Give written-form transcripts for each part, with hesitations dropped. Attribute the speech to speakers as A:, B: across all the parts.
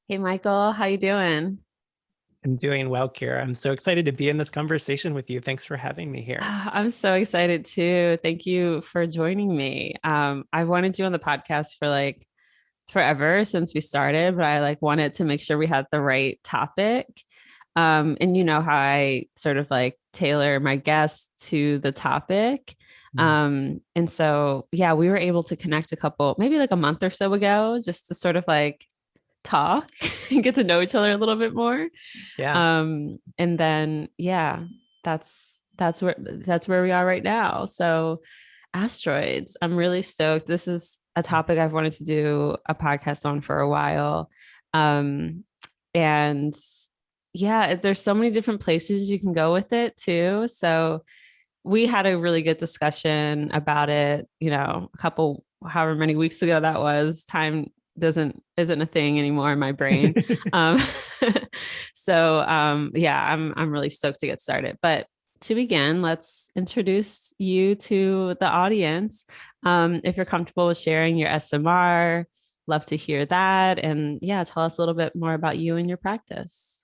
A: Hey Michael, how you doing?
B: I'm doing well, Kirah. I'm so excited to be in this conversation with you. Thanks for having me here.
A: I'm so excited too. Thank you for joining me. I've wanted you on the podcast for like forever since we started, but I like wanted to make sure we had the right topic. And you know how I sort of like tailor my guests to the topic.
B: Mm.
A: And so yeah, we were able to connect a couple, maybe like a month or so ago, just to sort of like talk and get to know each other a little bit more.
B: Yeah,
A: And then yeah, that's where we are right now. So asteroids, I'm really stoked. This is a topic I've wanted to do a podcast on for a while. Um, and yeah, there's so many different places you can go with it too. So we had a really good discussion about it, a couple however many weeks ago that was. Time doesn't isn't a thing anymore in my brain. Um yeah, I'm really stoked to get started. But to begin, let's introduce you to the audience. If you're comfortable with sharing your SMR, love to hear that. And yeah, tell us a little bit more about you and your practice.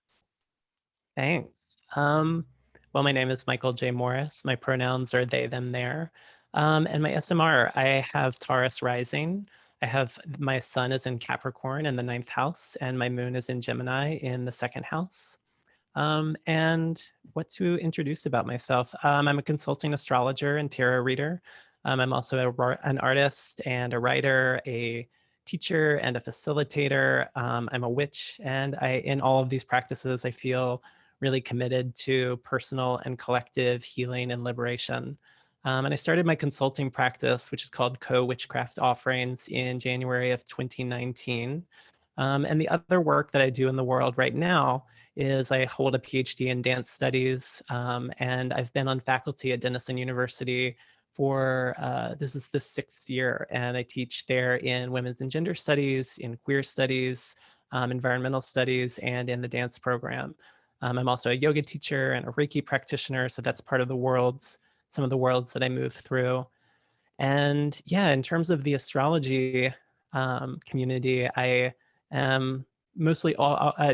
B: thanks. Well, my name is Michael J. Morris. My pronouns are they, them, their. And my SMR, I have Taurus rising. I have my sun is in Capricorn in the ninth house, and my moon is in Gemini in the second house. And what to introduce about myself? I'm a consulting astrologer and tarot reader. I'm also an artist and a writer, a teacher and a facilitator. I'm a witch, and in all of these practices, I feel really committed to personal and collective healing and liberation. And I started my consulting practice, which is called Co Witchcraft Offerings, in January of 2019. And the other work that I do in the world right now is I hold a PhD in dance studies, and I've been on faculty at Denison University for this is the sixth year, and I teach there in women's and gender studies, in queer studies, environmental studies, and in the dance program. I'm also a yoga teacher and a Reiki practitioner, so that's part of some of the worlds that I move through. And yeah, in terms of the astrology community, I am mostly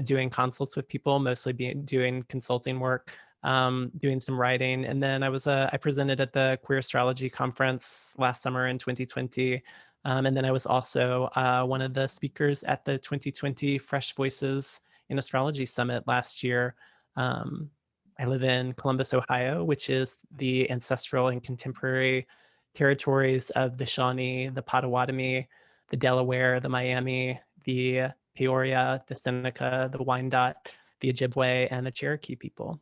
B: doing consults with people, mostly doing consulting work, doing some writing. And then I presented at the Queer Astrology Conference last summer in 2020. And then I was also one of the speakers at the 2020 Fresh Voices in Astrology Summit last year. Um, I live in Columbus, Ohio, which is the ancestral and contemporary territories of the Shawnee, the Potawatomi, the Delaware, the Miami, the Peoria, the Seneca, the Wyandotte, the Ojibwe, and the Cherokee people.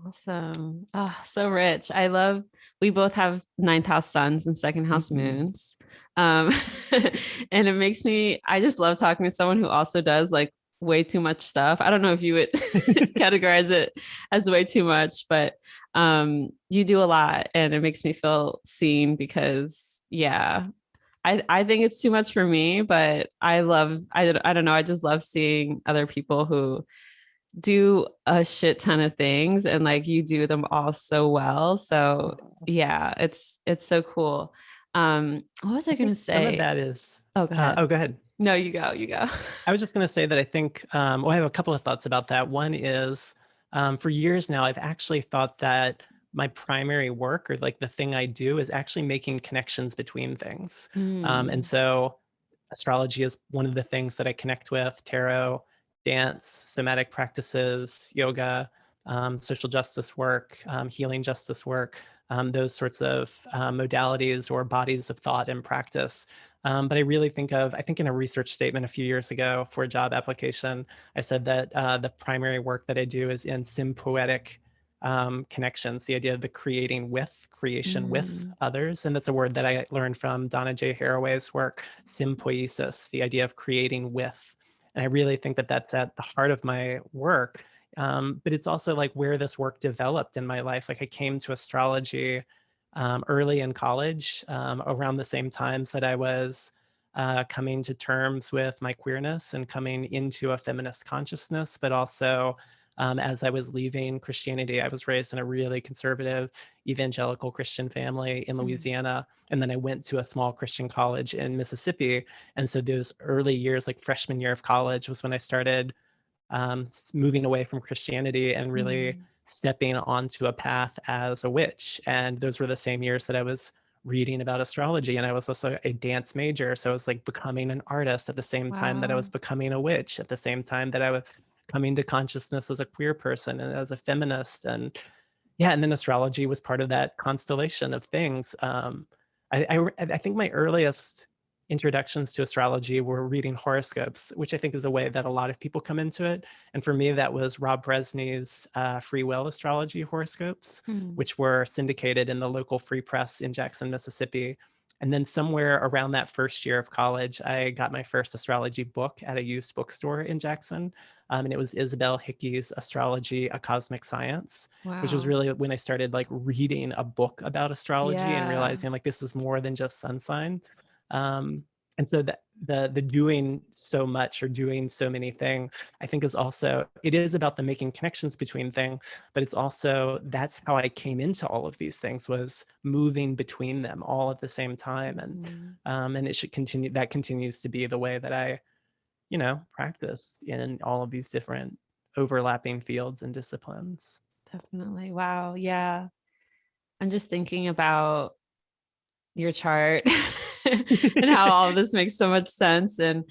A: Awesome. Oh, so rich. I love, we both have ninth house suns and second house
B: Mhm.
A: moons. Um, and it makes me, I just love talking to someone who also does like way too much stuff. I don't know if you would categorize it as way too much, but you do a lot and it makes me feel seen because yeah, I think it's too much for me, but I don't know, I just love seeing other people who do a shit ton of things and like you do them all so well. So yeah, it's so cool. What was I
B: I
A: gonna
B: think some of
A: say?
B: that is,
A: Oh, go ahead.
B: oh, go ahead.
A: No, you go.
B: I was just going to say that I think, well, I have a couple of thoughts about that. One is for years now, I've actually thought that my primary work or like the thing I do is actually making connections between things. And
A: Mm,
B: so astrology is one of the things that I connect with, tarot, dance, somatic practices, yoga, social justice work, healing justice work, those sorts of modalities or bodies of thought and practice. But I think in a research statement a few years ago for a job application, I said that the primary work that I do is in sympoetic connections, the idea of the creation with
A: mm,
B: others. And that's a word that I learned from Donna J. Haraway's work, sympoiesis, the idea of creating with. And I really think that that's at the heart of my work. But it's also like where this work developed in my life. Like I came to astrology early in college, around the same times that I was coming to terms with my queerness and coming into a feminist consciousness, but also as I was leaving Christianity. I was raised in a really conservative evangelical Christian family in Louisiana. And then I went to a small Christian college in Mississippi. And so those early years, like freshman year of college, was when I started moving away from Christianity and really stepping onto a path as a witch. And those were the same years that I was reading about astrology. And I was also a dance major. So I was like becoming an artist at the same time that I was
A: Wow.
B: becoming a witch, at the same time that I was coming to consciousness as a queer person and as a feminist. And yeah, and then astrology was part of that constellation of things. I think my earliest introductions to astrology were reading horoscopes, which I think is a way that a lot of people come into it. And for me, that was Rob Bresney's free will astrology horoscopes, which were syndicated in the local free press in Jackson, Mississippi. And then somewhere around that first year of college, I got my first astrology book at a used bookstore in Jackson. And it was Isabel Hickey's Astrology, A Cosmic Science, which was
A: Wow.
B: really when I started like reading a book about astrology and
A: Yeah.
B: realizing like this is more than just sun sign. Um, and so the doing so much or doing so many things, I think is also, it is about the making connections between things, but it's also, that's how I came into all of these things, was moving between them all at the same time. And it should continue, that continues to be the way that I, practice in all of these different overlapping fields and disciplines.
A: Definitely. Wow. Yeah. I'm just thinking about your chart and how all of this makes so much sense. And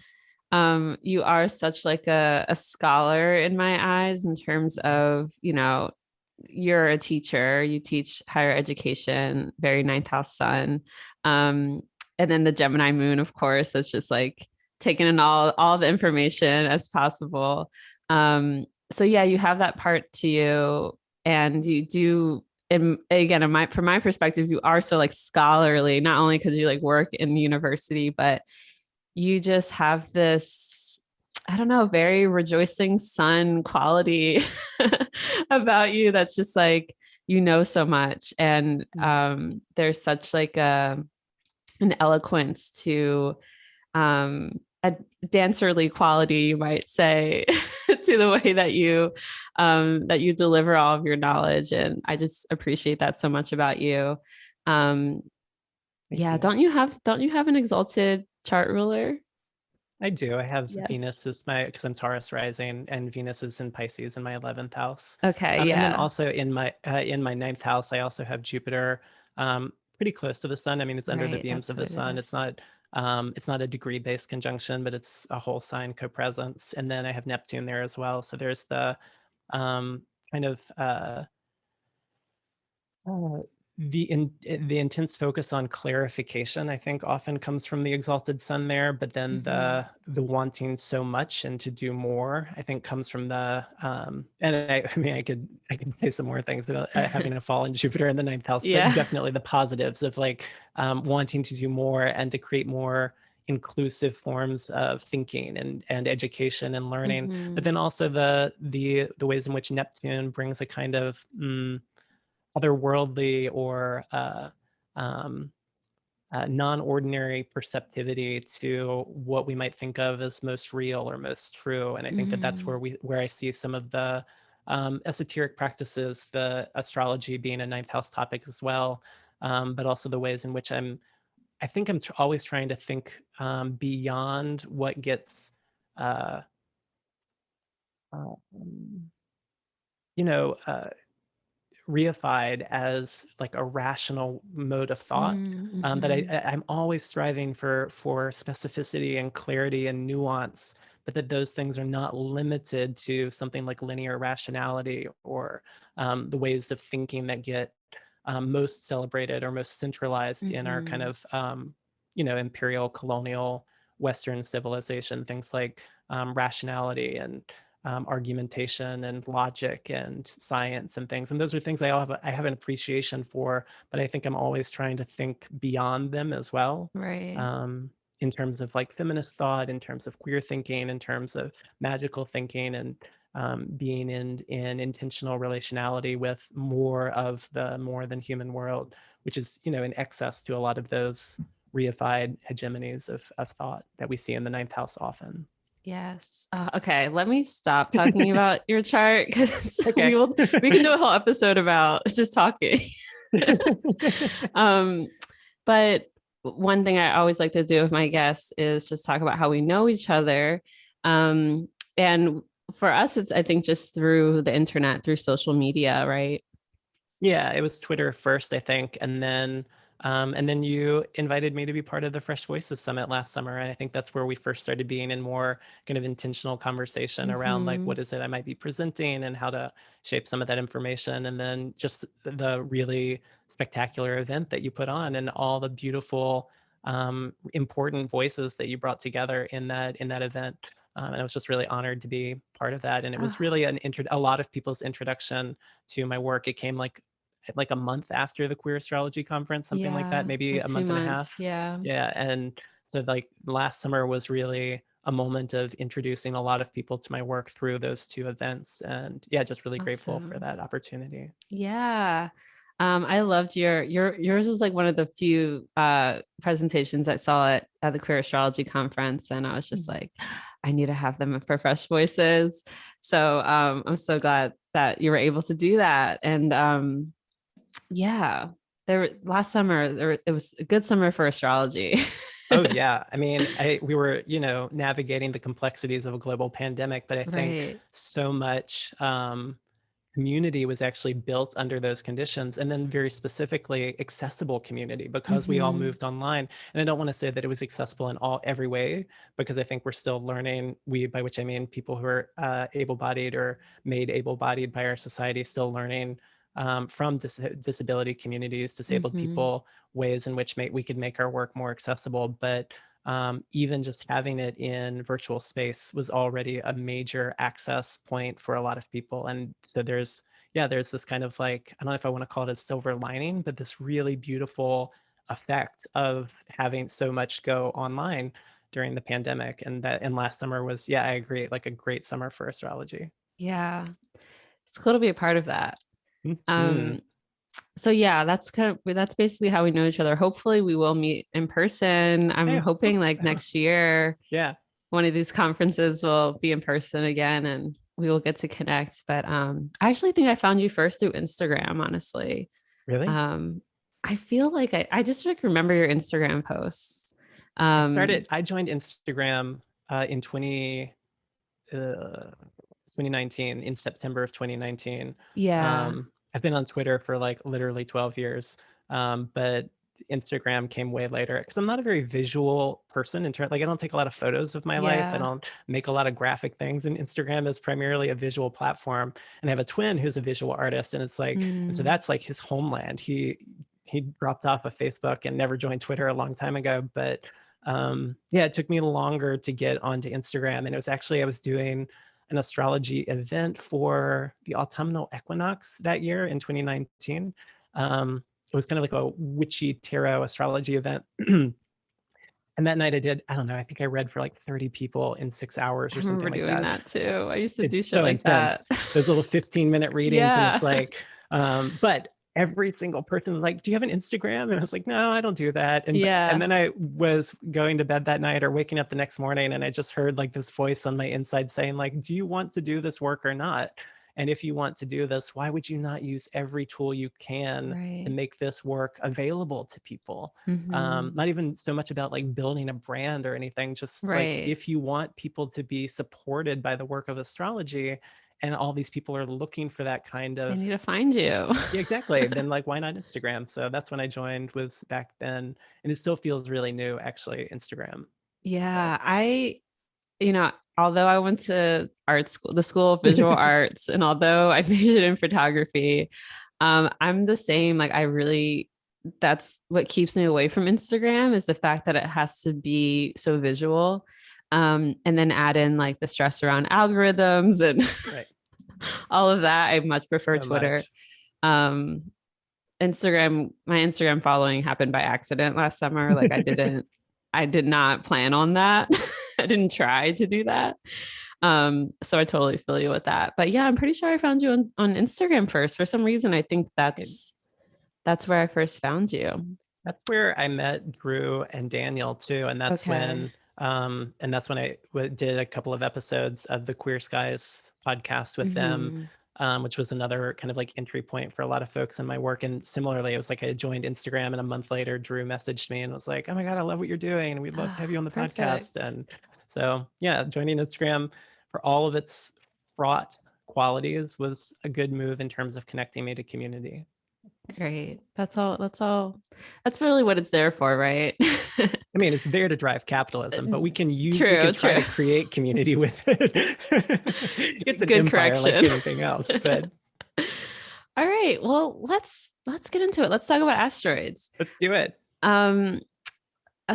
A: you are such like a scholar in my eyes in terms of, you're a teacher, you teach higher education, very ninth house sun. And then the Gemini moon, of course, that's just like taking in all the information as possible. So yeah, you have that part to you, and you do. And again, from my perspective, you are so like scholarly, not only because you like work in university, but you just have this, I don't know, very rejoicing sun quality about you that's just like, so much. And there's such like an eloquence to a dancerly quality, you might say, to the way that you deliver all of your knowledge. And I just appreciate that so much about you. Um, yeah,
B: You.
A: don't you have an exalted chart ruler?
B: I do. I have
A: Yes.
B: Venus is because I'm Taurus rising, and Venus is in Pisces in my 11th house.
A: Okay,
B: And then
A: yeah.
B: also in my ninth house, I also have Jupiter, pretty close to the sun. I mean, it's under the
A: Right,
B: beams
A: that's
B: of the
A: what it
B: sun.
A: is.
B: It's not a degree-based conjunction, but it's a whole sign co-presence. And then I have Neptune there as well. So there's the um, kind of uh, the intense focus on clarification, I think, often comes from the exalted sun there, but then
A: Mhm.
B: the wanting so much and to do more, I think, comes from the and I mean, I could say some more things about having a fall in Jupiter in the ninth house, but
A: Yeah.
B: definitely the positives of like wanting to do more and to create more inclusive forms of thinking and education and learning, but then
A: Mhm.
B: also the ways in which Neptune brings a kind of otherworldly or um, non-ordinary perceptivity to what we might think of as most real or most true. And I think that that's
A: Mhm.
B: where I see some of the esoteric practices, the astrology being a ninth house topic as well, but also the ways in which I think I'm always trying to think beyond what gets uh, um, you know, uh, reified as like a rational mode of thought. That
A: Mhm.
B: I'm always striving for specificity and clarity and nuance, but that those things are not limited to something like linear rationality or the ways of thinking that get most celebrated or most centralized in our kind
A: Mhm.
B: of imperial colonial Western civilization. Things like rationality and argumentation and logic and science and things. And those are things I have an appreciation for, but I think I'm always trying to think beyond them as well.
A: Right.
B: Um, in terms of like feminist thought, in terms of queer thinking, in terms of magical thinking, and being in intentional relationality with more of the more than human world, which is in excess to a lot of those reified hegemonies of thought that we see in the ninth house often.
A: Yes. Okay. Let me stop talking about your chart because
B: Okay.
A: we can do a whole episode about just talking. um, but one thing I always like to do with my guests is just talk about how we know each other. And for us, it's I think just through the internet, through social media, right?
B: Yeah, it was Twitter first, I think, and then you invited me to be part of the Fresh Voices Summit last summer, and I think that's where we first started being in more kind of intentional conversation around like
A: Mm-hmm.
B: what is it I might be presenting and how to shape some of that information, and then just the really spectacular event that you put on and all the beautiful, important voices that you brought together in that event. And I was just really honored to be part of that. And it was
A: Oh,
B: really a lot of people's introduction to my work. It came like a month after the Queer Astrology Conference, something like that,
A: yeah,
B: maybe
A: like
B: a
A: two
B: month and a
A: months.
B: half.
A: Yeah.
B: Yeah. And so like last summer was really a moment of introducing a lot of people to my work through those two events. And yeah, just really grateful for
A: Awesome.
B: that opportunity.
A: Yeah. I loved yours was like one of the few presentations I saw at the Queer Astrology Conference, and I was just
B: Mhm.
A: like, I need to have them for Fresh Voices. So I'm so glad that you were able to do that. And yeah, last summer it was a good summer for astrology.
B: Oh yeah. I mean, we were, navigating the complexities of a global pandemic, but I think
A: Right.
B: so much community was actually built under those conditions. And then very specifically accessible community because we all
A: Hmm.
B: moved online. And I don't want to say that it was accessible in every way, because I think we're still learning, by which I mean people who are able-bodied or made able-bodied by our society, still learning from disability communities, disabled
A: Hmm.
B: people, ways in which we could make our work more accessible. But even just having it in virtual space was already a major access point for a lot of people. And so there's this kind of like, I don't know if I want to call it a silver lining, but this really beautiful effect of having so much go online during the pandemic. And last summer was, yeah, I agree, like a great summer for astrology.
A: Yeah. It's cool to be a part of that.
B: Mhm.
A: So yeah, that's basically how we know each other. Hopefully we will meet in person.
B: I
A: I'm hoping
B: hope
A: like
B: so.
A: next year
B: Yeah.
A: one of these conferences will be in person again and we will get to connect. But I actually think I found you first through Instagram, honestly.
B: Really?
A: Um I feel like I just like remember your Instagram posts. Um
B: I joined Instagram in 2019, in September of 2019.
A: yeah.
B: I've been on Twitter for like literally 12 years, but Instagram came way later because I'm not a very visual person in terms, like I don't take a lot of photos of my life. I
A: Yeah.
B: don't make a lot of graphic things, and Instagram is primarily a visual platform. And I have a twin who's a visual artist, and so
A: Mm,
B: that's like his homeland. He dropped off of Facebook and never joined Twitter a long time ago, but yeah, it took me longer to get onto Instagram. And it was actually, I was doing an astrology event for the autumnal equinox that year in 2019. It was kind of like a witchy tarot astrology event. And that night I don't know, I think I read for like 30 people in 6 hours
A: I
B: or something
A: remember
B: like
A: doing
B: that.
A: that too. I used to do
B: It's
A: shit
B: so
A: like
B: intense.
A: that.
B: Those little 15-minute readings, and
A: Yeah.
B: it's like, but every single person was like, "Do you have an Instagram?" And I was like, "No, I don't do that." And
A: Yeah.
B: then I was going to bed that night or waking up the next morning, and I just heard like this voice on my inside saying, like, "Do you want to do this work or not? And if you want to do this, why would you not use every tool you can to
A: Right.
B: make this work available to people?"
A: Hmm.
B: Not even so much about like building a brand or anything, just like
A: Right.
B: if you want people to be supported by the work of astrology, and all these people are looking for that kind
A: They
B: of,
A: need to find you.
B: yeah, exactly, then like why not Instagram? So that's when I joined, was back then, and it still feels really new actually, Instagram. But
A: Yeah. Although I went to art school, the School of Visual Arts, and although I majored in photography, I'm the same. Like that's what keeps me away from Instagram is the fact that it has to be so visual. And then add in like the stress around algorithms and
B: right,
A: all of that. I much prefer
B: so
A: Twitter.
B: much.
A: Um, my Instagram following happened by accident last summer. Like I did not plan on that. I didn't try to do that. So I totally feel you with that. But yeah, I'm pretty sure I found you on Instagram first. For some reason, I think that's where I first found you.
B: That's where I met Drew and Daniel too. And that's
A: Okay.
B: And that's when I did a couple of episodes of the Queer Skies podcast with them, which was another kind of like entry point for a lot of folks in my work. And similarly, it was like I joined Instagram, and a month later, Drew messaged me and was like, "Oh my God, I love what you're doing, and we'd love to have you on the podcast." And so, yeah, joining Instagram for all of its fraught qualities was a good move in terms of connecting me to community.
A: Great. That's all. That's really what it's there for, right?
B: I mean, it's there to drive capitalism, but we can try to create community with it. It's an
A: Good
B: empire
A: correction.
B: like anything else, but.
A: All right. Well, let's get into it. Let's talk about asteroids.
B: Let's do it.
A: I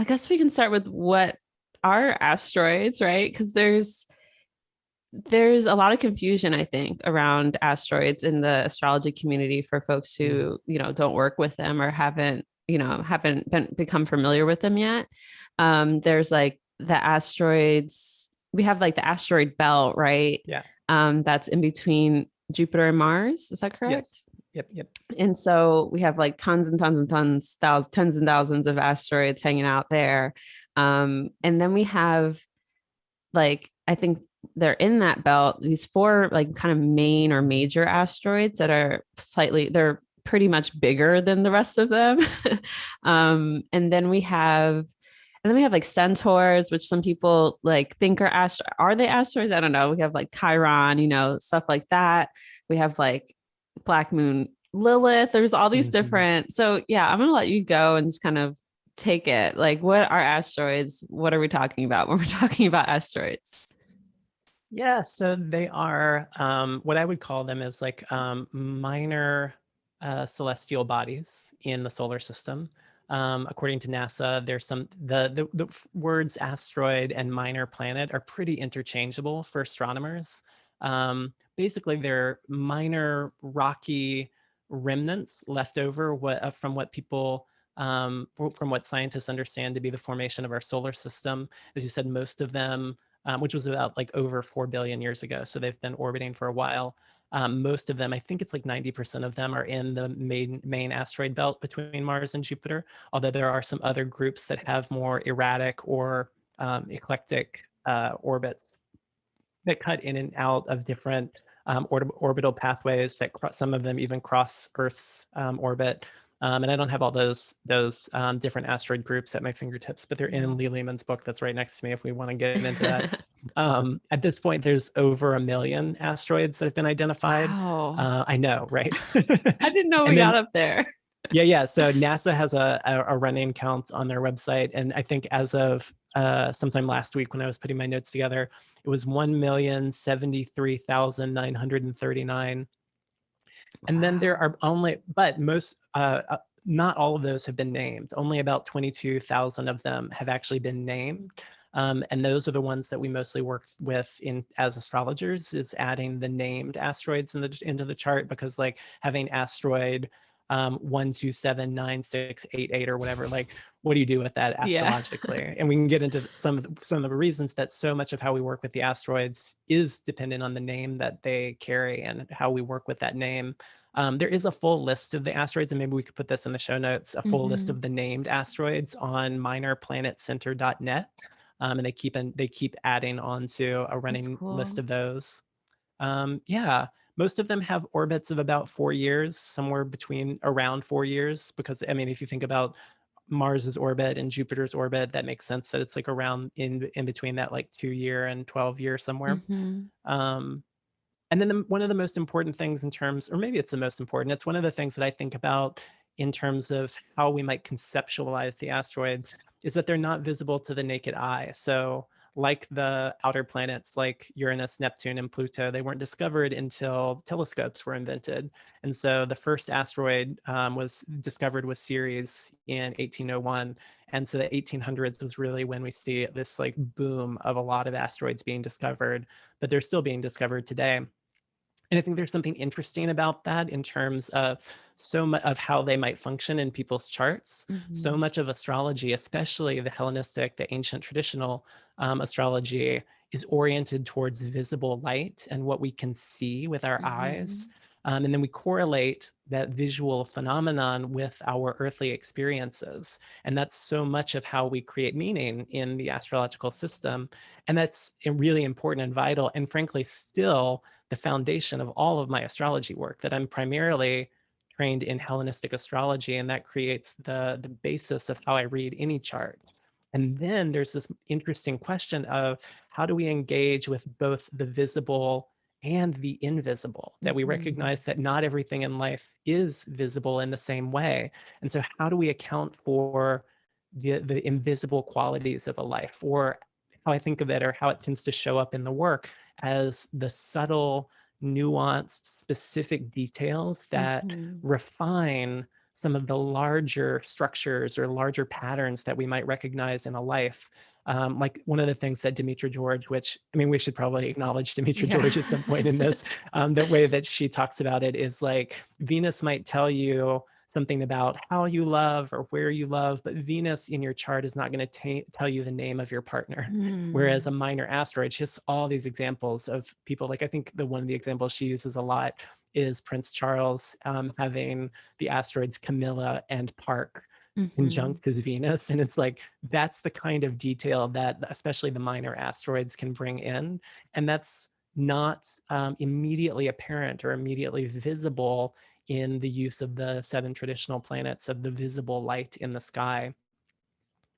A: guess we can start with what are asteroids, right? Because there's a lot of confusion, I think, around asteroids in the astrology community for folks who, don't work with them or haven't become familiar with them yet. There's like the asteroids. We have like the asteroid belt, right?
B: Yeah.
A: That's in between Jupiter and Mars. Is that correct?
B: Yes. Yep.
A: And so we have like tons and tons and tons, tens and thousands of asteroids hanging out there. And then we have like, I think they're in that belt, these four like kind of main or major asteroids that are they're pretty much bigger than the rest of them. And then we have like centaurs, which some people like think are they asteroids? I don't know. We have like Chiron, stuff like that. We have like Black Moon Lilith. There's all these different. So yeah, I'm gonna let you go and just kind of take it. Like, what are asteroids? What are we talking about when we're talking about asteroids?
B: Yeah, so they are what I would call them is like minor celestial bodies in the solar system. According to NASA, there's some the words asteroid and minor planet are pretty interchangeable for astronomers. Basically, they're minor rocky remnants left over from what people from what scientists understand to be the formation of our solar system. As you said, most of them, which was about like over 4 billion years ago, so they've been orbiting for a while. Most of them, I think it's like 90% of them, are in the main asteroid belt between Mars and Jupiter, although there are some other groups that have more erratic or eclectic orbits that cut in and out of different orbital pathways that some of them even cross Earth's orbit. And I don't have all those different asteroid groups at my fingertips, but they're in Lee Lehman's book that's right next to me if we want to get into that. At this point, there's over 1 million asteroids that have been identified.
A: Wow.
B: I know, right?
A: I didn't know we got up there.
B: Yeah. So NASA has a running count on their website. And I think as of sometime last week when I was putting my notes together, it was 1,073,939. And then there are but most, not all of those have been named. Only about 22,000 of them have actually been named. And those are the ones that we mostly work with as astrologers, is adding the named asteroids into the chart, because like having asteroid 1279688 or whatever, like what do you do with that astrologically? Yeah. And we can get into some of the reasons that so much of how we work with the asteroids is dependent on the name that they carry and how we work with that name. There is a full list of the asteroids, and maybe we could put this in the show notes, a full list of the named asteroids on minorplanetcenter.net. And they keep adding on to a running list of those. Yeah. Most of them have orbits of about 4 years, somewhere around 4 years, because I mean, if you think about Mars's orbit and Jupiter's orbit, that makes sense that it's like around in between that like 2 year and 12 year somewhere. And then one of the most important things in terms, or maybe it's the most important, it's one of the things that I think about in terms of how we might conceptualize the asteroids, is that they're not visible to the naked eye. So like the outer planets like Uranus, Neptune, and Pluto, they weren't discovered until telescopes were invented. And so the first asteroid was discovered with Ceres in 1801. And so the 1800s was really when we see this like boom of a lot of asteroids being discovered, but they're still being discovered today. And I think there's something interesting about that in terms of so much of how they might function in people's charts. So much of astrology, especially the Hellenistic, the ancient traditional astrology, is oriented towards visible light and what we can see with our eyes. And then we correlate that visual phenomenon with our earthly experiences. And that's so much of how we create meaning in the astrological system. And that's really important and vital, and frankly, still the foundation of all of my astrology work, that I'm primarily trained in Hellenistic astrology, and that creates the basis of how I read any chart. And then there's this interesting question of how do we engage with both the visible and the invisible, that we recognize that not everything in life is visible in the same way. And so how do we account for the invisible qualities of a life, or how I think of it, or how it tends to show up in the work, as the subtle, nuanced, specific details that refine some of the larger structures or larger patterns that we might recognize in a life. Like one of the things that Demetra George, which, I mean, we should probably acknowledge Demetra George at some point in this, the way that she talks about it is like, Venus might tell you something about how you love or where you love, but Venus in your chart is not going to tell you the name of your partner. Whereas a minor asteroid, she has all these examples of people, like I think one of the examples she uses a lot is Prince Charles having the asteroids Camilla and Park conjunct his Venus. And it's like, that's the kind of detail that especially the minor asteroids can bring in. And that's not immediately apparent or immediately visible in the use of the 7 traditional planets of the visible light in the sky.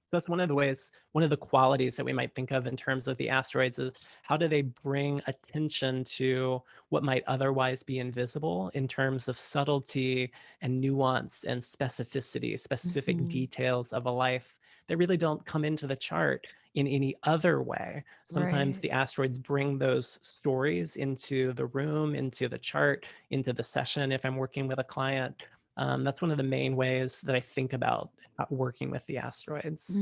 B: So that's one of the ways, one of the qualities that we might think of in terms of the asteroids is how do they bring attention to what might otherwise be invisible in terms of subtlety and nuance and specificity, specific details of a life that really don't come into the chart in any other way. Sometimes the asteroids bring those stories into the room, into the chart, into the session if I'm working with a client. That's one of the main ways that I think about working with the asteroids.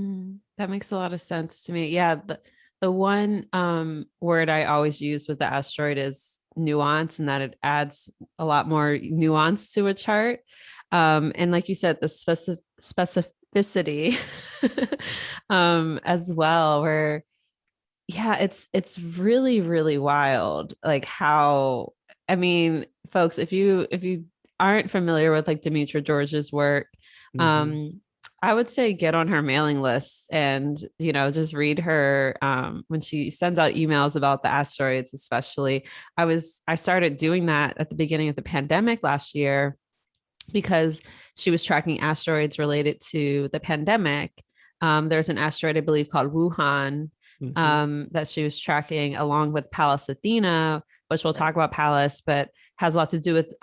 A: That makes a lot of sense to me. Yeah. The one word I always use with the asteroid is nuance, and that it adds a lot more nuance to a chart. And like you said, the specificity as well, where it's really, really wild. Like how, I mean, folks, if you aren't familiar with like Demetra George's work, I would say get on her mailing list and, just read her when she sends out emails about the asteroids, especially. I started doing that at the beginning of the pandemic last year because she was tracking asteroids related to the pandemic. There's an asteroid, I believe, called Wuhan that she was tracking along with Pallas Athena, which we'll talk about Pallas, but has a lot to do with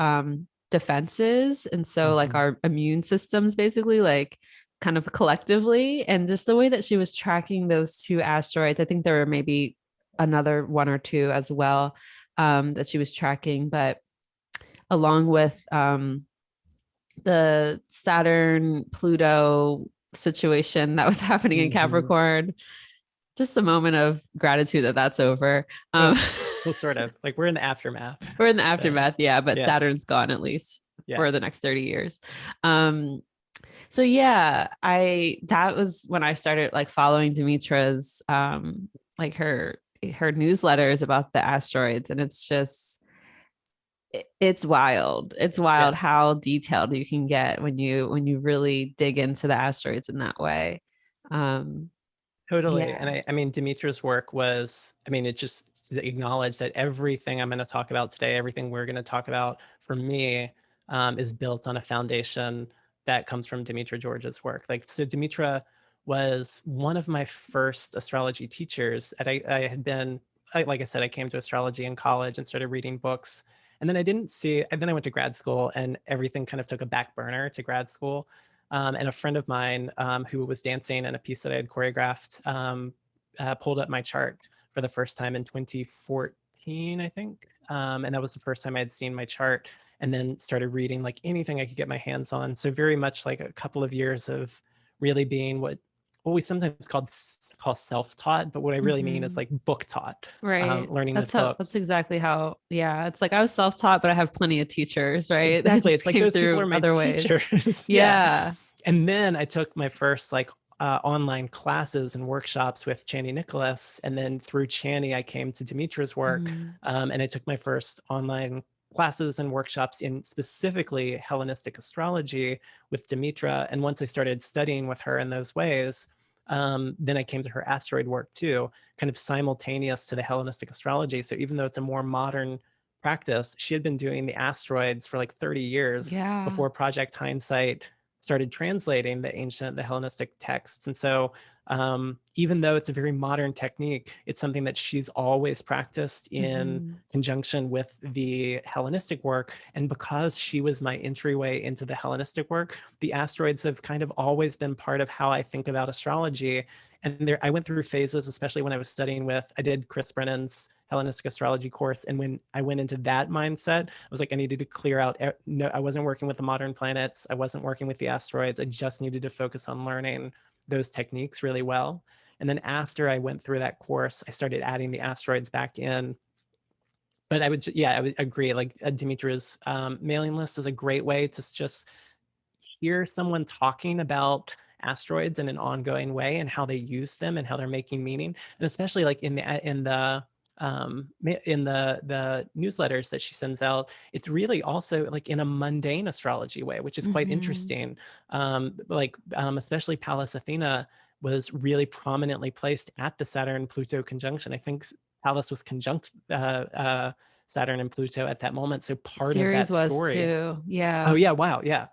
A: defenses. And so like our immune systems, basically, like kind of collectively, and just the way that she was tracking those 2 asteroids. I think there were maybe another 1 or 2 as well that she was tracking, but along with the Saturn Pluto situation that was happening in Capricorn, just a moment of gratitude that that's over.
B: Well, sort of like we're in the aftermath.
A: We're in the aftermath. Yeah. But Saturn's gone at least for the next 30 years. So yeah, that was when I started like following Demetra's like her newsletters about the asteroids, and it's just it's wild. It's wild how detailed you can get when you really dig into the asteroids in that way.
B: Totally. And I mean, Demetra's work was, I mean, it just acknowledged that everything I'm going to talk about today, everything we're going to talk about for me is built on a foundation that comes from Demetra George's work. Like, so Demetra was one of my first astrology teachers. And I had been, like I said, I came to astrology in college and started reading books. And then then I went to grad school, and everything kind of took a back burner to grad school. And a friend of mine who was dancing in a piece that I had choreographed pulled up my chart for the first time in 2014, I think. And that was the first time I had seen my chart, and then started reading like anything I could get my hands on. So very much like a couple of years of really being what we sometimes call self-taught, but what I really mean is like book taught,
A: right?
B: Learning with books.
A: That's exactly how. Yeah, it's like I was self-taught, but I have plenty of teachers, right?
B: Exactly. It's like those people are my teachers.
A: Yeah.
B: And then I took my first like online classes and workshops with Channy Nicholas. And then through Channy, I came to Demetra's work. And I took my first online classes and workshops in specifically Hellenistic astrology with Demetra. And once I started studying with her in those ways, then I came to her asteroid work too, kind of simultaneous to the Hellenistic astrology. So even though it's a more modern practice, she had been doing the asteroids for like 30 years before Project Hindsight started translating the Hellenistic texts. And so even though it's a very modern technique, it's something that she's always practiced in conjunction with the Hellenistic work. And because she was my entryway into the Hellenistic work, the asteroids have kind of always been part of how I think about astrology. And I went through phases, especially when I was studying I did Chris Brennan's Hellenistic astrology course. And when I went into that mindset, I was like, I needed to clear out, no, I wasn't working with the modern planets. I wasn't working with the asteroids. I just needed to focus on learning those techniques really well. And then after I went through that course, I started adding the asteroids back in. But I would agree, like Demetra's mailing list is a great way to just hear someone talking about asteroids in an ongoing way and how they use them and how they're making meaning. And especially like in the newsletters that she sends out, it's really also like in a mundane astrology way, which is quite interesting. Especially Pallas Athena was really prominently placed at the Saturn-Pluto conjunction. I think Pallas was conjunct Saturn and Pluto at that moment. So part
A: Ceres
B: of that
A: was
B: story.
A: too. Yeah.
B: Oh yeah. Wow. Yeah.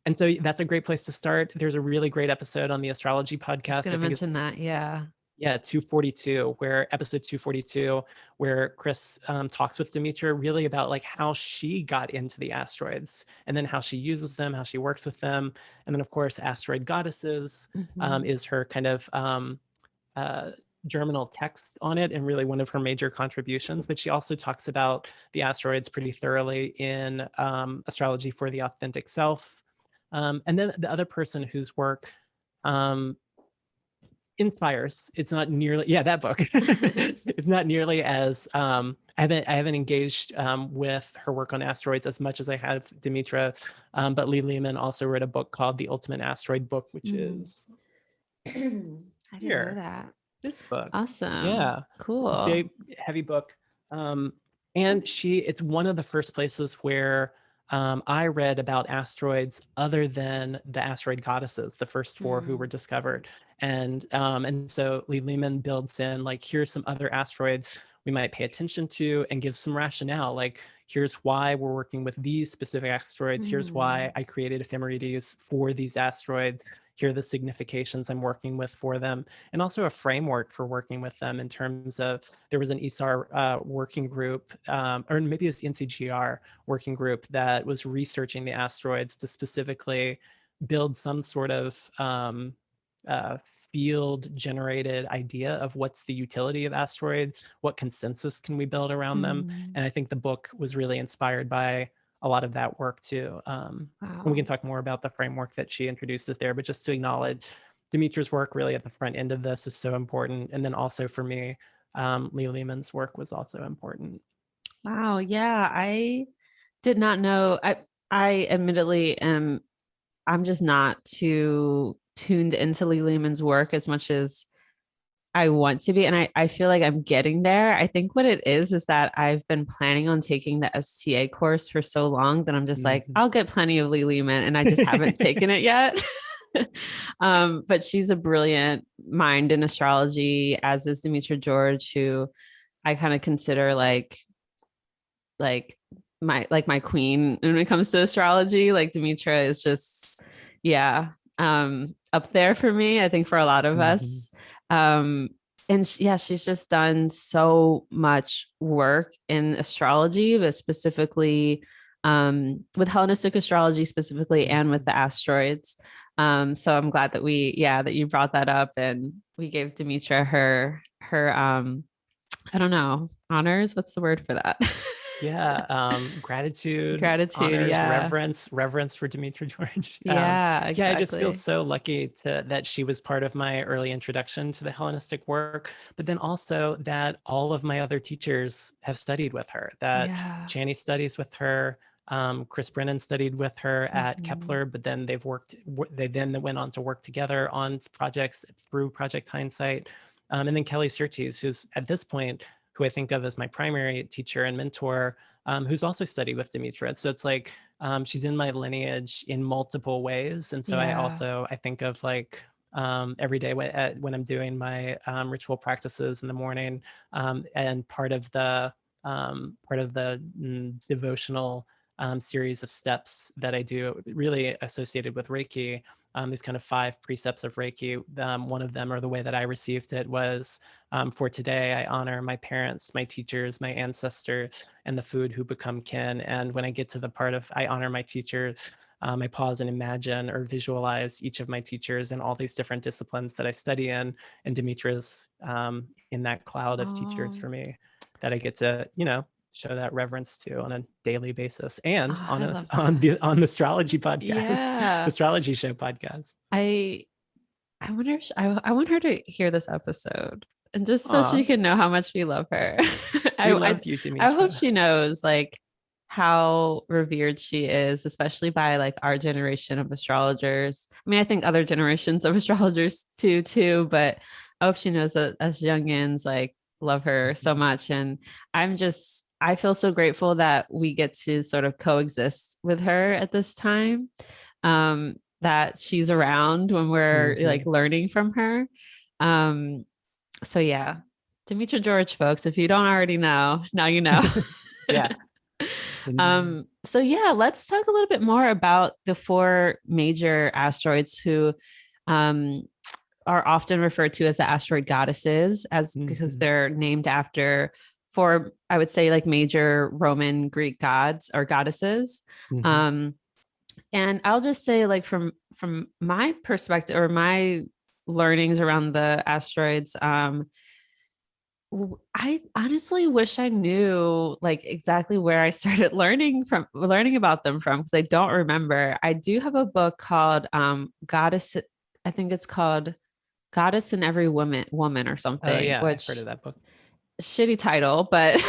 B: And so that's a great place to start. There's a really great episode on the astrology podcast.
A: I was going to mention that. Yeah.
B: Yeah, 242, episode 242, where Chris talks with Demetra really about like how she got into the asteroids and then how she uses them, how she works with them. And then of course, Asteroid Goddesses is her kind of germinal text on it and really one of her major contributions. But she also talks about the asteroids pretty thoroughly in Astrology for the Authentic Self. And then the other person whose work inspires, it's not nearly, that book. It's not nearly as I haven't engaged with her work on asteroids as much as I have Demetra, but Lee Lehman also wrote a book called The Ultimate Asteroid Book, which is
A: I didn't know that.
B: This book.
A: Awesome.
B: Yeah,
A: cool.
B: It's a big heavy book, and it's one of the first places where I read about asteroids other than the asteroid goddesses, the first four who were discovered. And so Lee Lehman builds in like, here's some other asteroids we might pay attention to and give some rationale. Like, here's why we're working with these specific asteroids. Here's why I created ephemerides for these asteroids. Here are the significations I'm working with for them, and also a framework for working with them in terms of, there was an ESAR working group, or maybe it was NCGR working group that was researching the asteroids to specifically build some sort of field generated idea of what's the utility of asteroids, what consensus can we build around them. And I think the book was really inspired by a lot of that work too. And we can talk more about the framework that she introduces there, but just to acknowledge Demetra's work really at the front end of this is so important. And then also for me, Lee Lehman's work was also important.
A: Wow. Yeah. I did not know. I admittedly I'm just not too tuned into Lee Lehman's work as much as I want to be. And I feel like I'm getting there. I think what it is that I've been planning on taking the STA course for so long that I'm just like, I'll get plenty of Lee Lehman, and I just haven't taken it yet. But she's a brilliant mind in astrology, as is Demetra George, who I kind of consider like my queen when it comes to astrology. Like Demetra is just, up there for me, I think, for a lot of us. She's just done so much work in astrology, but specifically with Hellenistic astrology specifically, and with the asteroids. So I'm glad that that you brought that up, and we gave Demetra her I don't know, honors. What's the word for that?
B: Gratitude, honors, reverence for Demetra George.
A: Exactly.
B: I just feel so lucky that she was part of my early introduction to the Hellenistic work, but then also that all of my other teachers have studied with her, that Shawnee studies with her, Chris Brennan studied with her at Kepler, but then they then went on to work together on projects through Project Hindsight. And then Kelly Surtees, who's at this point who I think of as my primary teacher and mentor, who's also studied with Demetra. So it's like she's in my lineage in multiple ways. And so I think of like every day when I'm doing my ritual practices in the morning, and part of the devotional series of steps that I do, really associated with Reiki. These kind of 5 precepts of Reiki. One of them, or the way that I received it, was for today, I honor my parents, my teachers, my ancestors, and the food who become kin. And when I get to the part of I honor my teachers, I pause and imagine or visualize each of my teachers and all these different disciplines that I study in. And Demetra's in that cloud of teachers for me that I get to, show that reverence to on a daily basis, and on the astrology podcast, astrology show podcast.
A: I wonder if I want her to hear this episode, and just so she can know how much we love her.
B: We love you, Demetra.
A: I hope she knows like how revered she is, especially by like our generation of astrologers. I mean, I think other generations of astrologers too, but I hope she knows that us youngins like love her so much. And I feel so grateful that we get to sort of coexist with her at this time. That she's around when we're like learning from her. So yeah, Demetra George, folks, if you don't already know, now you know.
B: Yeah.
A: So yeah, let's talk a little bit more about the 4 major asteroids who are often referred to as the asteroid goddesses, because they're named after 4, I would say, like major Roman Greek gods or goddesses. And I'll just say, like, from my perspective or my learnings around the asteroids, I honestly wish I knew like exactly where I started learning about them from, because I don't remember. I do have a book called Goddess, I think it's called Goddess in Every Woman or something.
B: Oh yeah,
A: which
B: I've heard of that book.
A: Shitty title, but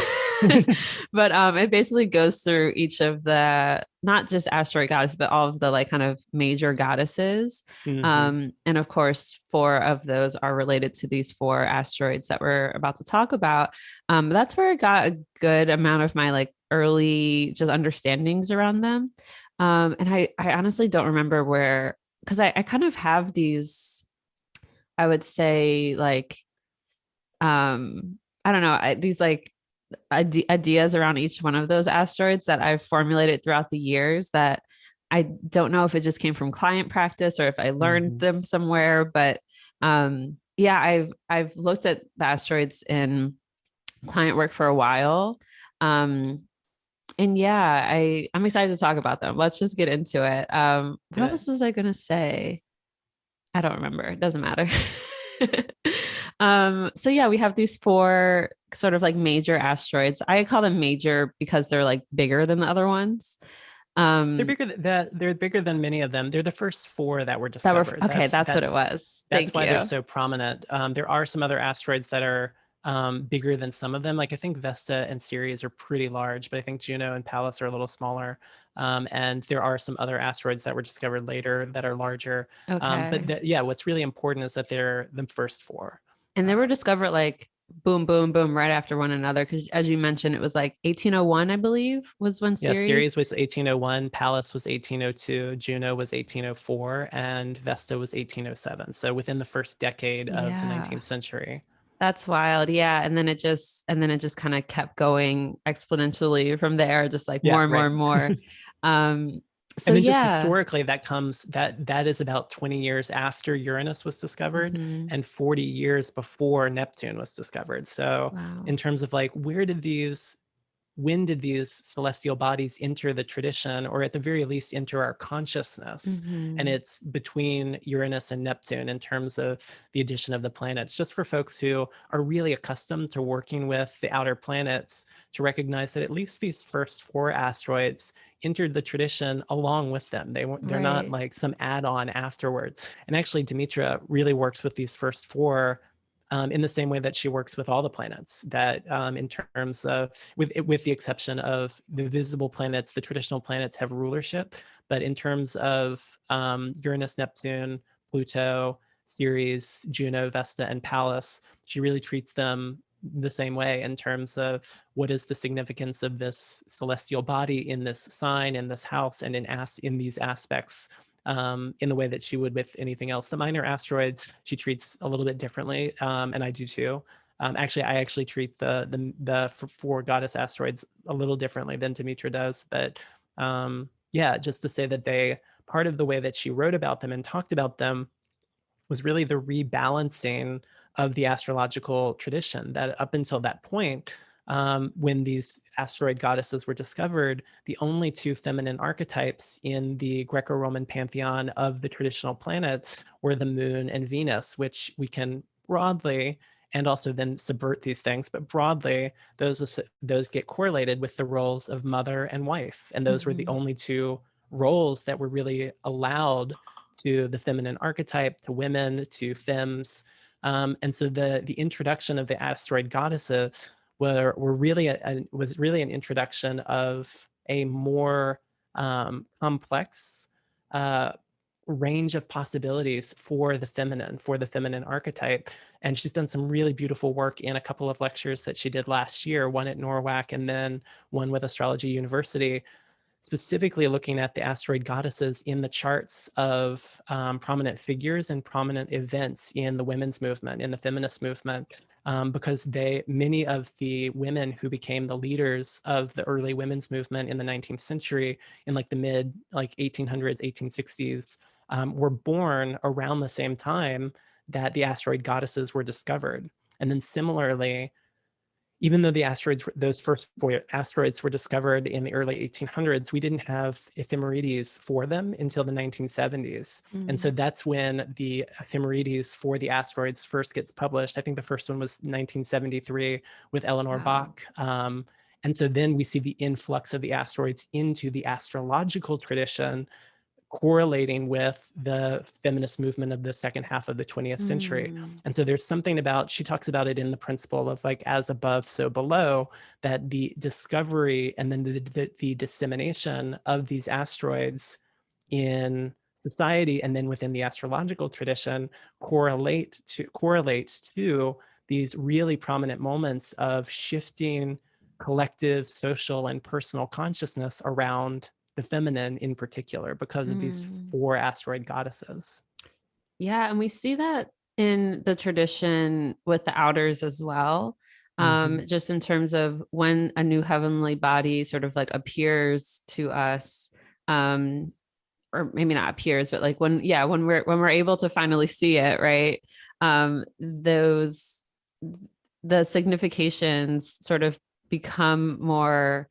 A: but it basically goes through each of the, not just asteroid goddess, but all of the like kind of major goddesses. And of course 4 of those are related to these 4 asteroids that we're about to talk about. That's where I got a good amount of my like early just understandings around them. And I honestly don't remember where, because I kind of have these, I would say, like I don't know, these like ideas around each one of those asteroids that I've formulated throughout the years, that I don't know if it just came from client practice or if I learned them somewhere. But yeah, I've looked at the asteroids in client work for a while. And yeah, I'm excited to talk about them. Let's just get into it. What else was I gonna say? I don't remember. It doesn't matter. So yeah, we have these 4 sort of like major asteroids. I call them major because they're like bigger than the other ones.
B: They're bigger than many of them. They're the first 4 that were discovered.
A: That's what it was.
B: That's why they're so prominent. There are some other asteroids that are bigger than some of them. Like I think Vesta and Ceres are pretty large, but I think Juno and Pallas are a little smaller. And there are some other asteroids that were discovered later that are larger. But what's really important is that they're the first 4.
A: And they were discovered like boom, boom, boom, right after one another. Because as you mentioned, it was like 1801, I believe, was when Ceres.
B: Yeah, Ceres was 1801, Pallas was 1802, Juno was 1804, and Vesta was 1807. So within the first decade of the 19th century.
A: That's wild. Yeah. And then it just kind of kept going exponentially from there, just like more and more. So
B: and then just historically, that is about 20 years after Uranus was discovered and 40 years before Neptune was discovered. So in terms of like, when did these celestial bodies enter the tradition, or at the very least enter our consciousness? And it's between Uranus and Neptune in terms of the addition of the planets, just for folks who are really accustomed to working with the outer planets, to recognize that at least these first 4 asteroids entered the tradition along with them. They're not like some add-on afterwards. And actually Demetra really works with these first 4 in the same way that she works with all the planets, that in terms of, with the exception of the visible planets, the traditional planets have rulership. But in terms of Uranus, Neptune, Pluto, Ceres, Juno, Vesta, and Pallas, she really treats them the same way in terms of what is the significance of this celestial body in this sign, in this house, and in these aspects, in the way that she would with anything else. The minor asteroids she treats a little bit differently, and I do too. Actually, I actually treat the four goddess asteroids a little differently than Demetra does. But yeah, just to say that part of the way that she wrote about them and talked about them was really the rebalancing of the astrological tradition, that up until that point, when these asteroid goddesses were discovered, the only two feminine archetypes in the Greco-Roman pantheon of the traditional planets were the moon and Venus, which we can broadly, and also then subvert these things, but broadly, those get correlated with the roles of mother and wife. And those were the only two roles that were really allowed to the feminine archetype, to women, to femmes. And so the introduction of the asteroid goddesses was really an introduction of a more complex range of possibilities for the feminine archetype. And she's done some really beautiful work in a couple of lectures that she did last year, one at Norwalk and then one with Astrology University, specifically looking at the asteroid goddesses in the charts of prominent figures and prominent events in the women's movement, in the feminist movement, because many of the women who became the leaders of the early women's movement in the 19th century, in like the mid 1800s, 1860s, were born around the same time that the asteroid goddesses were discovered. And then similarly, even though those first four asteroids were discovered in the early 1800s, we didn't have ephemerides for them until the 1970s. And so that's when the ephemerides for the asteroids first gets published. I think the first one was 1973 with Eleanor Bach. And so then we see the influx of the asteroids into the astrological tradition, correlating with the feminist movement of the second half of the 20th century. And so there's something about, she talks about it in the principle of like as above, so below, that the discovery and then the dissemination of these asteroids in society and then within the astrological tradition correlate to these really prominent moments of shifting collective, social, and personal consciousness around the feminine in particular, because of these four asteroid goddesses.
A: Yeah, and we see that in the tradition with the outers as well. Just in terms of when a new heavenly body sort of like appears to us, or maybe not appears, but like when we're able to finally see it, right? The significations sort of become more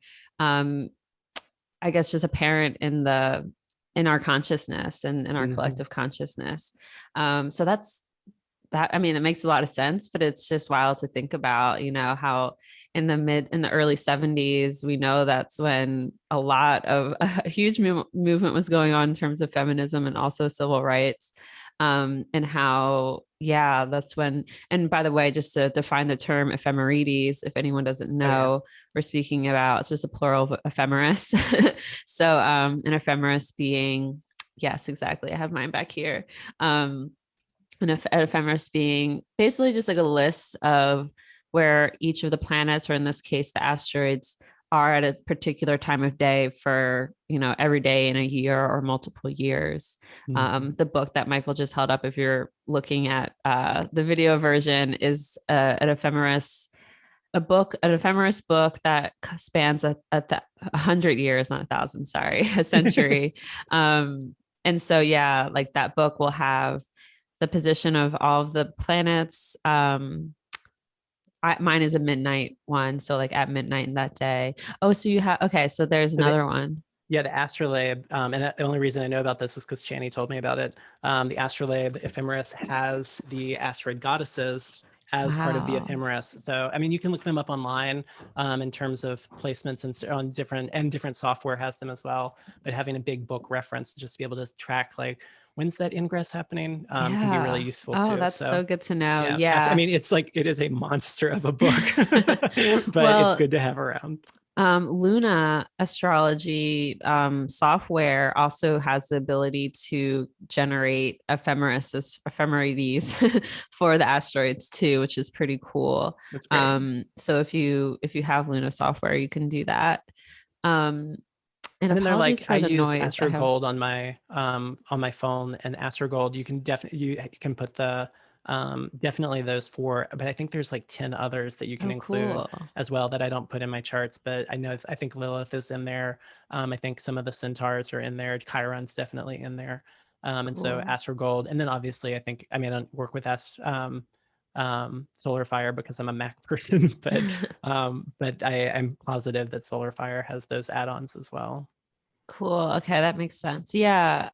A: I guess just apparent in our consciousness and in our collective consciousness. So that's that. I mean, it makes a lot of sense, but it's just wild to think about, how in the early 70s, we know that's when a huge movement was going on in terms of feminism and also civil rights. And how, that's when, and by the way, just to define the term ephemerides, if anyone doesn't know, we're speaking about, it's just a plural of ephemeris. So, an ephemeris being, yes, exactly. I have mine back here. An ephemeris being basically just like a list of where each of the planets, or in this case, the asteroids, are at a particular time of day for, every day in a year or multiple years. The book that Michael just held up, if you're looking at the video version, is an ephemeris book that spans 100 years, not 1,000, sorry, a century. And so, like that book will have the position of all of the planets. Mine is a midnight one. So like at midnight in that day. Oh, so you have, okay. So there's another one.
B: Yeah, the astrolabe. And the only reason I know about this is because Shawnee told me about it. The astrolabe ephemeris has the asteroid goddesses as part of the ephemeris. So, I mean, you can look them up online in terms of placements on different software has them as well. But having a big book reference to just be able to track like, when's that ingress happening can be really useful too.
A: Oh, that's so good to know. Yeah.
B: I mean, it's like, it is a monster of a book, but it's good to have around.
A: Luna astrology software also has the ability to generate ephemerides for the asteroids too, which is pretty cool.
B: That's great.
A: So if you have Luna software, you can do that. And
B: And then they're
A: apologies
B: like, I
A: for the
B: use
A: noise. I
B: Astro
A: have
B: Gold on my phone, and Astro Gold, you can definitely put the definitely those four, but I think there's like 10 others that you can
A: oh
B: include
A: cool.
B: as well that I don't put in my charts, but I think Lilith is in there. I think some of the centaurs are in there. Chiron's definitely in there. And so
A: Cool.
B: Astro Gold, and then obviously I mean, I work with Solar Fire because I'm a Mac person, but I'm positive that Solar Fire has those add-ons as well.
A: Cool. Okay, that makes sense. Yeah.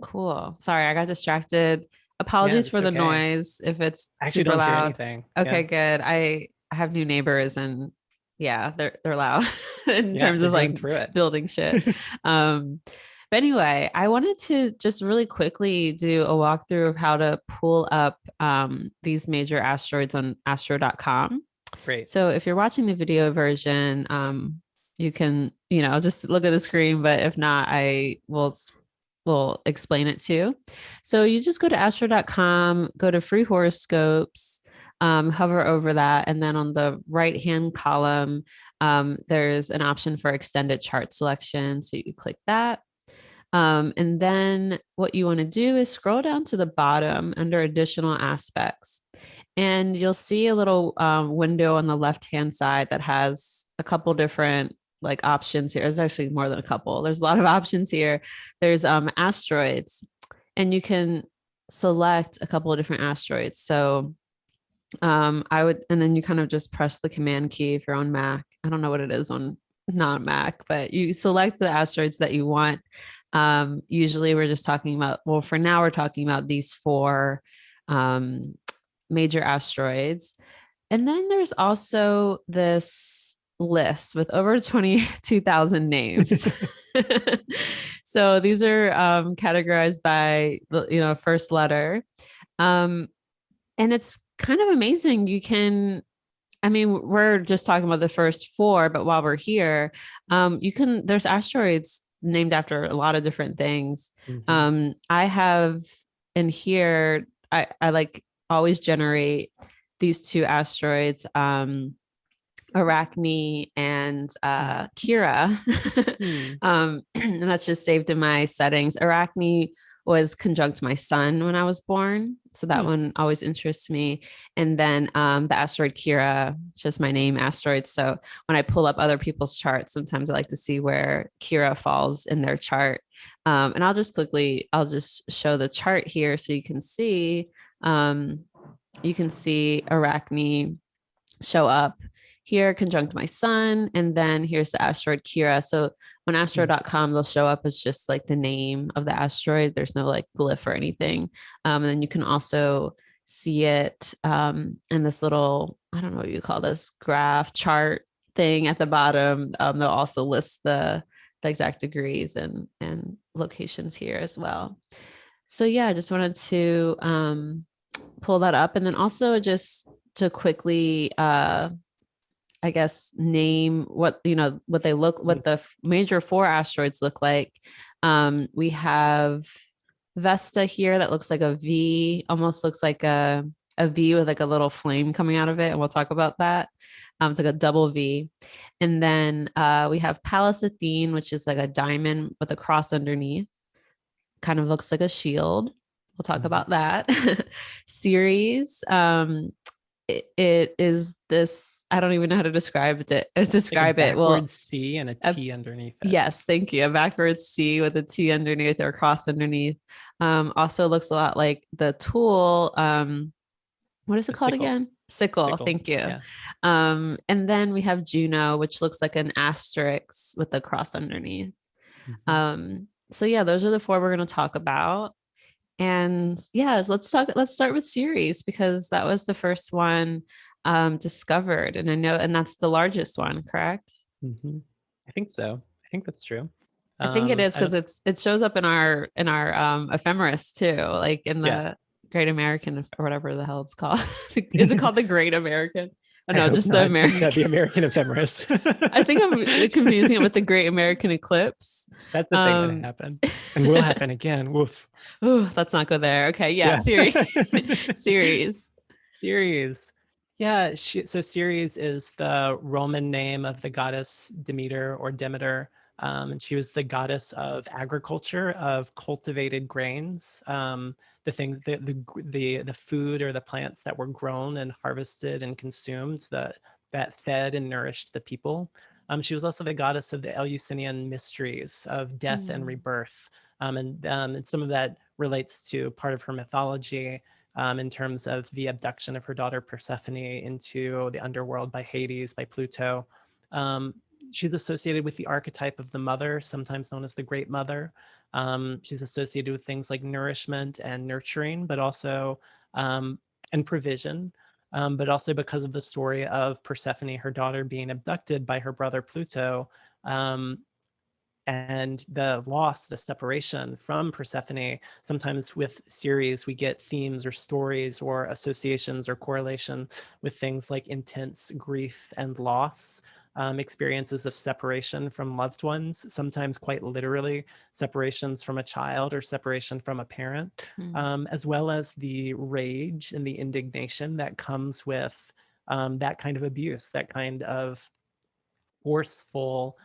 A: Cool. Sorry, I got distracted.
B: Yeah,
A: Apologies
B: that's
A: for the
B: okay.
A: noise if it's
B: I actually
A: super
B: don't hear
A: loud.
B: anything.
A: Okay,
B: Yeah.
A: good. I have new neighbors and yeah, they're loud in
B: Yeah,
A: terms
B: they're
A: of
B: going
A: like
B: through it.
A: building shit. Um, but anyway, I wanted to just really quickly do a walkthrough of how to pull up these major asteroids on astro.com.
B: Great.
A: So if you're watching the video version, you can, just look at the screen, but if not, I will explain it too. So you just go to astro.com, go to free horoscopes, hover over that, and then on the right hand column, there's an option for extended chart selection. So you click that. And then what you want to do is scroll down to the bottom under additional aspects. And you'll see a little window on the left hand side that has a couple different like options here. There's actually more than a couple. There's a lot of options here. There's asteroids, and you can select a couple of different asteroids. So I would, and then you kind of just press the command key if you're on Mac. I don't know what it is on not Mac, but you select the asteroids that you want. Usually we're just talking about, well, for now we're talking about these four major asteroids. And then there's also this list with over 22,000 names. So these are categorized by the first letter. And it's kind of amazing. I mean, we're just talking about the first four, but while we're here, there's asteroids named after a lot of different things. I have in here, I like always generate these two asteroids, Arachne and Kirah. And that's just saved in my settings. Arachne was conjunct my sun when I was born. So that one always interests me. And then the asteroid Kirah, just my name, asteroid. So when I pull up other people's charts, sometimes I like to see where Kirah falls in their chart. And I'll just show the chart here so you can see Arachne show up here conjunct my sun, and then here's the asteroid Kirah. So when astro.com they'll show up as just like the name of the asteroid. There's no like glyph or anything. And then you can also see it in this little, I don't know what you call this, graph chart thing at the bottom. They'll also list the exact degrees and locations here as well. So yeah, I just wanted to pull that up, and then also just to quickly I guess name what the major four asteroids look like. We have Vesta here that looks like a V, almost looks like a V with like a little flame coming out of it, and we'll talk about that. It's like a double V. And then we have Pallas Athene, which is like a diamond with a cross underneath, kind of looks like a shield. We'll talk about that. Ceres, it is this, I don't even know how to describe it.
B: Backwards C and a T underneath it.
A: Yes, thank you. A backwards C with a T underneath or a cross underneath. Also looks a lot like the tool. What is it called again? Sickle. Thank you.
B: Yeah.
A: And then we have Juno, which looks like an asterisk with a cross underneath. So yeah, those are the four we're going to talk about. And yeah, let's start with Ceres, because that was the first one discovered. And and that's the largest one, correct?
B: I think so. I think that's true.
A: I think it is, because it shows up in our ephemeris too, like in the Great American or whatever the hell it's called. Is it called the Great American? Oh,
B: I
A: no,
B: hope
A: just the
B: not. No, the
A: American.
B: American ephemeris.
A: I think I'm confusing it with the Great American Eclipse.
B: That's the thing that
A: Um,
B: happened and will happen again. Woof.
A: oh, let's not go there. Okay, yeah,
B: Yeah.
A: Siri. Series.
B: Ceres. Yeah, so Ceres is the Roman name of the goddess Demeter or Demeter. And she was the goddess of agriculture, of cultivated grains, the things, the food or the plants that were grown and harvested and consumed that fed and nourished the people. She was also the goddess of the Eleusinian mysteries of death and
A: Mm.
B: rebirth. And some of that relates to part of her mythology, in terms of the abduction of her daughter Persephone into the underworld by Hades, by Pluto. Um, she's associated with the archetype of the mother, sometimes known as the Great Mother. She's associated with things like nourishment and nurturing, but also and provision. But also because of the story of Persephone, her daughter, being abducted by her brother Pluto, um, and the loss, the separation from Persephone. Sometimes with Ceres, we get themes or stories or associations or correlations with things like intense grief and loss, experiences of separation from loved ones, sometimes quite literally separations from a child or separation from a parent,
A: Mm.
B: as well as the rage and the indignation that comes with that kind of abuse, that kind of forceful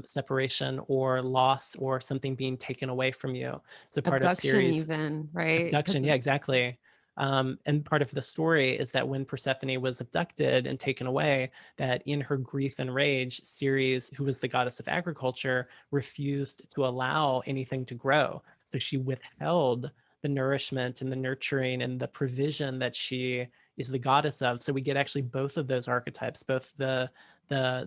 B: separation or loss or something being taken away from you. So part of
A: Abduction,
B: Ceres'
A: even, right?
B: abduction, yeah, exactly. And part of the story is that when Persephone was abducted and taken away, that in her grief and rage, Ceres, who was the goddess of agriculture, refused to allow anything to grow. So she withheld the nourishment and the nurturing and the provision that she is the goddess of. So we get actually both of those archetypes, both the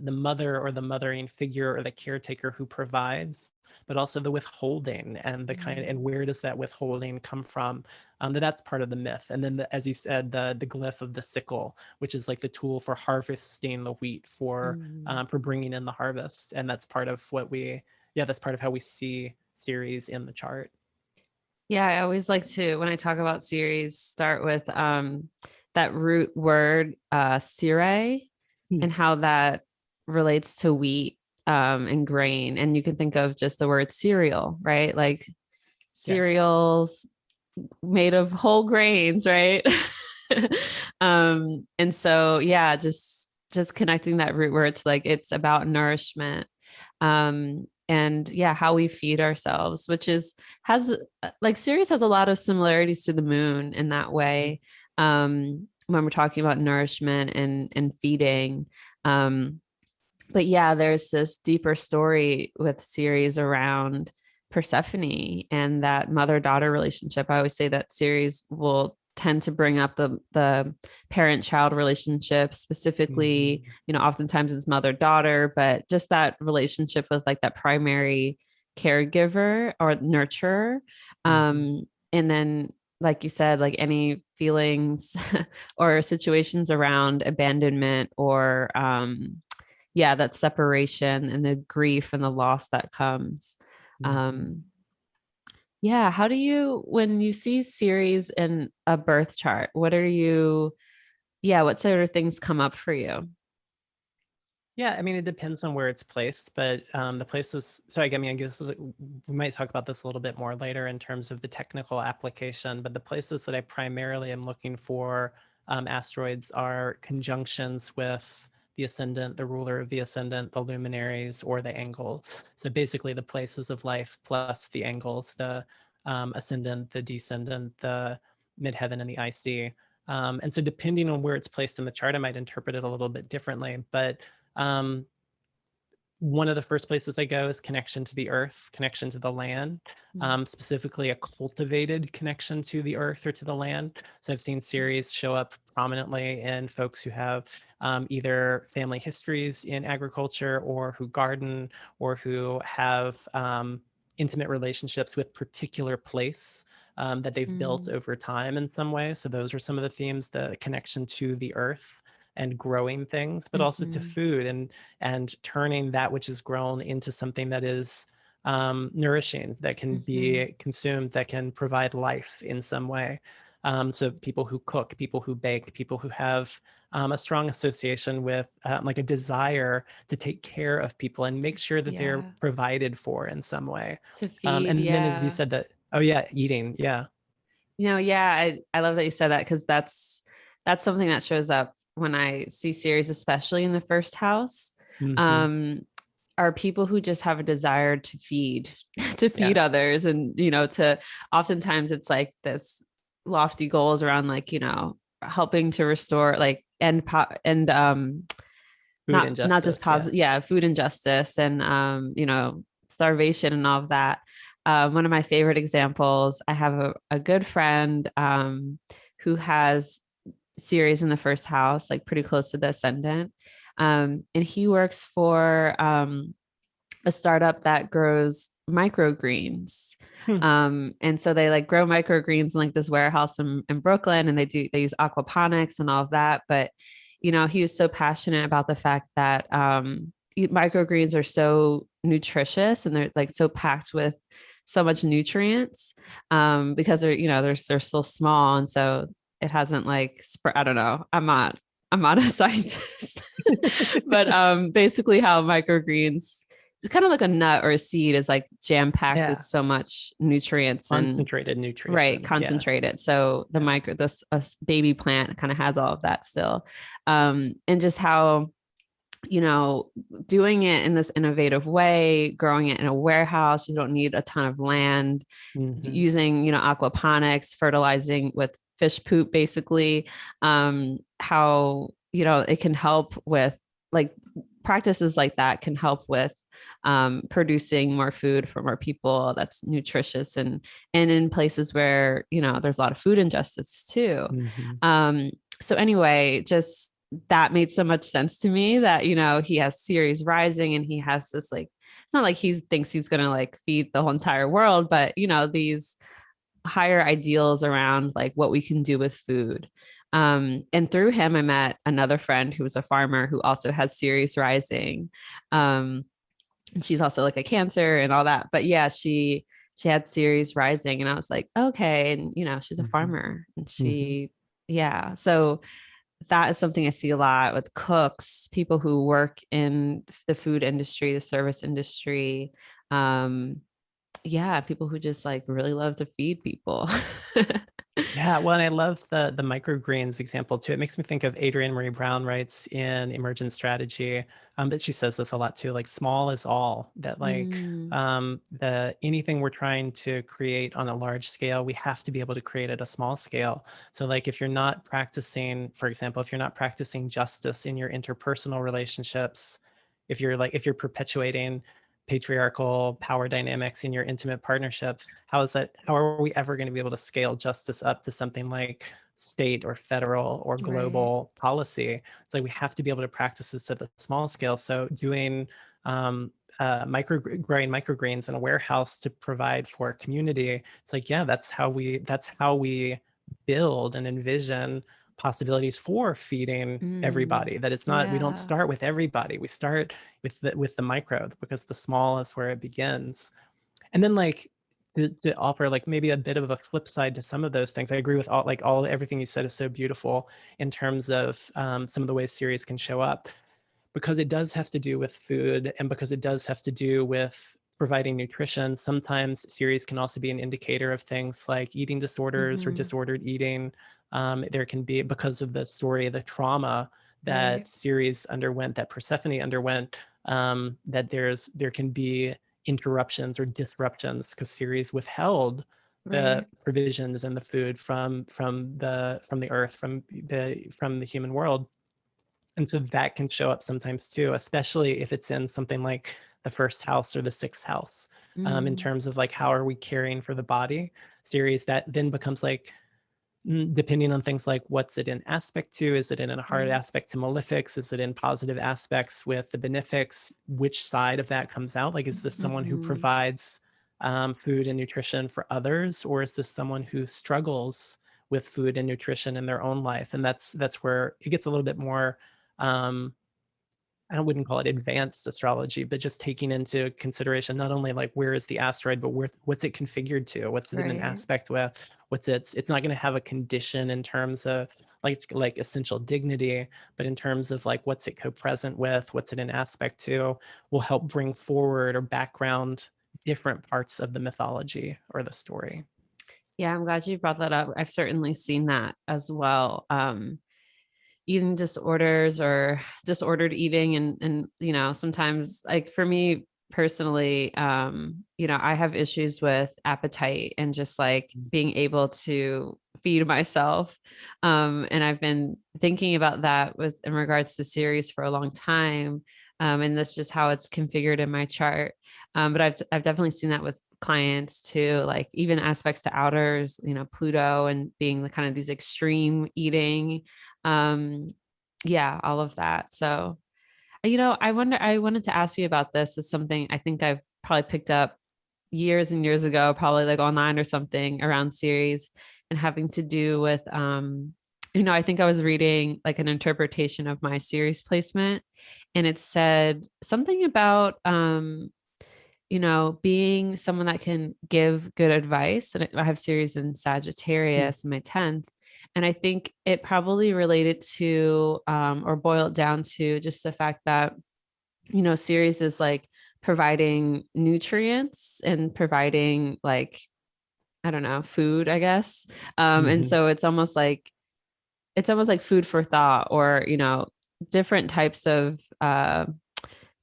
B: mother or the mothering figure or the caretaker who provides, but also the withholding and the kind, and where does that withholding come from? That's part of the myth. And then, as you said, the glyph of the sickle, which is like the tool for harvesting the wheat
A: Mm.
B: for bringing in the harvest. And that's part of that's part of how we see Ceres in the chart.
A: Yeah, I always like to, when I talk about series, start with that root word, sire,
B: Hmm.
A: and how that relates to wheat and grain. And you can think of just the word cereal, right? Like
B: Yeah.
A: cereals made of whole grains, right? And so yeah, just connecting that root word to like it's about nourishment. And yeah, how we feed ourselves, which is has like Ceres has a lot of similarities to the moon in that way. When we're talking about nourishment and feeding. But yeah, there's this deeper story with Ceres around Persephone and that mother-daughter relationship. I always say that Ceres will tend to bring up the parent-child relationship, specifically,
B: Mhm.
A: oftentimes it's mother-daughter, but just that relationship with like that primary caregiver or nurturer.
B: Mhm.
A: And then like you said, like any feelings or situations around abandonment or yeah, that separation and the grief and the loss that comes.
B: Mhm.
A: Um, yeah, how do you, when you see Ceres in a birth chart, what sort of things come up for you?
B: Yeah, I mean, it depends on where it's placed, but the places, so I mean, I guess we might talk about this a little bit more later in terms of the technical application, but the places that I primarily am looking for asteroids are conjunctions with the ascendant, the ruler of the ascendant, the luminaries, or the angles. So basically the places of life plus the angles, the ascendant, the descendant, the midheaven, and the IC. And so depending on where it's placed in the chart, I might interpret it a little bit differently, but um, one of the first places I go is connection to the earth, connection to the land, specifically a cultivated connection to the earth or to the land. So I've seen Ceres show up prominently in folks who have either family histories in agriculture or who garden or who have intimate relationships with particular place that they've built
A: Mm,
B: over time in some way. So those are some of the themes, the connection to the earth and growing things, but also to
A: mhm,
B: food and turning that which is grown into something that is nourishing, that can
A: mhm,
B: be consumed, that can provide life in some way. So people who cook, people who bake, people who have a strong association with like a desire to take care of people and make sure that they're
A: Yeah.
B: provided for in some way.
A: To feed.
B: And then as you
A: Yeah.
B: said that, oh yeah, eating. Yeah.
A: Yeah, I love that you said that, because that's something that shows up when I see Ceres, especially in the first house.
B: Mm-hmm.
A: Um, are people who just have a desire to feed, to feed
B: Yeah.
A: others, and to oftentimes it's like this lofty goals around, like, helping to restore, like, and
B: Food
A: not just
B: injustice. Yeah.
A: positive, yeah, food injustice, and starvation and all of that. One of my favorite examples, I have a good friend who has Ceres in the first house, like pretty close to the ascendant. And he works for a startup that grows microgreens.
B: Hmm.
A: And so they like grow microgreens in like this warehouse in Brooklyn, and they use aquaponics and all of that. But he was so passionate about the fact that microgreens are so nutritious, and they're like so packed with so much nutrients, because they're still small, and so it hasn't like I don't know. I'm not a scientist, but basically how microgreens, it's kind of like a nut or a seed, is like jam packed with
B: Yeah.
A: so much nutrients and
B: Concentrated
A: right,
B: nutrition. Yeah.
A: concentrated. So the
B: Yeah.
A: this baby plant kind of has all of that still. And just how doing it in this innovative way, growing it in a warehouse, you don't need a ton of land,
B: Mm-hmm.
A: using aquaponics, fertilizing with fish poop, basically. How it can help with, like, practices like that can help with producing more food for more people that's nutritious, and in places where there's a lot of food injustice too.
B: Mm-hmm.
A: So anyway, just that made so much sense to me, that he has Ceres rising, and he has this, like, it's not like he thinks he's gonna like feed the whole entire world, but these higher ideals around like what we can do with food. And through him I met another friend who was a farmer who also has Ceres rising. And she's also like a Cancer and all that, but yeah, she had Ceres rising, and I was like, okay. And she's a
B: Mm-hmm.
A: farmer, and
B: Mm-hmm.
A: yeah, so that is something I see a lot with cooks, people who work in the food industry, the service industry. Yeah, people who just like really love to feed people.
B: Yeah, well, and I love the microgreens example too. It makes me think of Adrienne Marie Brown writes in Emergent Strategy, but she says this a lot too, like small is all. That like
A: Mm,
B: the anything we're trying to create on a large scale, we have to be able to create at a small scale. So like if you're not practicing, for example, if you're not practicing justice in your interpersonal relationships, if you're perpetuating patriarchal power dynamics in your intimate partnerships, how are we ever going to be able to scale justice up to something like state or federal or
A: right.
B: global policy? It's like we have to be able to practice this at the small scale. So doing growing microgreens in a warehouse to provide for a community, it's like, yeah, that's how we build and envision possibilities for feeding
A: Mm,
B: everybody. That it's not, we don't
A: yeah.
B: start with everybody, we start with the micro, because the small is where it begins. And then like to offer like maybe a bit of a flip side to some of those things, I agree with all everything you said is so beautiful in terms of some of the ways Ceres can show up, because it does have to do with food, and because it does have to do with providing nutrition. Sometimes Ceres can also be an indicator of things like eating disorders or
A: Mm-hmm.
B: disordered eating. There can be, because of the story, the trauma that
A: Right.
B: Ceres underwent, that Persephone underwent, that there can be interruptions or disruptions because Ceres withheld the
A: Right.
B: provisions and the food from the earth, from the human world. And so that can show up sometimes too, especially if it's in something like the first house or the sixth house, in
A: Mm,
B: terms of like, how are we caring for the body series, that then becomes like, depending on things like what's it in aspect to, is it in a hard
A: right.
B: aspect to malefics, is it in positive aspects with the benefics, which side of that comes out? Like, is this someone who
A: Mm-hmm.
B: provides food and nutrition for others, or is this someone who struggles with food and nutrition in their own life? And that's where it gets a little bit more um, I wouldn't call it advanced astrology, but just taking into consideration not only like where is the asteroid, but what's it configured to, what's it in an
A: Right.
B: aspect with, what's it's not going to have a condition in terms of like essential dignity, but in terms of like what's it co-present with, what's it in aspect to, will help bring forward or background different parts of the mythology or the story.
A: Yeah, I'm glad you brought that up. I've certainly seen that as well. Eating disorders or disordered eating, and sometimes, like for me personally, I have issues with appetite and just like being able to feed myself. And I've been thinking about that with in regards to Ceres for a long time. And that's just how it's configured in my chart. But I've definitely seen that with clients too, like even aspects to outers, Pluto, and being the kind of these extreme eating, yeah, all of that. So I wanted to ask you about this. It's something I think I've probably picked up years and years ago, probably like online or something around Ceres, and having to do with I think I was reading like an interpretation of my Ceres placement, and it said something about being someone that can give good advice. And I have Ceres in Sagittarius in my 10th. And I think it probably related to, or boiled down to just the fact that, Ceres is like providing nutrients and providing like, I don't know, food, I guess. And
B: Mm-hmm.
A: so it's almost like food for thought, or, different types of,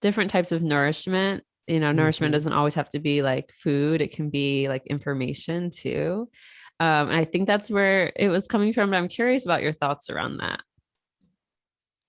A: different types of nourishment. Nourishment
B: Mm-hmm.
A: doesn't always have to be like food, it can be like information too. And I think that's where it was coming from, but I'm curious about your thoughts around that.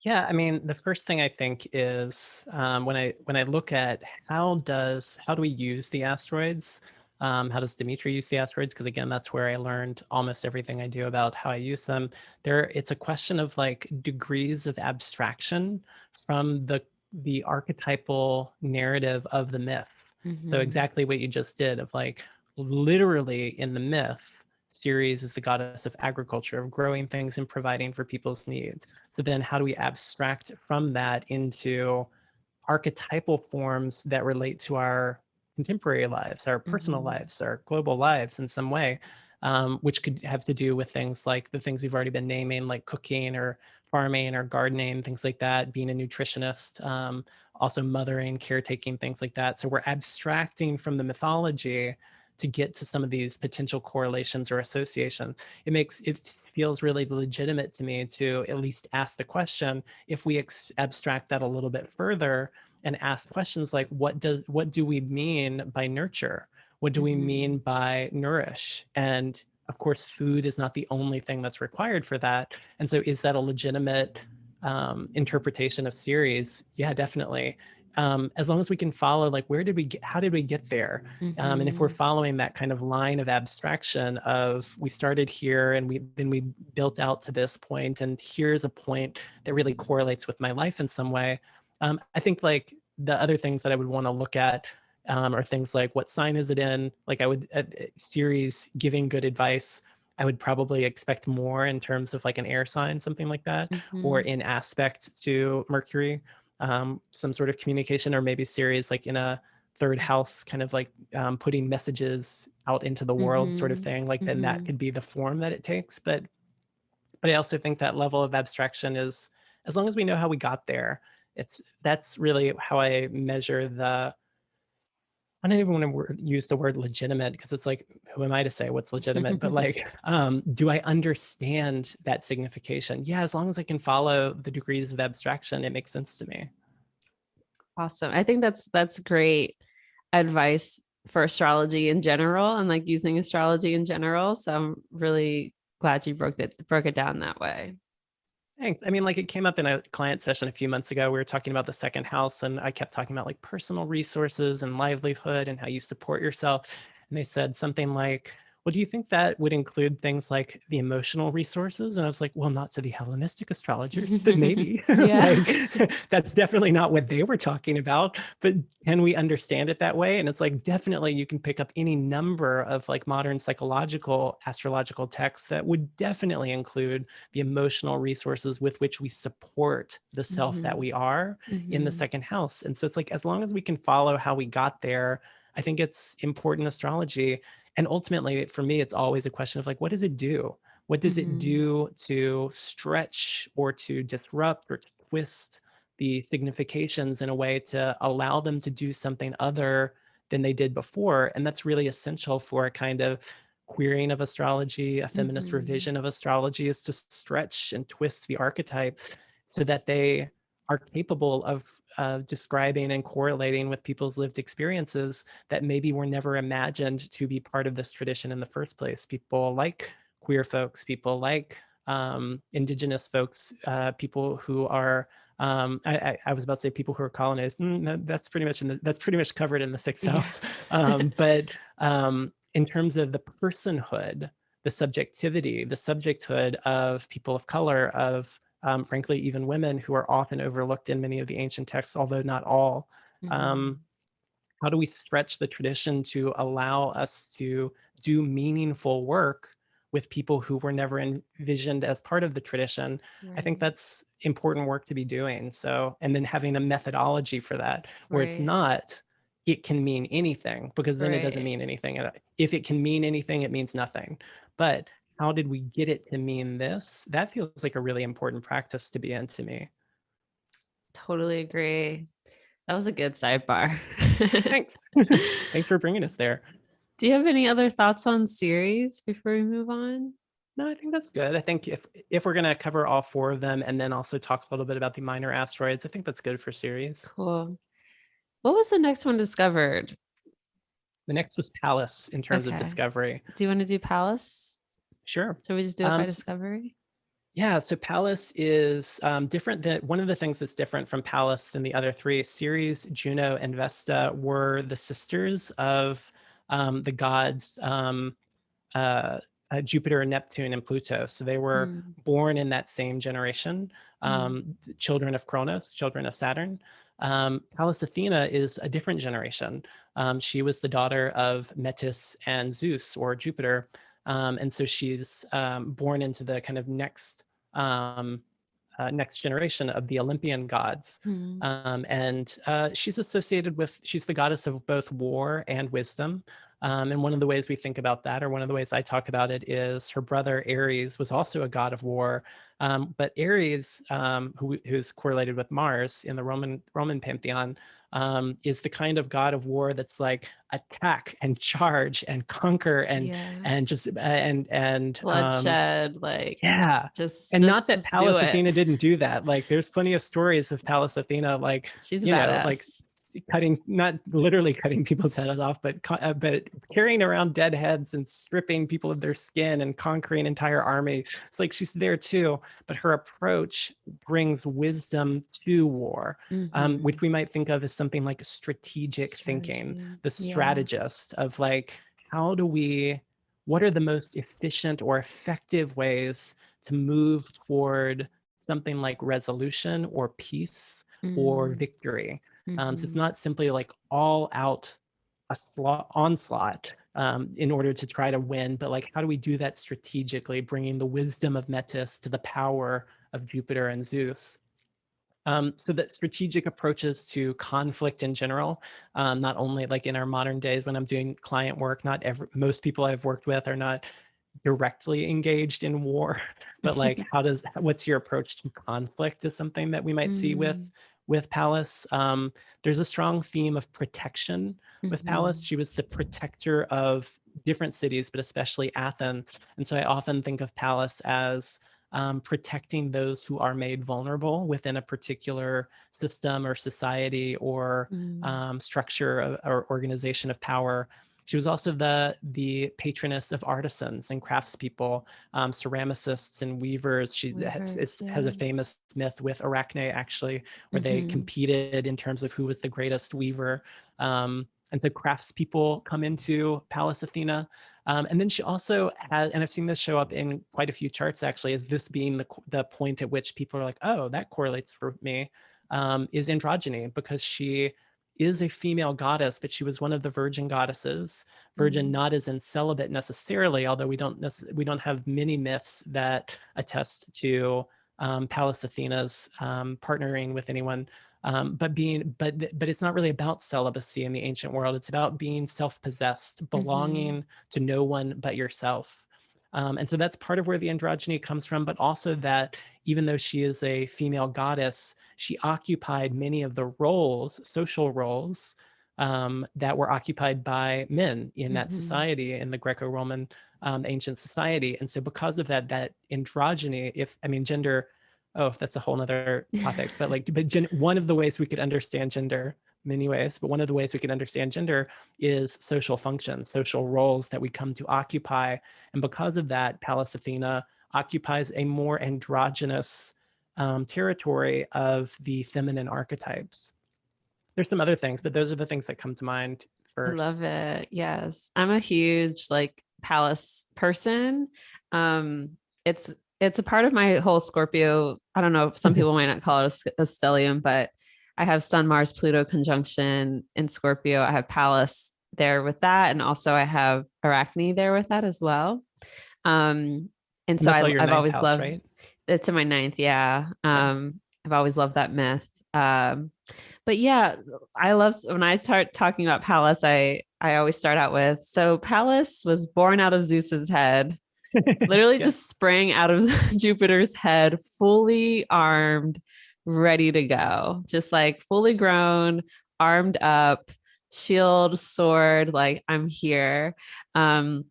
B: Yeah, I mean, the first thing I think is when I look at how do we use the asteroids? How does Dimitri use the asteroids? Because again, that's where I learned almost everything I do about how I use them. It's a question of like degrees of abstraction from the archetypal narrative of the myth. So
A: Mm-hmm.
B: exactly what you just did of like literally in the myth, Ceres is the goddess of agriculture, of growing things and providing for people's needs. So then how do we abstract from that into archetypal forms that relate to our contemporary lives, our personal
A: Mm-hmm.
B: lives, our global lives in some way, which could have to do with things like the things we've already been naming, like cooking or farming or gardening, things like that, being a nutritionist, also mothering, caretaking, things like that. So we're abstracting from the mythology to get to some of these potential correlations or associations. It feels really legitimate to me to at least ask the question, if we abstract that a little bit further and ask questions like what do we mean by nurture? What do we
A: Mm-hmm.
B: mean by nourish? And of course, food is not the only thing that's required for that. And so is that a legitimate interpretation of Ceres? Yeah, definitely. As long as we can follow, like, how did we get there? And if we're
A: Mm-hmm.
B: following that kind of line of abstraction of we started here and we built out to this point, and here's a point that really correlates with my life in some way. I think like the other things that I would want to look at are things like what sign is it in? Like I would Ceres giving good advice. I would probably expect more in terms of like an air sign, something like that, or
A: Mm-hmm.
B: in aspect to Mercury, some sort of communication, or maybe Ceres like in a third house, kind of like putting messages out into the world, sort of
A: Mm-hmm.
B: thing. Like then that
A: Mm-hmm.
B: could be the form that it takes. But I also think that level of abstraction is, as long as we know how we got there, that's really how I measure the. I don't even want to use the word legitimate because it's like, who am I to say what's legitimate? But like, do I understand that signification? Yeah, as long as I can follow the degrees of abstraction, it makes sense to me.
A: Awesome. I think that's great advice for astrology in general, and like using astrology in general. So I'm really glad you broke it down that way.
B: Thanks. I mean, like it came up in a client session a few months ago. We were talking about the second house, and I kept talking about like personal resources and livelihood and how you support yourself. And they said something like, well, do you think that would include things like the emotional resources? And I was like, well, not to the Hellenistic astrologers, but maybe.
A: Yeah.
B: Like, that's definitely not what they were talking about, but can we understand it that way? And it's like, definitely you can pick up any number of like modern psychological astrological texts that would definitely include the emotional resources with which we support the self that we are in the second house. And so it's like, as long as we can follow how we got there, I think it's important astrology. And ultimately, for me, it's always a question of like, what does it do? What does it do to stretch or to disrupt or to twist the significations in a way to allow them to do something other than they did before? And that's really essential for a kind of queering of astrology, a feminist revision of astrology, is to stretch and twist the archetypes so that they are capable of describing and correlating with people's lived experiences that maybe were never imagined to be part of this tradition in the first place. People like queer folks, people like indigenous folks, people who are I was about to say people who are colonized. That's pretty much covered in the sixth house. But in terms of the personhood, the subjectivity, the subjecthood of people of color, of frankly, even women who are often overlooked in many of the ancient texts, although not all. How do we stretch the tradition to allow us to do meaningful work with people who were never envisioned as part of the tradition? I think that's important work to be doing. So, and then having a methodology for that, where it's not, it can mean anything, because then it doesn't mean anything. If it can mean anything, it means nothing. But how did we get it to mean this? That feels like a really important practice to be in to me.
A: Totally agree. That was a good sidebar.
B: Thanks. Thanks for bringing us there.
A: Do you have any other thoughts on Ceres before we move on?
B: No, I think that's good. I think if we're going to cover all four of them and then also talk a little bit about the minor asteroids, I think that's good for Ceres.
A: Cool. What was the next one discovered?
B: The next was Pallas in terms of discovery.
A: Do you want to do Pallas?
B: Sure.
A: Should we just do it by discovery?
B: Yeah, so Pallas is different than, one of the things that's different from Pallas than the other three. Ceres, Juno, and Vesta were the sisters of the gods Jupiter, Neptune, and Pluto. So they were born in that same generation, children of Kronos, children of Saturn. Pallas Athena is a different generation. She was the daughter of Metis and Zeus, or Jupiter. And so she's born into the kind of next generation of the Olympian gods. And she's associated with, she's the goddess of both war and wisdom. And one of the ways we think about that, or one of the ways I talk about it, is her brother Ares was also a god of war. But Ares, who's correlated with Mars in the Roman pantheon, is the kind of god of war that's like attack and charge and conquer and just and
A: bloodshed, like
B: just not that Pallas Athena didn't do that. Like there's plenty of stories of Pallas Athena, like
A: she's badass.
B: Like cutting, not literally cutting people's heads off, but carrying around dead heads and stripping people of their skin and conquering entire armies. It's like she's there too, but her approach brings wisdom to war, which we might think of as something like strategic thinking, the strategist of like, what are the most efficient or effective ways to move toward something like resolution or peace or victory. So it's not simply like all out onslaught in order to try to win, but like, how do we do that strategically, bringing the wisdom of Metis to the power of Jupiter and Zeus? So that strategic approaches to conflict in general, not only like in our modern days when I'm doing client work, most people I've worked with are not directly engaged in war, but like what's your approach to conflict is something that we might see with Pallas. There's a strong theme of protection with Pallas. She was the protector of different cities, but especially Athens. And so I often think of Pallas as protecting those who are made vulnerable within a particular system or society or structure or organization of power. She was also the patroness of artisans and craftspeople, ceramicists and weavers. She has a famous myth with Arachne, actually, where they competed in terms of who was the greatest weaver. And so craftspeople come into Pallas Athena. And then she also has, and I've seen this show up in quite a few charts actually, is this being the point at which people are like, oh, that correlates for me, is androgyny, because she is a female goddess, but she was one of the virgin goddesses. Virgin, not as in celibate necessarily, although we don't have many myths that attest to Pallas Athena's partnering with anyone. But it's not really about celibacy in the ancient world. It's about being self-possessed, belonging to no one but yourself. And so that's part of where the androgyny comes from, but also that even though she is a female goddess, she occupied many of the roles, social roles, that were occupied by men in that society, in the Greco-Roman ancient society. And so because of that, that androgyny, gender, oh, that's a whole nother topic, but one of the ways we could understand gender, many ways, but one of the ways we could understand gender is social functions, social roles that we come to occupy. And because of that, Pallas Athena occupies a more androgynous territory of the feminine archetypes. There's some other things, but those are the things that come to mind first.
A: I love it. Yes. I'm a huge Pallas person. It's a part of my whole Scorpio. I don't know, some people might not call it a stellium, but I have Sun, Mars, Pluto conjunction in Scorpio. I have Pallas there with that. And also I have Arachne there with that as well. And so I've always loved, right? It's in my ninth. Yeah. I've always loved that myth. But yeah, I love when I start talking about Pallas, I always start out with, so Pallas was born out of Zeus's head, literally just sprang out of Jupiter's head, fully armed, ready to go, just fully grown, armed up, shield, sword, I'm here. And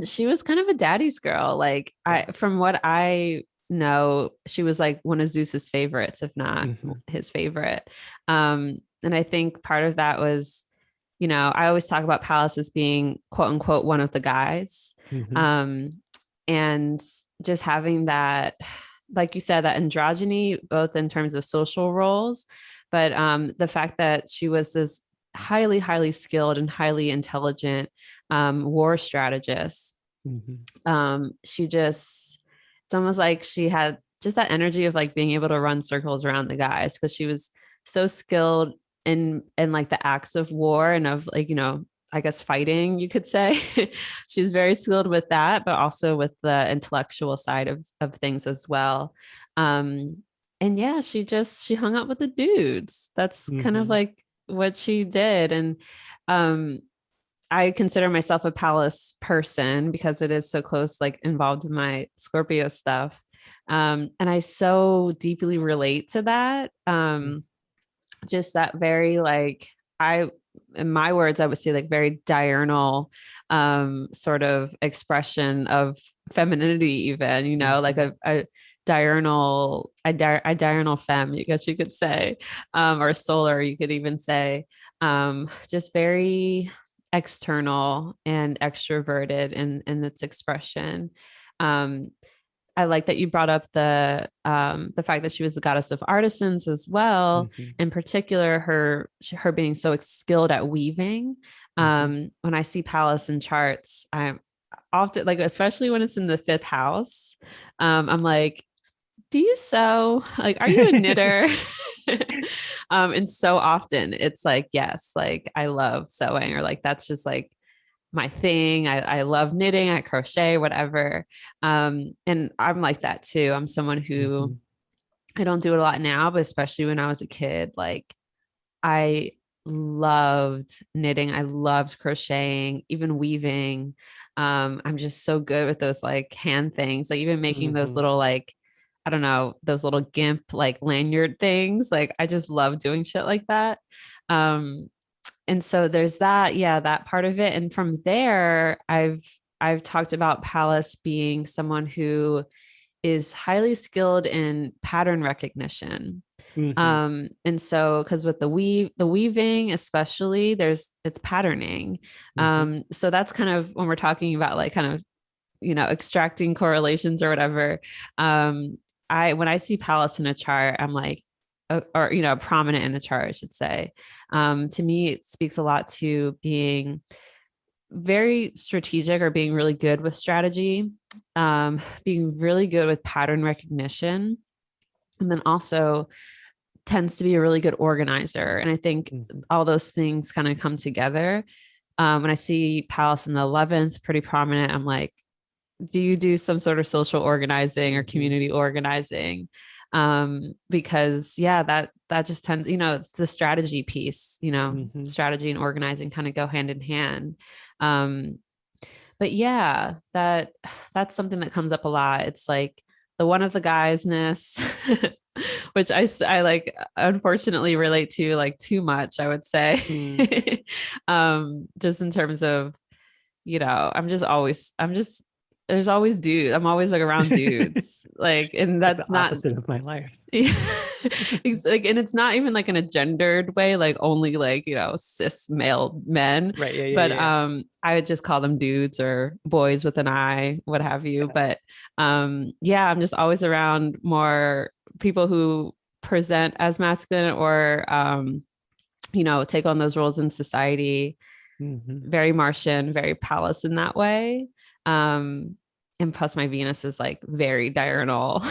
A: she was kind of a daddy's girl. From what I know, she was one of Zeus's favorites, if not his favorite. And I think part of that was, I always talk about Pallas as being quote unquote one of the guys. And just having that, like you said, that androgyny, both in terms of social roles, but the fact that she was this highly, highly skilled and highly intelligent war strategist. It's almost like she had just that energy of being able to run circles around the guys, because she was so skilled in the acts of war and of I guess fighting, you could say. She's very skilled with that, but also with the intellectual side of things as well. And yeah, she hung out with the dudes. That's kind of what she did. And I consider myself a Pallas person because it is so close, involved in my Scorpio stuff. And I so deeply relate to that. Just that very, in my words, I would say very diurnal sort of expression of femininity, even, a diurnal femme, I guess you could say, or solar, you could even say, just very external and extroverted in its expression. I like that you brought up the fact that she was the goddess of artisans as well. In particular, her being so skilled at weaving. When I see Pallas in charts, I'm often especially when it's in the fifth house, I'm like, do you sew? Are you a knitter? And so often it's yes, I love sewing, or that's just my thing. I love knitting, I crochet, whatever. And I'm like that too. I'm someone who I don't do it a lot now, but especially when I was a kid, I loved knitting. I loved crocheting, even weaving. I'm just so good with those hand things, even making those little I don't know, those little GIMP lanyard things. I just love doing shit like that. And so there's that, that part of it. And from there, I've talked about Pallas being someone who is highly skilled in pattern recognition. And so, because with the weaving, especially, it's patterning. So that's kind of when we're talking about kind of, extracting correlations or whatever. When I see Pallas in a chart, I'm or prominent in a chart, I should say. To me, it speaks a lot to being very strategic, or being really good with strategy, being really good with pattern recognition, and then also tends to be a really good organizer. And I think all those things kind of come together. When I see Pallas in the 11th, pretty prominent, I'm like, do you do some sort of social organizing or community organizing? Because that just tends, it's the strategy piece, strategy and organizing kind of go hand in hand. But yeah, that's something that comes up a lot. It's like the one of the guysness, which I like unfortunately relate to like too much, I would say. Just in terms of, there's always dudes. I'm always like around dudes. Like, and that's
B: the
A: not
B: opposite of my life.
A: Like, and it's not even like in a gendered way, like only like, cis male men.
B: Right. Yeah.
A: But
B: yeah.
A: I would just call them dudes or boys with an I, what have you. But I'm just always around more people who present as masculine or take on those roles in society. Very Martian, very Pallas in that way. And plus my Venus is like very diurnal.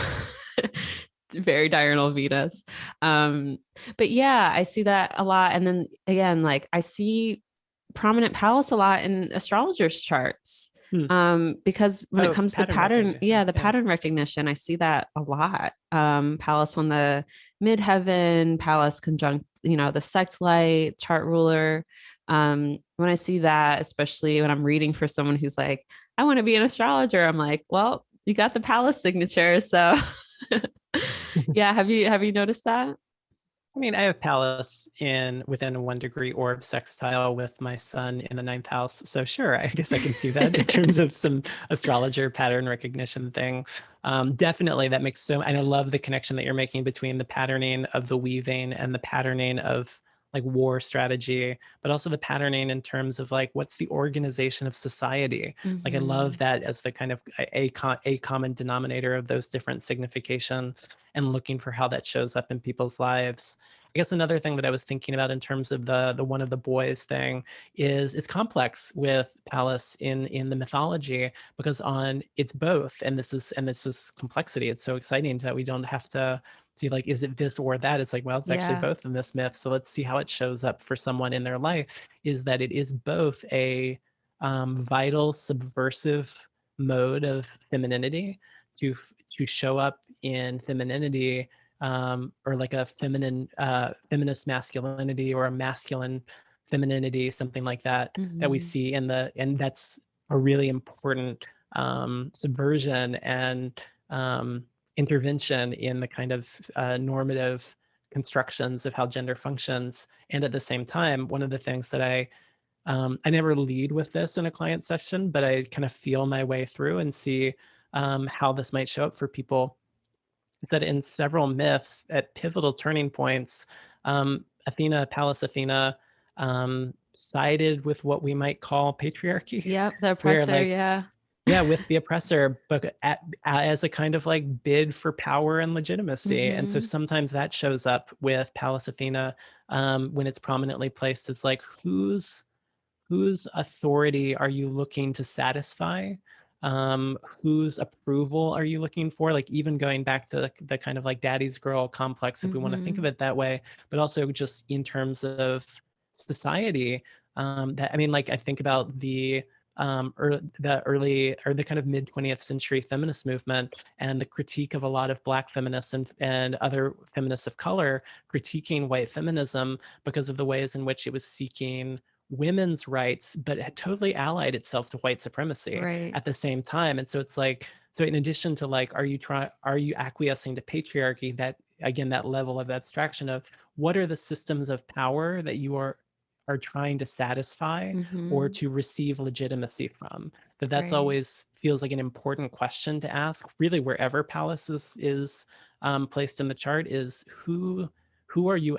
A: Very diurnal Venus. But yeah, I see that a lot. And then again, like I see prominent Pallas a lot in astrologers' charts. Because when it comes to pattern, pattern recognition, I see that a lot. Pallas on the midheaven, Pallas conjunct, the sect light chart ruler. When I see that, especially when I'm reading for someone who's like, I want to be an astrologer, I'm like, well, you got the Pallas signature. So yeah. Have you noticed that?
B: I mean, I have Pallas within a 1-degree orb sextile with my sun in the 9th house. So sure, I guess I can see that in terms of some astrologer pattern recognition thing. Definitely that makes and I love the connection that you're making between the patterning of the weaving and the patterning of like war strategy, but also the patterning in terms of like, what's the organization of society? Like, I love that as the kind of a common denominator of those different significations and looking for how that shows up in people's lives. I guess another thing that I was thinking about in terms of the one of the boys thing is it's complex with Pallas in the mythology, because it's both, and this is complexity. It's so exciting that we don't have to see like, is it this or that? It's like, well, it's actually both in this myth. So let's see how it shows up for someone in their life. Is that it is both a vital subversive mode of femininity to show up in femininity, or like a feminist masculinity or a masculine femininity, something like that, that we see and that's a really important subversion and intervention in the kind of normative constructions of how gender functions. And at the same time, one of the things that I never lead with this in a client session, but I kind of feel my way through and see how this might show up for people, is that in several myths at pivotal turning points, Pallas Athena, sided with what we might call patriarchy.
A: Yep, the oppressor,
B: with the oppressor, but as a kind of like bid for power and legitimacy. And so sometimes that shows up with Pallas Athena when it's prominently placed as like, whose authority are you looking to satisfy? Whose approval are you looking for? Like, even going back to the kind of like daddy's girl complex, if we want to think of it that way, but also just in terms of society. I think about the early or the kind of mid 20th century feminist movement and the critique of a lot of Black feminists and other feminists of color critiquing white feminism because of the ways in which it was seeking women's rights, but it totally allied itself to white supremacy at the same time. And so it's like, so in addition to like, are you acquiescing to patriarchy, that again, that level of abstraction of what are the systems of power that you are trying to satisfy or to receive legitimacy from? That's always feels like an important question to ask, really, wherever Pallas is placed in the chart, is who are you,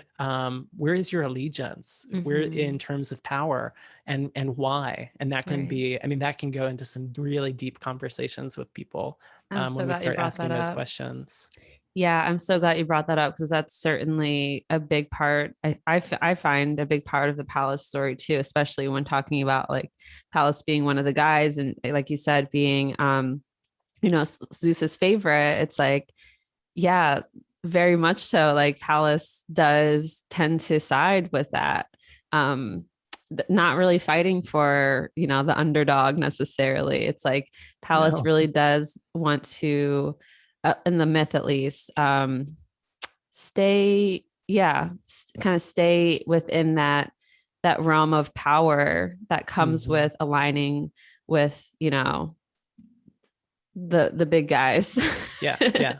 B: where is your allegiance, where in terms of power, and why? And that can be, that can go into some really deep conversations with people when we start asking those questions.
A: Yeah, I'm so glad you brought that up because that's certainly a big part. I find a big part of the Pallas story too, especially when talking about like Pallas being one of the guys and like you said, being Zeus's favorite. It's like, yeah, very much so. Like Pallas does tend to side with that. Um, not really fighting for, the underdog necessarily. It's like Pallas
B: No,
A: really does want to, in the myth at least, stay, yeah, kind of stay within that realm of power that comes
B: hmm
A: with aligning with, the big guys.
B: yeah, yeah.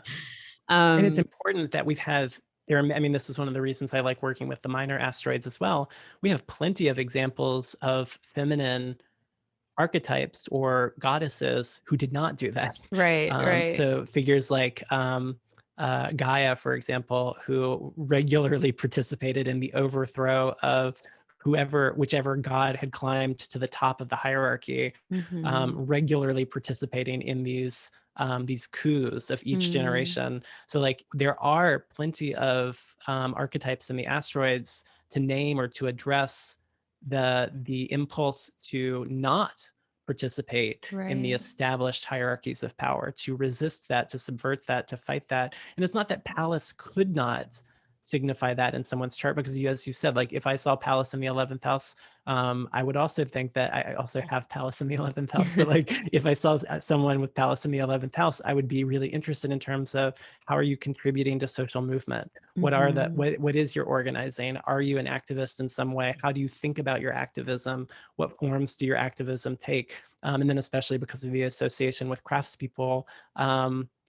B: And it's
A: um
B: important that we've had there. I mean, this is one of the reasons I like working with the minor asteroids as well. We have plenty of examples of feminine archetypes or goddesses who did not do that.
A: right.
B: So figures like Gaia, for example, who regularly participated in the overthrow of whichever god had climbed to the top of the hierarchy,
A: Mm-hmm.
B: regularly participating in these coups of each
A: Mm,
B: generation. So like there are plenty of archetypes in the asteroids to name or to address the impulse to not participate in the
A: right.
B: established hierarchies of power, to resist that, to subvert that, to fight that. And it's not that Pallas could not signify that in someone's chart, because as you said, like if I saw Pallas in the 11th house, I would also think that I also have Pallas in the 11th house. But like if I saw someone with Pallas in the 11th house, I would be really interested in terms of how are you contributing to social movement?
A: Mm-hmm.
B: What is your organizing? Are you an activist in some way? How do you think about your activism? What forms do your activism take? And then especially because of the association with craftspeople,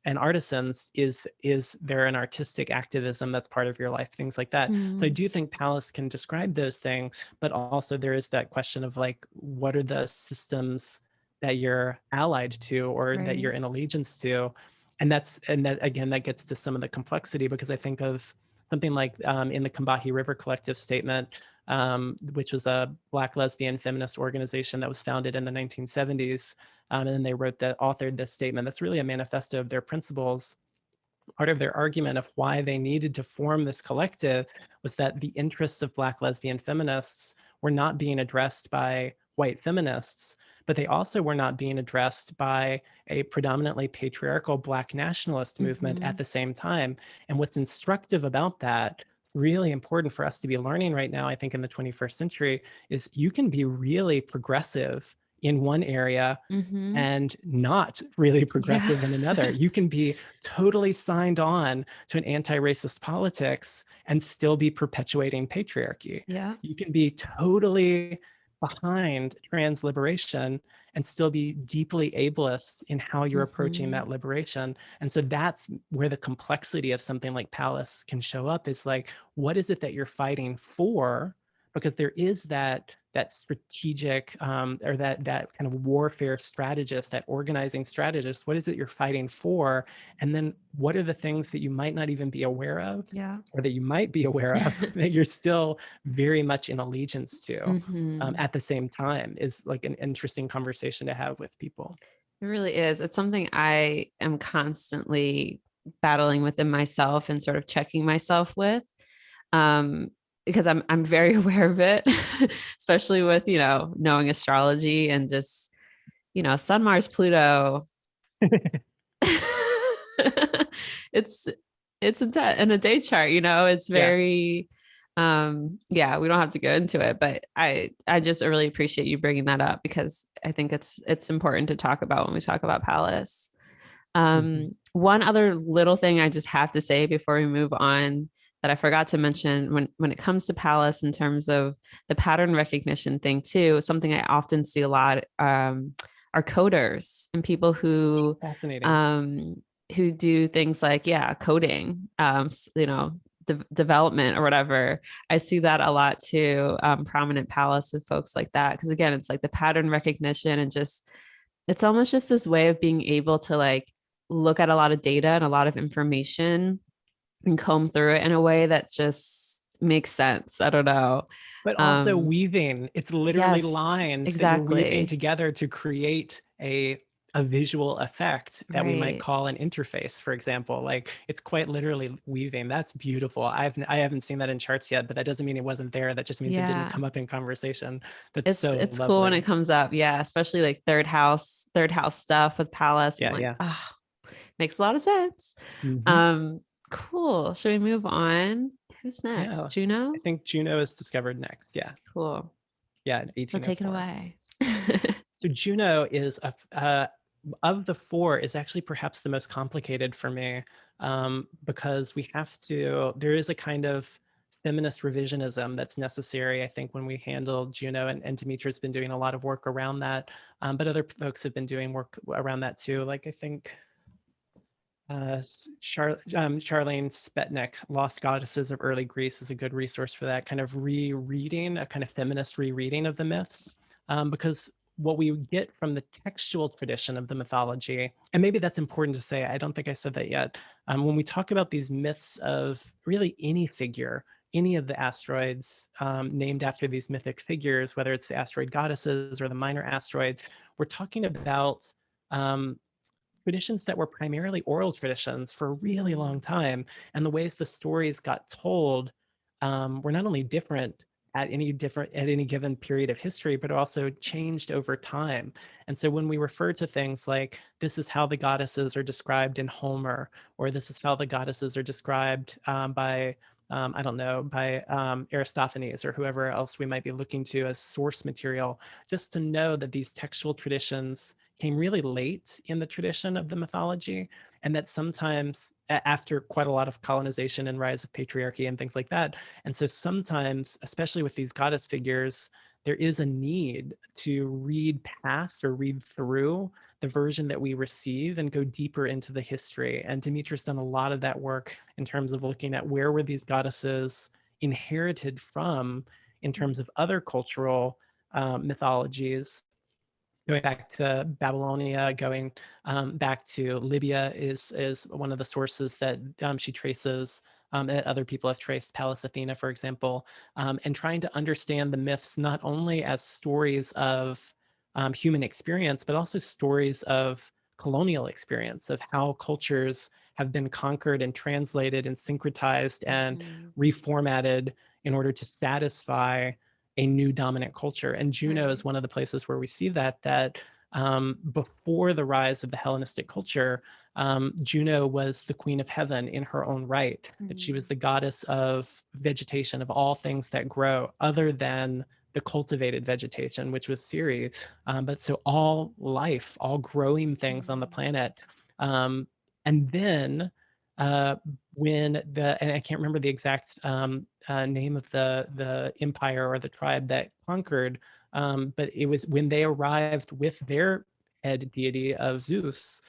B: and artisans, is there an artistic activism that's part of your life, things like that. So I
A: Mm,
B: do think Pallas can describe those things, but also there is that question of like, what are the systems that you're allied to or that you're
A: right.
B: in allegiance to? And that again, that gets to some of the complexity, because I think of something like in the Combahee River Collective Statement, which was a Black lesbian feminist organization that was founded in the 1970s. And then they authored this statement that's really a manifesto of their principles. Part of their argument of why they needed to form this collective was that the interests of Black lesbian feminists were not being addressed by white feminists, but they also were not being addressed by a predominantly patriarchal Black nationalist movement
A: Mm-hmm.
B: at the same time. And what's instructive about that, really important for us to be learning right now, I think, in the 21st century, is you can be really progressive in one area
A: Mm-hmm.
B: and not really
A: Yeah.
B: progressive in another. You can be totally signed on to an anti-racist politics and still be perpetuating patriarchy.
A: Yeah.
B: You can be totally behind trans liberation and still be deeply ableist in how you're approaching
A: Mm-hmm.
B: that liberation. And so that's where the complexity of something like Pallas can show up, is like, what is it that you're fighting for? Because there is that strategic or that kind of warfare strategist, that organizing strategist. What is it you're fighting for? And then what are the things that you might not even be aware of,
A: Yeah.
B: or that you might be aware of that you're still very much in allegiance to
A: Mm-hmm.
B: at the same time, is like an interesting conversation to have with people.
A: It really is. It's something I am constantly battling within myself and sort of checking myself with. Um, because I'm very aware of it, especially with, knowing astrology and just, Sun, Mars, Pluto. it's in a day chart, it's
B: Yeah.
A: very yeah, we don't have to go into it, but I just really appreciate you bringing that up because I think it's important to talk about when we talk about Pallas.
B: Mhm.
A: One other little thing I just have to say before we move on that I forgot to mention when it comes to Pallas in terms of the pattern recognition thing too, something I often see a lot are coders and people
B: Fascinating.
A: um, who do things like, yeah, coding, development or whatever. I see that a lot too, prominent Pallas with folks like that. Cause again, it's like the pattern recognition and just, it's almost just this way of being able to like look at a lot of data and a lot of information and comb through it in a way that just makes sense. I don't know.
B: But also
A: Um,
B: weaving. It's literally
A: yes,
B: lines that you're weaving
A: exactly.
B: together to create a visual effect that we might
A: Right.
B: call an interface, for example. Like it's quite literally weaving. That's beautiful. I haven't seen that in charts yet, but that doesn't mean it wasn't there. That just means it didn't
A: Yeah.
B: come up in conversation. That's so
A: It's cool when it
B: lovely.
A: comes up. Yeah, especially like third house stuff with Pallas. I'm
B: Yeah,
A: like,
B: yeah.
A: ah, makes a lot of sense.
B: Hmm.
A: Um, cool. Should we move on? Who's
B: Yeah.
A: next?
B: I
A: Juno?
B: think Juno is discovered next. Yeah.
A: Cool.
B: Yeah,
A: So take it
B: 1804.
A: away.
B: So Juno is of the four is actually perhaps the most complicated for me, because there is a kind of feminist revisionism that's necessary, I think, when we handle Juno, and Demetra's been doing a lot of work around that, but other folks have been doing work around that too. Like I think Charlene Spetnek, Lost Goddesses of Early Greece, is a good resource for that kind of rereading, a kind of feminist rereading of the myths, because what we get from the textual tradition of the mythology, and maybe that's important to say, I don't think I said that yet, when we talk about these myths of really any figure, any of the asteroids named after these mythic figures, whether it's the asteroid goddesses or the minor asteroids, we're talking about um, traditions that were primarily oral traditions for a really long time. And the ways the stories got told were not only different at any given period of history, but also changed over time. And so when we refer to things like this is how the goddesses are described in Homer, or this is how the goddesses are described by I don't know, by Aristophanes or whoever else we might be looking to as source material, just to know that these textual traditions came really late in the tradition of the mythology, and that sometimes after quite a lot of colonization and rise of patriarchy and things like that. And so sometimes, especially with these goddess figures, there is a need to read past or read through the version that we receive and go deeper into the history. And Demetra's done a lot of that work in terms of looking at where were these goddesses inherited from in terms of other cultural mythologies, going back to Babylonia, going back to Libya is one of the sources that she traces, that other people have traced, Pallas Athena, for example, and trying to understand the myths not only as stories of human experience, but also stories of colonial experience, of how cultures have been conquered and translated and syncretized and
A: Mhm.
B: reformatted in order to satisfy a new dominant culture. And Juno
A: Right.
B: is one of the places where we see that before the rise of the Hellenistic culture, Juno was the queen of heaven in her own right, that she was
A: Mhm.
B: the goddess of vegetation, of all things that grow, other than the cultivated vegetation, which was Ceres. But so all life, all growing things on the
A: Mhm.
B: planet. Um, and then uh, and I can't remember the exact name of the empire or the tribe that conquered, but it was when they arrived with their head deity of Zeus.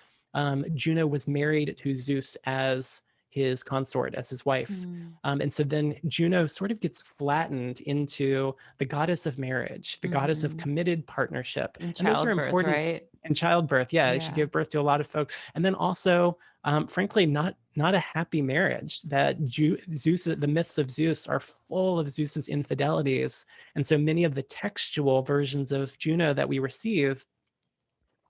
B: Juno was married to Zeus as his consort, as his wife.
A: Mhm.
B: And so then Juno sort of gets flattened into the goddess of marriage, the goddess of
A: Mhm.
B: committed partnership.
A: And
B: And those are
A: childbirth,
B: important.
A: right?
B: And childbirth, yeah, she
A: Yeah.
B: gave birth to a lot of folks. And then also, frankly, not a happy marriage. That Zeus, the myths of Zeus are full of Zeus's infidelities, and so many of the textual versions of Juno that we receive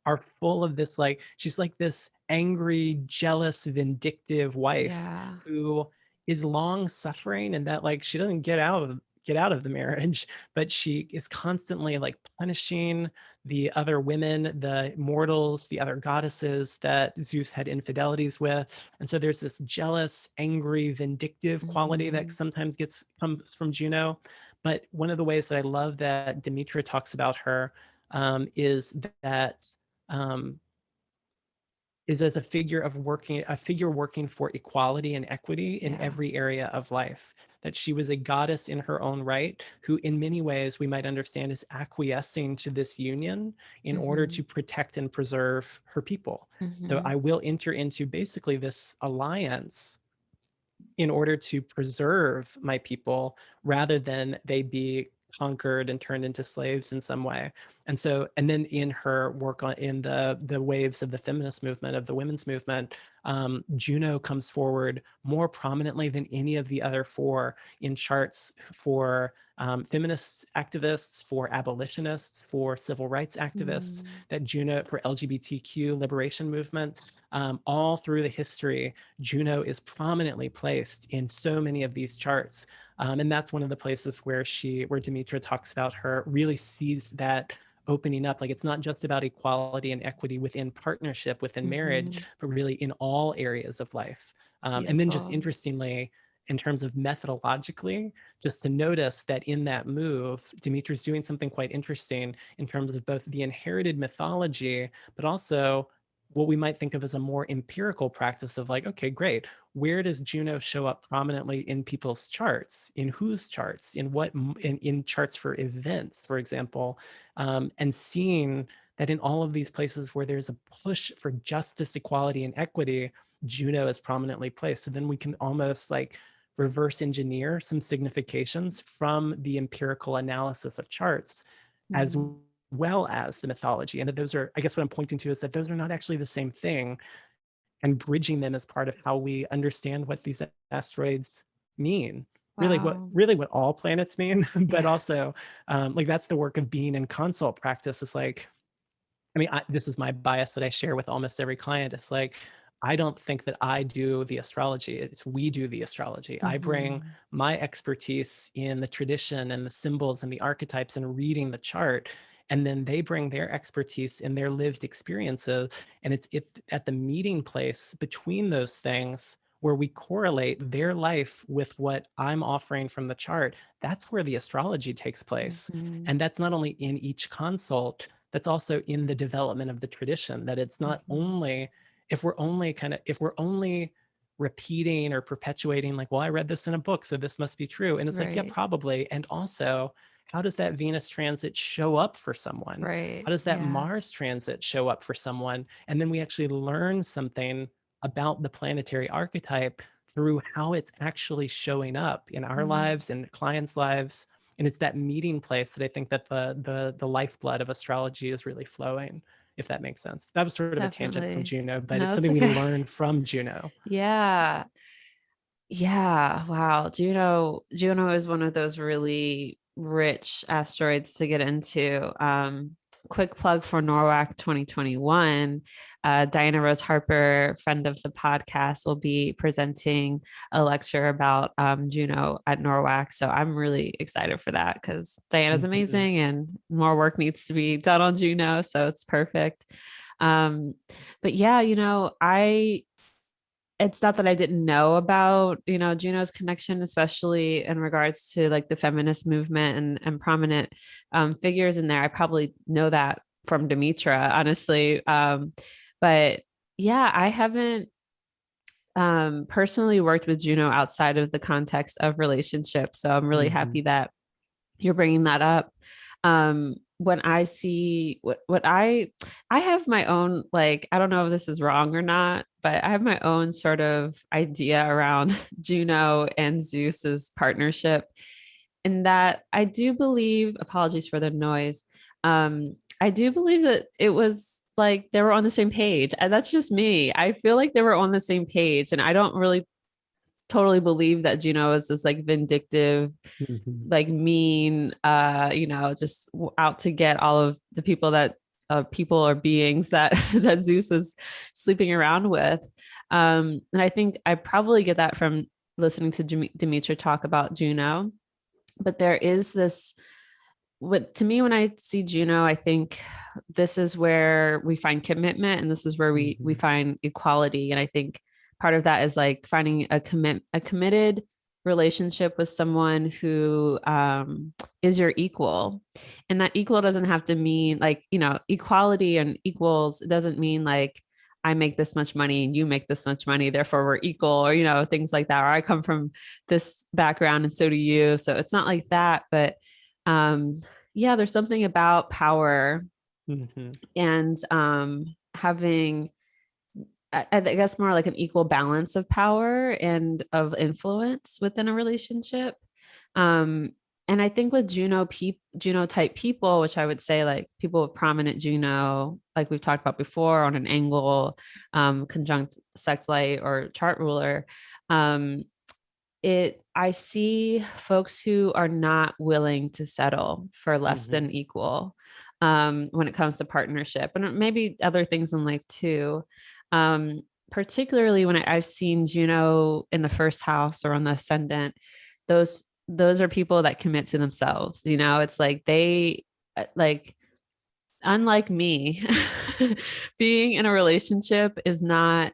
B: are full of this, like she's like this angry, jealous, vindictive wife
A: Yeah.
B: who is long suffering, and that like she doesn't get out of the marriage, but she is constantly like punishing the other women, the mortals, the other goddesses that Zeus had infidelities with. And so there's this jealous, angry, vindictive quality that
A: Mhm.
B: sometimes comes from Juno. But one of the ways that I love that Demetra talks about her is that um, is as a figure working for equality and equity in
A: Yeah.
B: every area of life. That she was a goddess in her own right, who in many ways we might understand is acquiescing to this union in order to
A: Mhm.
B: protect and preserve her people. So
A: Mhm.
B: I will enter into basically this alliance in order to preserve my people rather than they be conquered and turned into slaves in some way. And so, and then in her work in the waves of the feminist movement, of the women's movement, Juno comes forward more prominently than any of the other four in charts for feminist activists, for abolitionists, for civil rights activists, that Juno, for LGBTQ liberation movements, all through the history, Juno is prominently placed in so many of these charts. And that's one of the places where Demetra talks about her, really sees that opening up. Like, it's not just about equality and equity within partnership, within marriage, but really in all areas of life. And then just interestingly, in terms of methodologically, just to notice that in that move, Demetra's doing something quite interesting in terms of both the inherited mythology, but also what we might think of as a more empirical practice of like, okay, great. Where does Juno show up prominently in people's charts? In whose charts? In what, in charts for events, for example, and seeing that in all of these places where there's a push for justice, equality, and equity, Juno is prominently placed. So then we can almost like reverse engineer some significations from the empirical analysis of charts, as well as the mythology. And that those are, I guess what I'm pointing to is that those are not actually the same thing, and bridging them as part of how we understand what these asteroids mean. Really what all planets mean, but also like that's the work of being in consult practice. Is like, I mean, this is my bias that I share with almost every client. It's like, I don't think that I do the astrology. It's we do the astrology. I bring my expertise in the tradition and the symbols and the archetypes and reading the chart. And then they bring their expertise in their lived experiences. And it's at the meeting place between those things where we correlate their life with what I'm offering from the chart. That's where the astrology takes place. And that's not only in each consult, that's also in the development of the tradition, that it's not only, if we're only repeating or perpetuating like, well, I read this in a book, so this must be true. And it's like, yeah, probably. And also, how does that Venus transit show up for someone? How does that Mars transit show up for someone? And then we actually learn something about the planetary archetype through how it's actually showing up in our lives and clients' lives. And it's that meeting place that I think that the lifeblood of astrology is really flowing, if that makes sense. That was sort of a tangent from Juno, but it's something we learn from Juno.
A: Yeah. Wow. Juno is one of those really rich asteroids to get into. Quick plug for NORWAC 2021. Diana Rose Harper, friend of the podcast, will be presenting a lecture about Juno at NORWAC. So I'm really excited for that because Diana's amazing and more work needs to be done on Juno. So it's perfect. But yeah, it's not that I didn't know about, Juno's connection, especially in regards to like the feminist movement and prominent figures in there. I probably know that from Demetra, honestly. But yeah, I haven't personally worked with Juno outside of the context of relationships. So I'm really happy that you're bringing that up. When I see what I have my own, like, I don't know if this is wrong or not, but I have my own sort of idea around Juno and Zeus's partnership, in that I do believe, apologies for the noise, I do believe that it was like they were on the same page. And that's just me. I feel like they were on the same page. And I don't really totally believe that Juno is this like vindictive, like mean, just out to get all of the people that people or beings that that Zeus was sleeping around with. And I think I probably get that from listening to Demetra talk about Juno. But there is this, to me, when I see Juno, I think this is where we find commitment, and this is where we find equality. And I think part of that is like finding a committed relationship with someone who is your equal. And that equal doesn't have to mean like, equality and equals. It doesn't mean like I make this much money and you make this much money, therefore we're equal, or, things like that. Or I come from this background and so do you. So it's not like that, but yeah, there's something about power and having, I guess, more like an equal balance of power and of influence within a relationship. And I think with Juno type people, which I would say like people with prominent Juno, like we've talked about before, on an angle, conjunct sextile or chart ruler, I see folks who are not willing to settle for less
B: Mm-hmm.
A: than equal when it comes to partnership, and maybe other things in life too. Particularly when I've seen Juno in the first house or on the ascendant, those are people that commit to themselves. It's like they like unlike me, being in a relationship is not,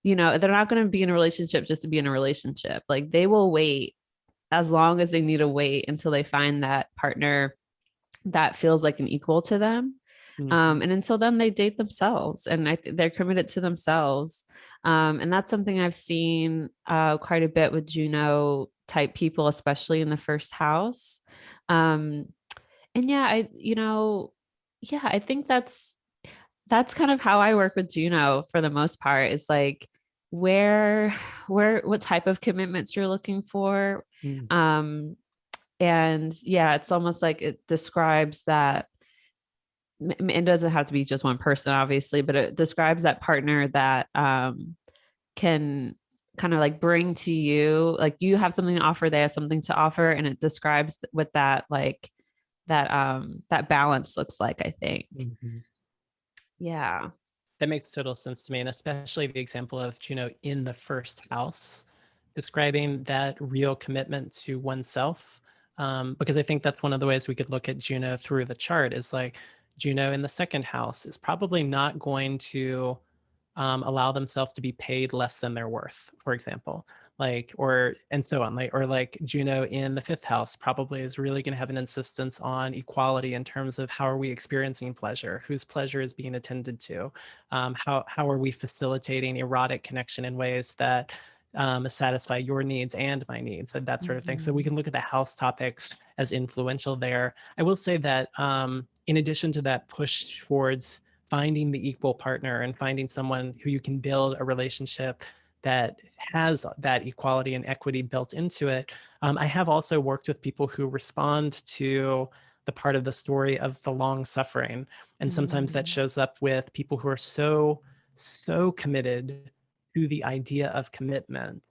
A: they're not going to be in a relationship just to be in a relationship. Like they will wait as long as they need to wait until they find that partner that feels like an equal to them.
B: Mm-hmm.
A: And until then, they date themselves, and they're committed to themselves. And that's something I've seen quite a bit with Juno type people, especially in the first house. Um, and yeah, I think that's kind of how I work with Juno for the most part. Is like where what type of commitments you're looking for.
B: Mm.
A: Um, and yeah, it's almost like it describes that it doesn't have to be just one person, obviously, but it describes that partner that can kind of like bring to you, like you have something to offer, they have something to offer, and it describes what that like that balance looks like, I think.
B: Mm-hmm.
A: Yeah.
B: That makes total sense to me, and especially the example of Juno in the first house, describing that real commitment to oneself. Because I think that's one of the ways we could look at Juno through the chart is like Juno in the second house is probably not going to allow themselves to be paid less than their worth, for example, like, or, and so on, like, or like Juno in the fifth house probably is really going to have an insistence on equality in terms of how are we experiencing pleasure, whose pleasure is being attended to, how are we facilitating erotic connection in ways that satisfy your needs and my needs, and that sort of thing. So we can look at the house topics as influential there. I will say that in addition to that push towards finding the equal partner and finding someone who you can build a relationship that has that equality and equity built into it. I have also worked with people who respond to the part of the story of the long suffering. And sometimes that shows up with people who are so committed to the idea of commitment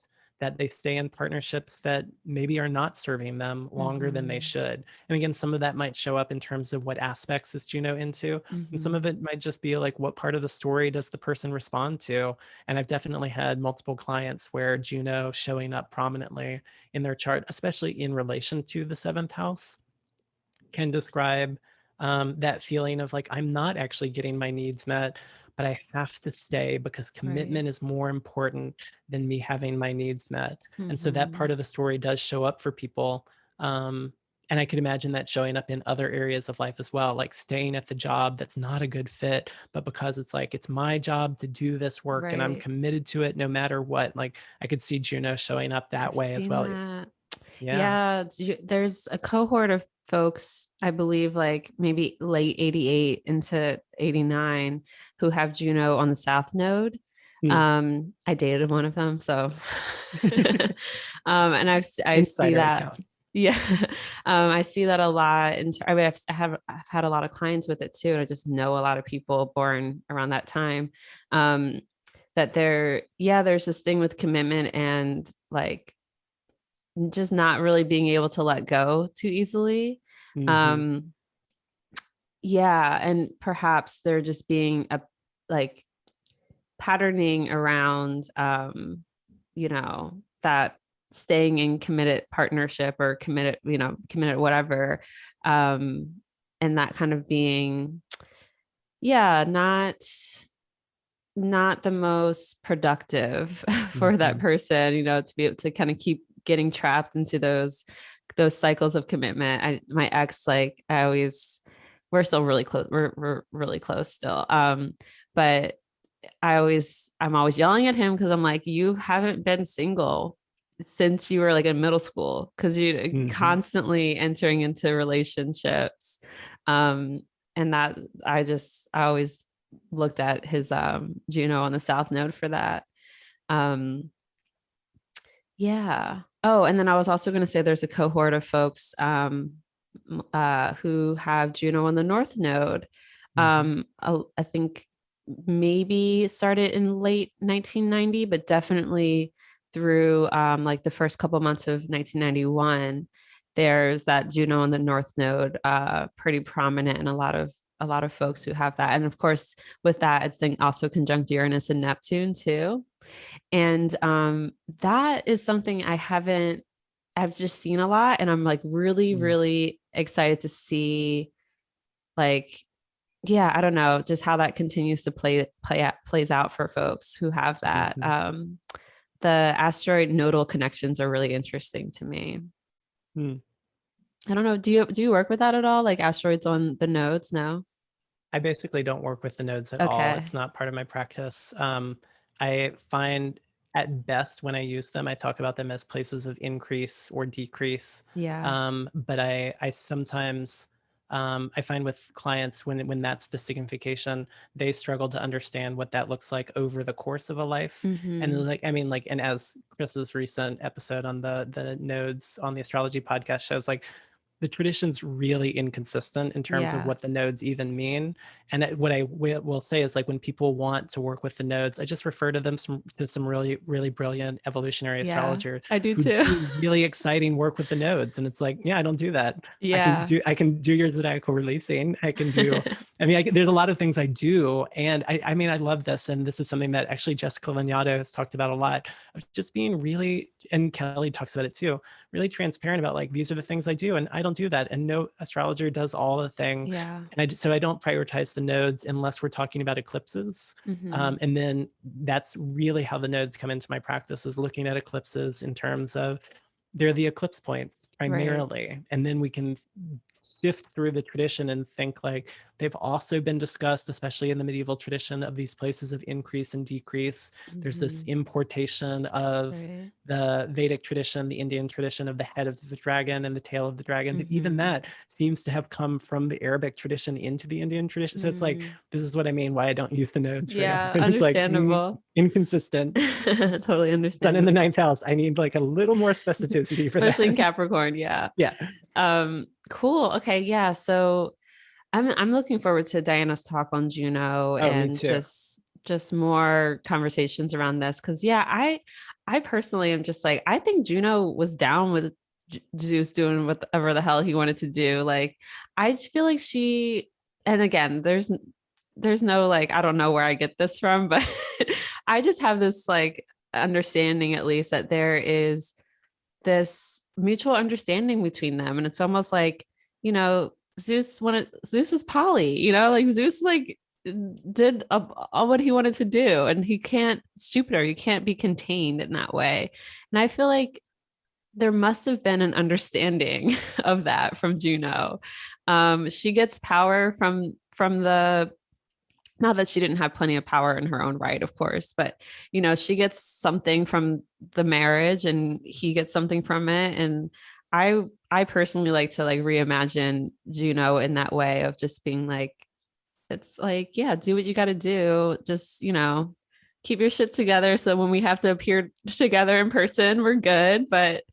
B: that they stay in partnerships that maybe are not serving them longer than they should. And again, some of that might show up in terms of what aspects is Juno into. And some of it might just be like, what part of the story does the person respond to? And I've definitely had multiple clients where Juno showing up prominently in their chart, especially in relation to the seventh house, can describe that feeling of like, I'm not actually getting my needs met, but I have to stay because commitment is more important than me having my needs met. And so that part of the story does show up for people. And I could imagine that showing up in other areas of life as well, like staying at the job that's not a good fit, but because it's like, it's my job to do this work and I'm committed to it no matter what. Like I could see Juno showing up that
A: I've
B: way as
A: seen
B: well.
A: that.
B: Yeah.
A: Yeah, there's a cohort of folks, I believe, like maybe late 88 into 89, who have Juno on the South Node.
B: Hmm.
A: I dated one of them, so and I see
B: Insider
A: that.
B: account.
A: Yeah, I see that a lot. I mean, I've had a lot of clients with it too, and I just know a lot of people born around that time. That there's this thing with commitment and like just not really being able to let go too easily.
B: Mm-hmm.
A: Um, yeah, and perhaps they're just being a like patterning around that staying in committed partnership or committed whatever. And that kind of being, yeah, not the most productive for that
B: Mm-hmm.
A: person, to be able to kind of keep getting trapped into those cycles of commitment. My ex, like we're still really close. We're really close still. But I'm always yelling at him because I'm like, you haven't been single since you were like in middle school because you're
B: Mm-hmm.
A: constantly entering into relationships. Um, and that I always looked at his Juno on the South Node for that. Um, yeah. Oh, and then I was also going to say there's a cohort of folks who have Juno on the North Node.
B: Mm-hmm.
A: I think maybe started in late 1990, but definitely through like the first couple months of 1991, there's that Juno in the North Node pretty prominent, and a lot of folks who have that. And of course, with that, it's then also conjunct Uranus and Neptune too. And that is something I've just seen a lot, and I'm like really, really excited to see, like, yeah, I don't know, just how that continues to plays out for folks who have that. The asteroid nodal connections are really interesting to me. I don't know. Do you work with that at all? Like asteroids on the nodes? No.
B: I basically don't work with the nodes at all. It's not part of my practice. I find at best when I use them, I talk about them as places of increase or decrease.
A: Yeah.
B: But I sometimes I find with clients when that's the signification, they struggle to understand what that looks like over the course of a life. And like, I mean, like, and as Chris's recent episode on the nodes on the astrology podcast shows, like, the tradition's really inconsistent in terms of what the nodes even mean. And what I will say is, like, when people want to work with the nodes, I just refer to them to some really, really brilliant evolutionary astrologers.
A: I do
B: who
A: too.
B: do really exciting work with the nodes. And it's like, yeah, I don't do that.
A: Yeah.
B: I can do your zodiacal releasing. I can do, I mean, there's a lot of things I do. And I mean, I love this. And this is something that actually Jessica Lanyadoo has talked about a lot, of just being really, and Kelly talks about it too, really transparent about, like, these are the things I do, and I don't do that. And no astrologer does all the things.
A: Yeah.
B: And so I don't prioritize the nodes unless we're talking about eclipses. And then that's really how the nodes come into my practice, is looking at eclipses in terms of they're the eclipse points primarily. Right. And then we can sift through the tradition and think, like, they've also been discussed, especially in the medieval tradition, of these places of increase and decrease. There's this importation of the Vedic tradition, the Indian tradition, of the head of the dragon and the tail of the dragon. But even that seems to have come from the Arabic tradition into the Indian tradition. So it's like, this is what I mean, why I don't use the nodes.
A: Yeah,
B: understandable.
A: Like,
B: inconsistent.
A: Totally understand.
B: Sun in the ninth house. I need like a little more specificity for
A: especially
B: that.
A: in Capricorn. Yeah.
B: Yeah.
A: Cool. Okay. Yeah. So I'm looking forward to Diana's talk on Juno and just more conversations around this. Cause yeah, I personally am just like, I think Juno was down with Zeus doing whatever the hell he wanted to do. Like, I feel like and again, there's no, like, I don't know where I get this from, but I just have this like understanding, at least, that there is this mutual understanding between them. And it's almost like, Zeus was poly, like Zeus like did all what he wanted to do, and he can't be contained in that way. And I feel like there must have been an understanding of that from Juno. She gets power from the, not that she didn't have plenty of power in her own right, of course, but she gets something from the marriage and he gets something from it. And I personally like to like reimagine Juno in that way of just being like, it's like, yeah, do what you got to do. Just, keep your shit together. So when we have to appear together in person, we're good. But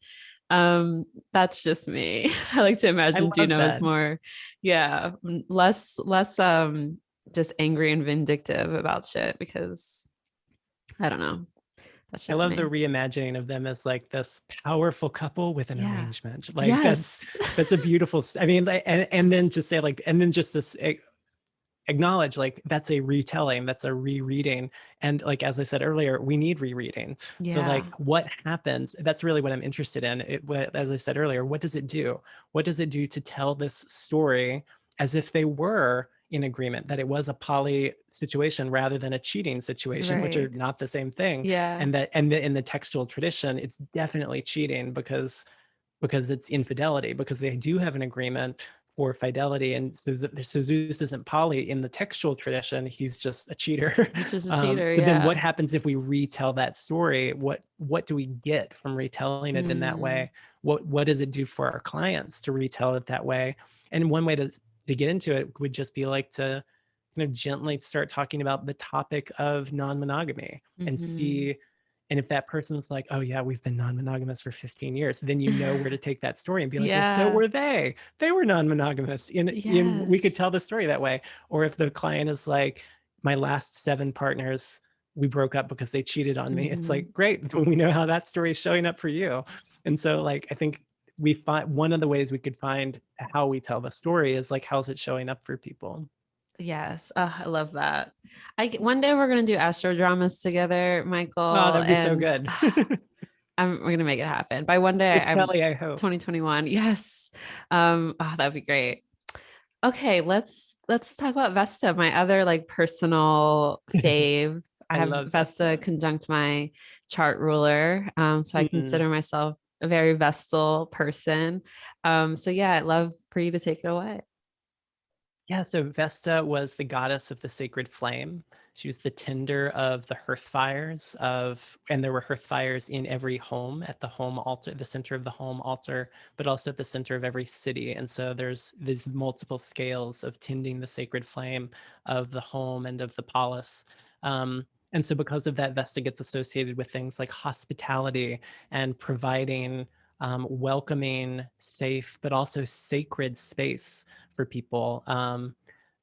A: that's just me. I like to imagine Juno as more, less just angry and vindictive about shit, because I don't know. That's just
B: I love
A: me.
B: the reimagining of them as like this powerful couple with an arrangement. Like that's a beautiful, I mean, and then just say like, and then just this acknowledge, like, that's a retelling, that's a rereading. And like, as I said earlier, we need rereading. So like, what happens, that's really what I'm interested in. As I said earlier, what does it do? What does it do to tell this story as if they were in agreement, that it was a poly situation rather than a cheating situation, which are not the same thing. And that, and in the textual tradition, it's definitely cheating because it's infidelity, because they do have an agreement for fidelity. And so Zeus isn't poly in the textual tradition, he's just a cheater.
A: He's just a cheater.
B: So then what happens if we retell that story? What do we get from retelling it in that way? What does it do for our clients to retell it that way? And one way to get into it would just be like to gently start talking about the topic of non-monogamy and see, and if that person's like, oh yeah, we've been non-monogamous for 15 years, then you know where to take that story and be like, well, so were they were non-monogamous we could tell the story that way. Or if the client is like, my last 7 partners we broke up because they cheated on me. It's like, great, we know how that story is showing up for you. And so like, I think we find one of the ways we could find how we tell the story is like, how's it showing up for people?
A: Yes. I love that. One day we're going to do astro dramas together,
B: Oh,
A: Michael,
B: that'd be so
A: and
B: good.
A: we're going to make it happen by one day.
B: With
A: I'm
B: Kelly, I hope.
A: 2021. Yes. That'd be great. Okay, let's talk about Vesta, my other like personal fave. I
B: I
A: have
B: love
A: Vesta
B: Vesta.
A: conjunct my chart ruler. So I
B: Mm.
A: consider myself a very Vestal person. So yeah, I'd love for you to take it away.
B: Yeah, so Vesta was the goddess of the sacred flame. She was the tender of the hearth fires and there were hearth fires in every home at the home altar, the center of the home altar, but also at the center of every city. And so there's these multiple scales of tending the sacred flame of the home and of the Pallas. And so because of that, Vesta gets associated with things like hospitality and providing welcoming, safe, but also sacred space for people.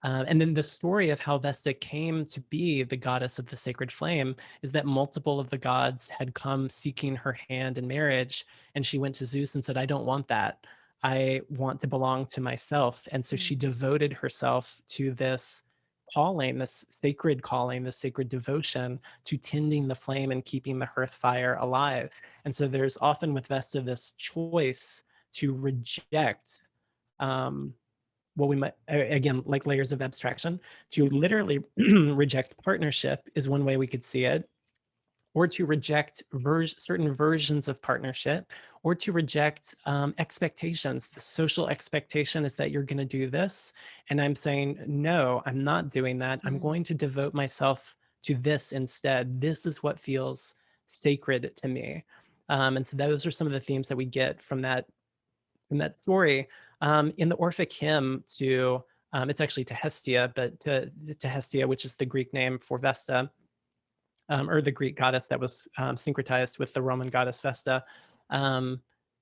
B: And then the story of how Vesta came to be the goddess of the sacred flame is that multiple of the gods had come seeking her hand in marriage. And she went to Zeus and said, I don't want that. I want to belong to myself. And so she devoted herself to this calling, this sacred devotion to tending the flame and keeping the hearth fire alive. And so there's often with Vesta this choice to reject what we might, again, like layers of abstraction, to literally reject partnership is one way we could see it, or to reject certain versions of partnership, or to reject expectations. The social expectation is that you're going to do this. And I'm saying, no, I'm not doing that. I'm going to devote myself to this instead. This is what feels sacred to me. And so those are some of the themes that we get from that story. In the Orphic hymn to, it's actually to Hestia, but to Hestia, which is the Greek name for Vesta, or the Greek goddess that was syncretized with the Roman goddess Vesta.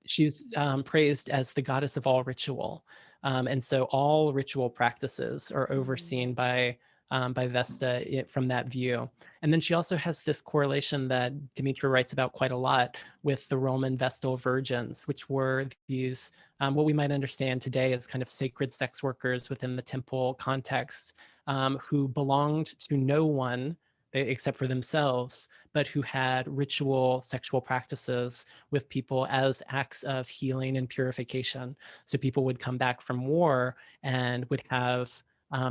B: She's praised as the goddess of all ritual. And so all ritual practices are overseen by Vesta from that view. And then she also has this correlation that Demetra writes about quite a lot with the Roman Vestal virgins, which were these, what we might understand today as kind of sacred sex workers within the temple context, who belonged to no one except for themselves, but who had ritual sexual practices with people as acts of healing and purification. So people would come back from war and would have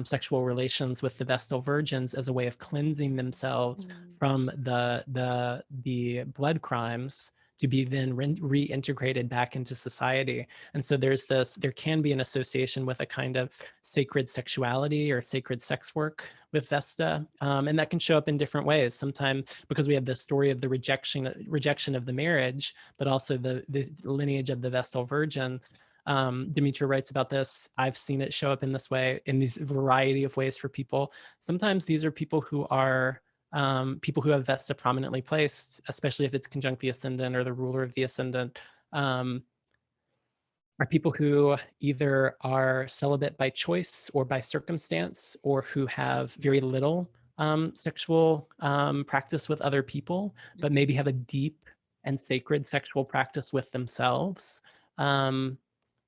B: sexual relations with the Vestal virgins as a way of cleansing themselves from the blood crimes to be then reintegrated back into society. And so there can be an association with a kind of sacred sexuality or sacred sex work with Vesta. And that can show up in different ways. Sometimes because we have the story of the rejection of the marriage, but also the lineage of the Vestal virgin. Demetra writes about this. I've seen it show up in this way, in these variety of ways for people. Sometimes these are people who are people who have Vesta prominently placed, especially if it's conjunct the ascendant or the ruler of the ascendant, are people who either are celibate by choice or by circumstance, or who have very little sexual practice with other people, but maybe have a deep and sacred sexual practice with themselves.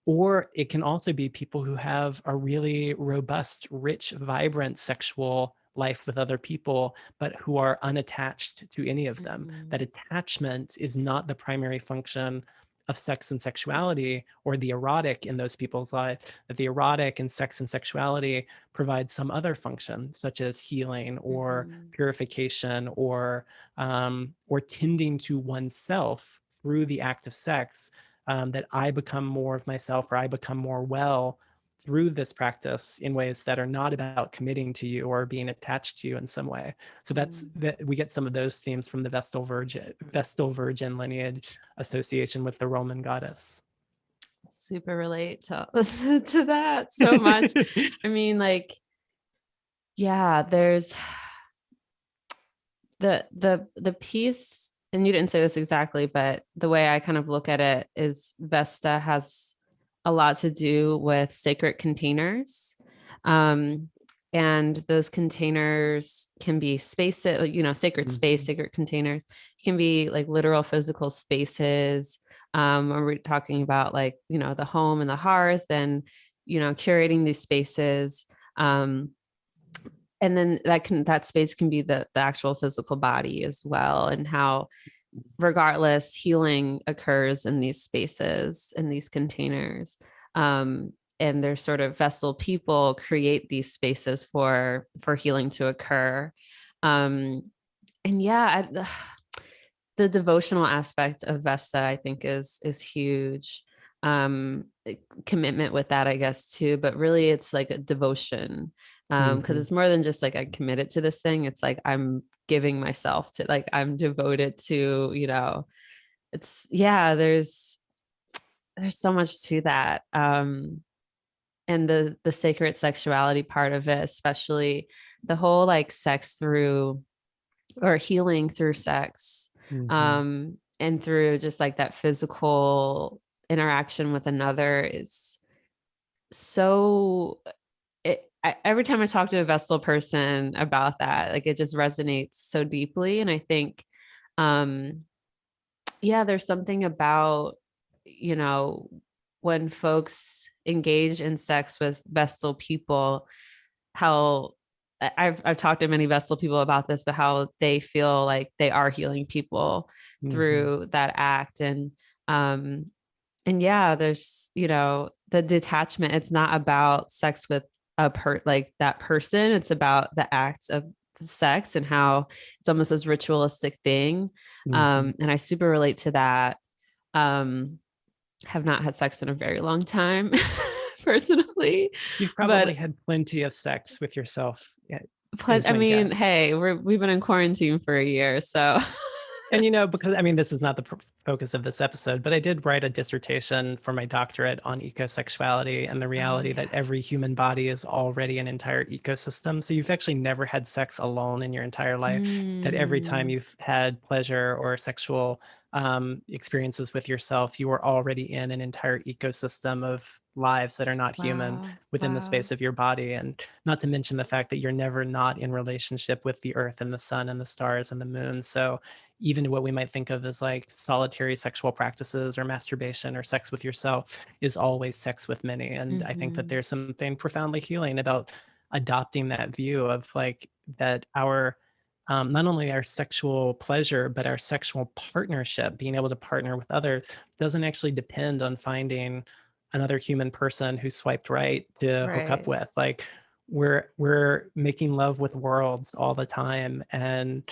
B: Or it can also be people who have a really robust, rich, vibrant sexual life with other people, but who are unattached to any of them. That attachment is not the primary function of sex and sexuality, or the erotic in those people's lives, that the erotic and sex and sexuality provide some other function, such as healing or purification or tending to oneself through the act of sex. That I become more of myself, or I become more well through this practice in ways that are not about committing to you or being attached to you in some way. So we get some of those themes from the Vestal Virgin lineage association with the Roman goddess.
A: Super relate to to that so much. I mean, like, yeah, there's the piece, and you didn't say this exactly, but the way I kind of look at it is Vesta has a lot to do with sacred containers. and those containers can be spaces, sacred space, sacred containers can be like literal physical spaces. Or we're talking about like, the home and the hearth and, curating these spaces. And then that space can be the actual physical body as well. And how regardless healing occurs in these spaces, in these containers. And their sort of vessel people create these spaces for healing to occur. And yeah, the devotional aspect of Vesta, I think, is huge. Commitment with that, I guess, too, but really it's like a devotion, because it's more than just like I committed to this thing. It's like I'm giving myself to, like, I'm devoted to, it's, yeah, there's so much to that. And the sacred sexuality part of it, especially the whole like sex through, or healing through sex, and through just like that physical interaction with another is so, every time I talk to a Vestal person about that, like it just resonates so deeply. And I think, yeah, there's something about, when folks engage in sex with Vestal people, how I've talked to many Vestal people about this, but how they feel like they are healing people through that act. And yeah, there's, the detachment. It's not about sex with like that person. It's about the act of sex and how it's almost this ritualistic thing. And I super relate to that. Have not had sex in a very long time personally,
B: You've probably
A: but
B: had plenty of sex with yourself.
A: I mean, hey, we've been in quarantine for a year, so.
B: And, because this is not the focus of this episode, but I did write a dissertation for my doctorate on ecosexuality and the reality that every human body is already an entire ecosystem. So you've actually never had sex alone in your entire life, that every time you've had pleasure or sexual experiences with yourself, you are already in an entire ecosystem of lives that are not human within the space of your body. And not to mention the fact that you're never not in relationship with the earth and the sun and the stars and the moon. So even what we might think of as like solitary sexual practices or masturbation or sex with yourself is always sex with many. And I think that there's something profoundly healing about adopting that view of like that our not only our sexual pleasure, but our sexual partnership, being able to partner with others, doesn't actually depend on finding another human person who swiped right to hook up with. Like we're making love with worlds all the time, and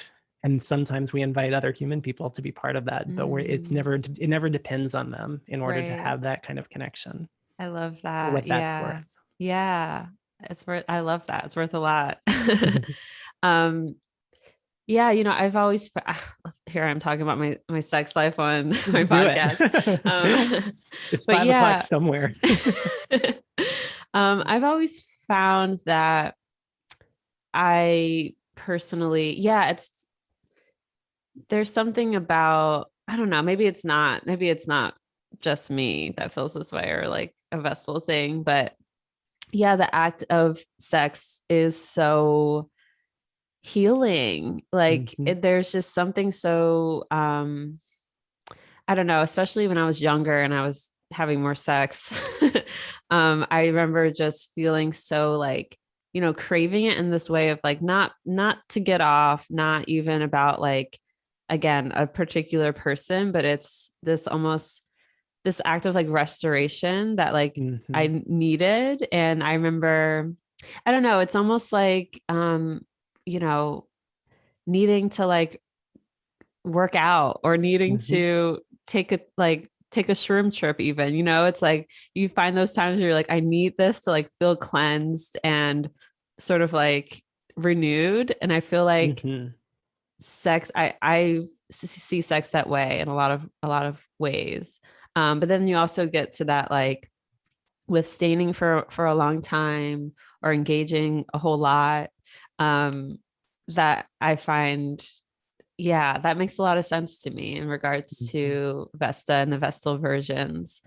B: sometimes we invite other human people to be part of that, but it never depends on them in order to have that kind of connection.
A: I love that.
B: What that's worth.
A: Yeah. I love that. It's worth a lot. Yeah, I've always, here I'm talking about my sex life on my podcast.
B: It's
A: but
B: 5 o'clock somewhere.
A: I've always found that I personally, there's something about, I don't know, maybe it's not just me that feels this way, or like a vessel thing, but yeah, the act of sex is so healing. Like there's just something so, I don't know, especially when I was younger and I was having more sex. I remember just feeling so like, craving it in this way of like, not to get off, not even about like, again, a particular person, but it's this almost this act of like restoration that like I needed. And I remember, I don't know, it's almost like, needing to like work out, or needing to take a shroom trip even, it's like you find those times where you're like, I need this to like feel cleansed and sort of like renewed. And I feel like sex, I see sex that way in a lot of ways. But then you also get to that like withstanding for a long time, or engaging a whole lot, that I find, yeah, that makes a lot of sense to me in regards to Vesta and the Vestal versions.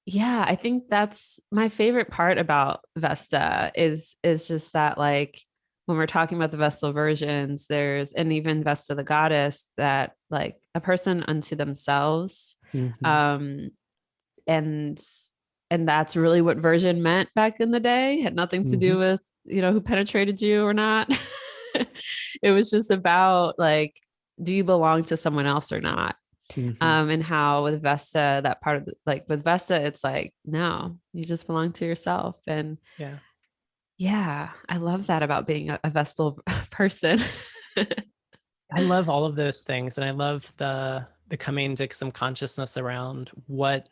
A: Yeah, I think that's my favorite part about Vesta is just that, like, when we're talking about the Vestal versions, there's, and even Vesta the goddess, that like a person unto themselves.
B: Mm-hmm.
A: Um and and that's really what version meant back in the day. Had nothing to
B: Mm-hmm.
A: do with, who penetrated you or not. It was just about, like, do you belong to someone else or not?
B: Mm-hmm.
A: And how with Vesta, that part of like with Vesta, it's like, no, you just belong to yourself. And
B: Yeah.
A: yeah, I love that about being a Vestal person.
B: I love all of those things, and I love the coming to some consciousness around what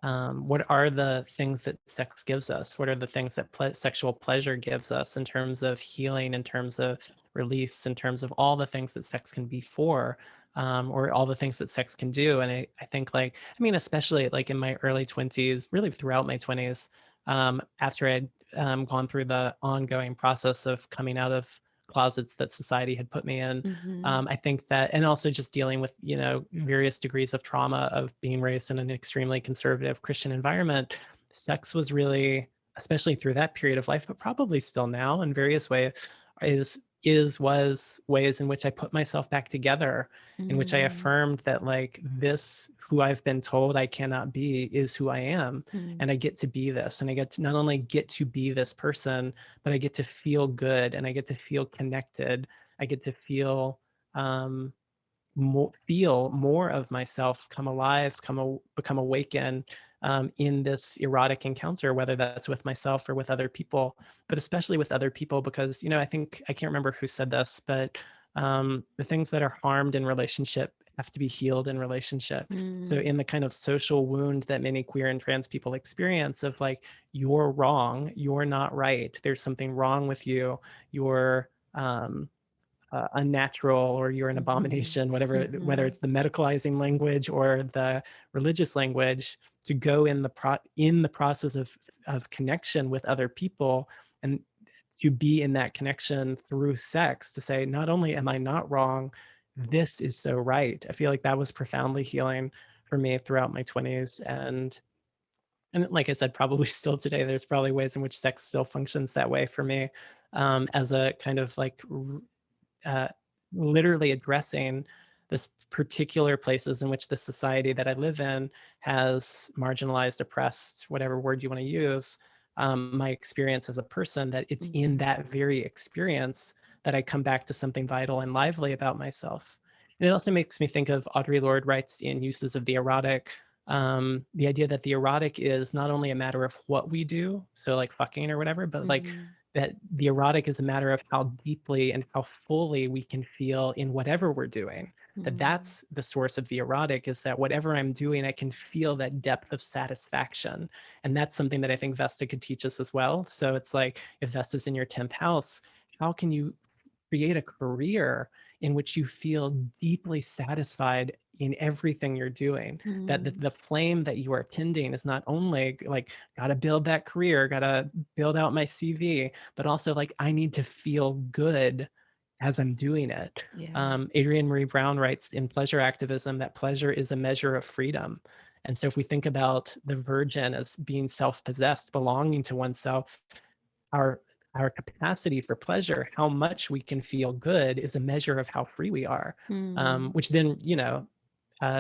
B: are the things that sex gives us? What are the things that sexual pleasure gives us in terms of healing, in terms of release, in terms of all the things that sex can be for, or all the things that sex can do? And I think, like, I mean, especially like in my early 20s, really throughout my 20s, after I'd gone through the ongoing process of coming out of closets that society had put me in.
A: Mm-hmm.
B: I think that, and also just dealing with, various degrees of trauma of being raised in an extremely conservative Christian environment, sex was really, especially through that period of life, but probably still now in various ways, was ways in which I put myself back together, in which I
A: Mm-hmm.
B: affirmed that, like, this, who I've been told I cannot be, is who I am. And I get to be this. And I get to not only get to be this person, but I get to feel good, and I get to feel connected. I get to um, feel more of myself come alive, become awakened, in this erotic encounter, whether that's with myself or with other people, but especially with other people, because, I think, I can't remember who said this, but the things that are harmed in relationship have to be healed in relationship. So
A: Mm-hmm.
B: in the kind of social wound that many queer and trans people experience of, like, you're wrong, you're not right, there's something wrong with you, you're unnatural, or you're an
A: Mm-hmm.
B: abomination, whatever, whether
A: Mm-hmm.
B: it's the medicalizing language or the religious language, to go in the process of connection with other people, and to be in that connection through sex, to say, not only am I not wrong, this is so right. I feel like that was profoundly healing for me throughout my 20s. And like I said, probably still today, there's probably ways in which sex still functions that way for me, as a kind of like uh, literally addressing this particular places in which the society that I live in has marginalized, oppressed, whatever word you want to use, my experience as a person, that it's in
A: Mm-hmm.
B: that very experience that I come back to something vital and lively about myself. And it also makes me think of Audre Lorde writes in Uses of the Erotic, the idea that the erotic is not only a matter of what we do, so like fucking or whatever, but like
A: Mm-hmm.
B: that the erotic is a matter of how deeply and how fully we can feel in whatever we're doing. That
A: Mm-hmm.
B: that's the source of the erotic, is that whatever I'm doing, I can feel that depth of satisfaction. And that's something that I think Vesta could teach us as well. So it's like, if Vesta's in your 10th house, how can you create a career in which you feel deeply satisfied in everything you're doing, that the flame that you are tending is not only like, gotta build that career, gotta build out my CV, but also, like, I need to feel good as I'm doing it.
A: Yeah.
B: Adrienne Marie Brown writes in Pleasure Activism that pleasure is a measure of freedom. And so if we think about the virgin as being self-possessed, belonging to oneself, our our capacity for pleasure, how much we can feel good, is a measure of how free we are,
A: Mm-hmm.
B: which then,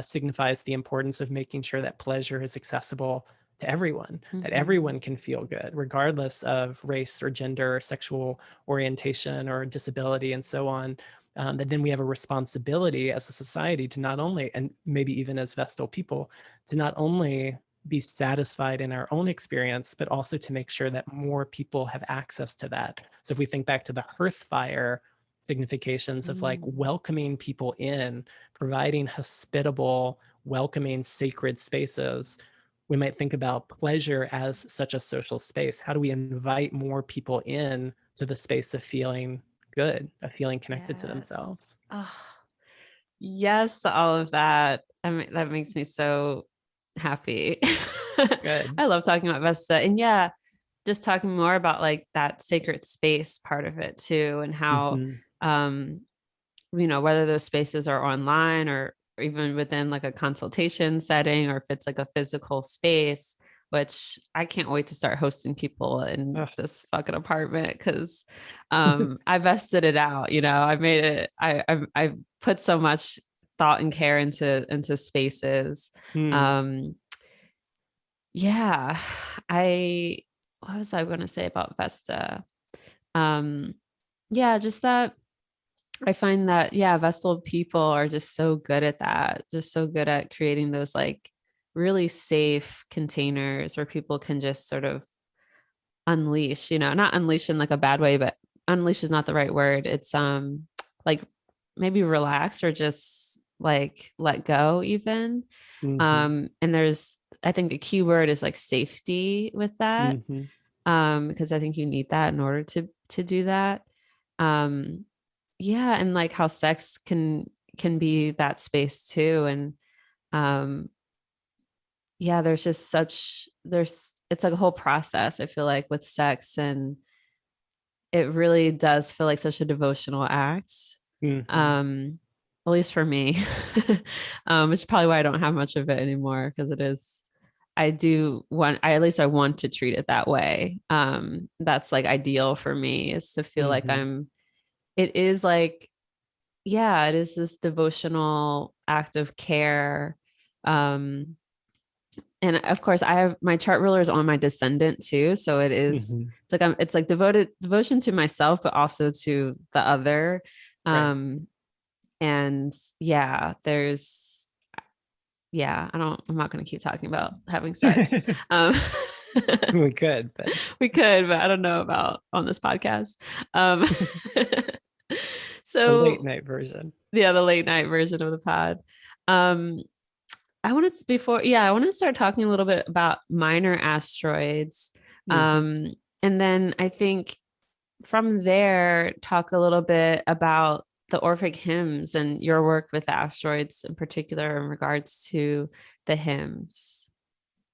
B: signifies the importance of making sure that pleasure is accessible to everyone, that
A: Mm-hmm.
B: everyone can feel good, regardless of race or gender or sexual orientation or disability and so on. That then we have a responsibility as a society to not only, and maybe even as Vestal people, to not only be satisfied in our own experience, but also to make sure that more people have access to that. So if we think back to the hearth fire significations of, like,
A: Mm-hmm.
B: welcoming people in, providing hospitable, welcoming, sacred spaces, we might think about pleasure as such a social space. How do we invite more people in to the space of feeling good, of feeling connected to
A: Yes.
B: themselves?
A: Oh, yes to all of that. I mean, that makes me so happy.
B: Good.
A: I love talking about Vesta. And yeah, just talking more about like that sacred space part of it too, and how
B: Mm-hmm.
A: whether those spaces are online or even within like a consultation setting, or if it's like a physical space, which I can't wait to start hosting people in
B: Ugh.
A: this fucking apartment because I vested it out, you know, I made it, I put so much thought and care into spaces.
B: Mm.
A: Um yeah, I what was I going to say about Vesta? Um yeah, just that I find that, yeah, Vestal people are just so good at that, just so good at creating those like really safe containers where people can just sort of unleash, you know, not unleash in like a bad way, but unleash is not the right word. It's like maybe relax or just like let go even.
B: Mm-hmm.
A: And there's, I think the key word is like safety with that.
B: Mm-hmm.
A: Because I think you need that in order to do that. Um yeah, and like how sex can be that space too. And um yeah, there's just such there's it's like a whole process, I feel like, with sex, and it really does feel like such a devotional act.
B: Mm-hmm.
A: um at least for me. Which is probably why I don't have much of it anymore, because it is, I do want, I at least I want to treat it that way. That's like ideal for me, is to feel like
B: Mm-hmm.
A: I'm, it is like, yeah, it is this devotional act of care. um and of course I have my chart ruler is on my descendant too, so it is,
B: Mm-hmm.
A: it's like I'm, it's like devoted devotion to myself but also to the other.
B: Right.
A: um and yeah, there's, yeah, I'm not going to keep talking about having sex. um
B: We could, but
A: we could, but I don't know about on this podcast. um
B: a late
A: so
B: night version.
A: yeah, the late night version of the pod. um I wanted to, before, yeah, I want to start talking a little bit about minor asteroids.
B: Mm-hmm.
A: And then I think from there, talk a little bit about the Orphic hymns and your work with the asteroids in particular in regards to the hymns.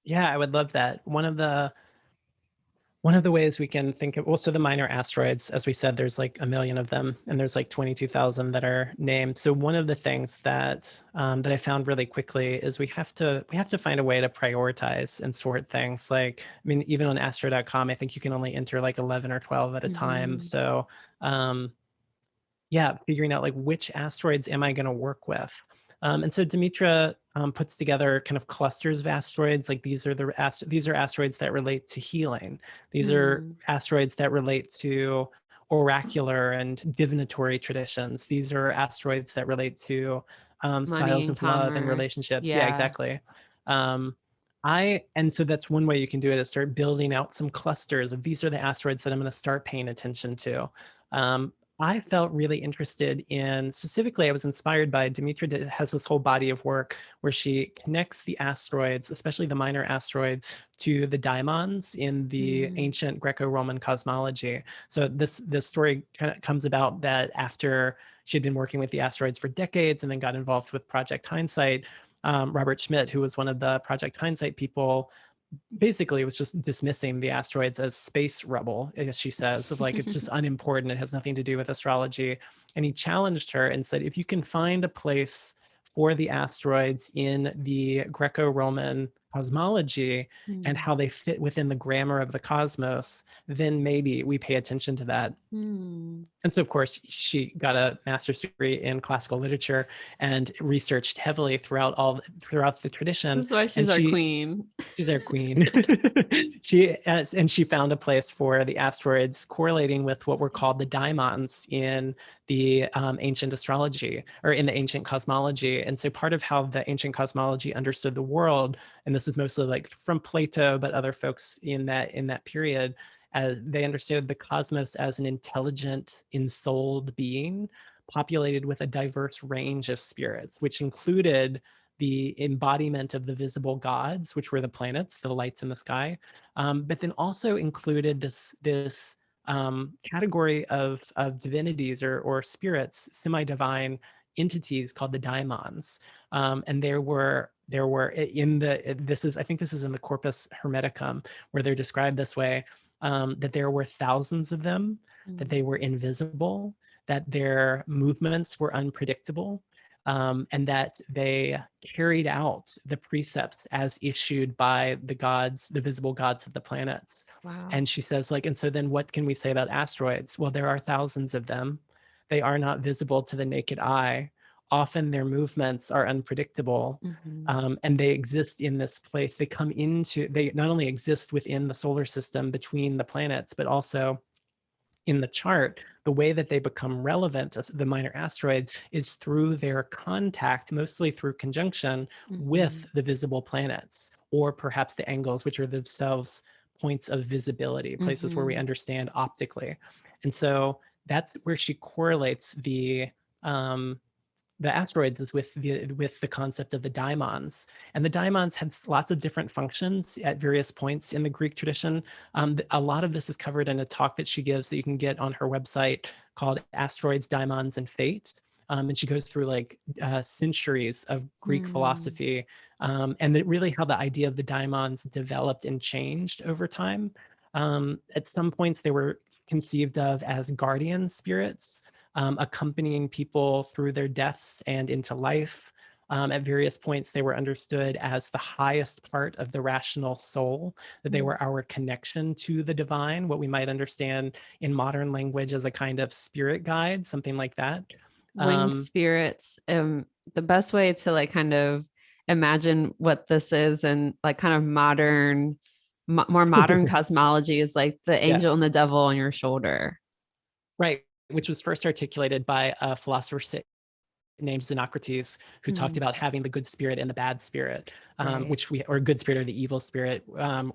B: Yeah, I would love that. One of the ways we can think of, well, so the minor asteroids, as we said, there's like a million of them, and there's like 22,000 that are named. So one of the things that I found really quickly is we have to find a way to prioritize and sort things. Like, I mean, even on astro.com, I think you can only enter like 11 or 12 at a time.
A: Mm-hmm.
B: So yeah, figuring out like which asteroids am I going to work with. And so Demetra puts together kind of clusters of asteroids. Like these are asteroids that relate to healing. These are
A: Mm.
B: asteroids that relate to oracular and divinatory traditions. These are asteroids that relate to
A: Money
B: styles
A: and
B: of love and
A: commerce.
B: relationships. Yeah,
A: Yeah.
B: exactly. Um, and so that's one way you can do it, is start building out some clusters of these are the asteroids that I'm going to start paying attention to. Um, I felt really interested in, specifically, I was inspired by Demetra has this whole body of work where she connects the asteroids, especially the minor asteroids, to the daimons in the
A: Mm.
B: ancient Greco-Roman cosmology. So this story kind of comes about that after she had been working with the asteroids for decades and then got involved with Project Hindsight. Robert Schmidt, who was one of the Project Hindsight people, basically was just dismissing the asteroids as space rubble, as she says, of like, it's just unimportant, it has nothing to do with astrology. And he challenged her and said, if you can find a place for the asteroids in the Greco-Roman cosmology and
A: Mm.
B: how they fit within the grammar of the cosmos, then maybe we pay attention to that.
A: Mm.
B: And so, of course, she got a master's degree in classical literature and researched heavily throughout the tradition.
A: This is why she's
B: And
A: our queen.
B: she's our queen. She found a place for the asteroids correlating with what were called the daimons in the ancient astrology, or in the ancient cosmology. And so part of how the ancient cosmology understood the world, and this is mostly like from Plato, but other folks in that period, as they understood the cosmos as an intelligent, ensouled being populated with a diverse range of spirits, which included the embodiment of the visible gods, which were the planets, the lights in the sky, but then also included this category of divinities or spirits, semi-divine entities called the daimons. And there were in the this is I think this is in the Corpus Hermeticum, where they're described this way, that there were thousands of them, that
A: Mm.
B: they were invisible, that their movements were unpredictable, and that they carried out the precepts as issued by the gods, the visible gods of the planets.
A: Wow.
B: And she says, like, and so then what can we say about asteroids? Well, there are thousands of them. They are not visible to the naked eye. Often their movements are unpredictable, and they exist in this place. They come into, they not only exist within the solar system between the planets, but also in the chart. The way that they become relevant as the minor asteroids is through their contact, mostly through conjunction with the visible planets, or perhaps the angles, which are themselves points of visibility, places where we understand optically. And so that's where she correlates the asteroids is with the concept of the daimons. And the daimons had lots of different functions at various points in the Greek tradition. A lot of this is covered in a talk that she gives that you can get on her website called Asteroids, Daimons, and Fate. And she goes through like centuries of Greek philosophy, and really how the idea of the daimons developed and changed over time. At some points, they were conceived of as guardian spirits, accompanying people through their deaths and into life. At various points, they were understood as the highest part of the rational soul, that they were our connection to the divine, what we might understand in modern language as a kind of spirit guide, something like that.
A: Winged spirits. The best way to like kind of imagine what this is and like kind of modern, more modern cosmology is like the angel and the devil on your shoulder.
B: Right, which was first articulated by a philosopher named Xenocrates, who talked about having the good spirit and the bad spirit, or good spirit or the evil spirit,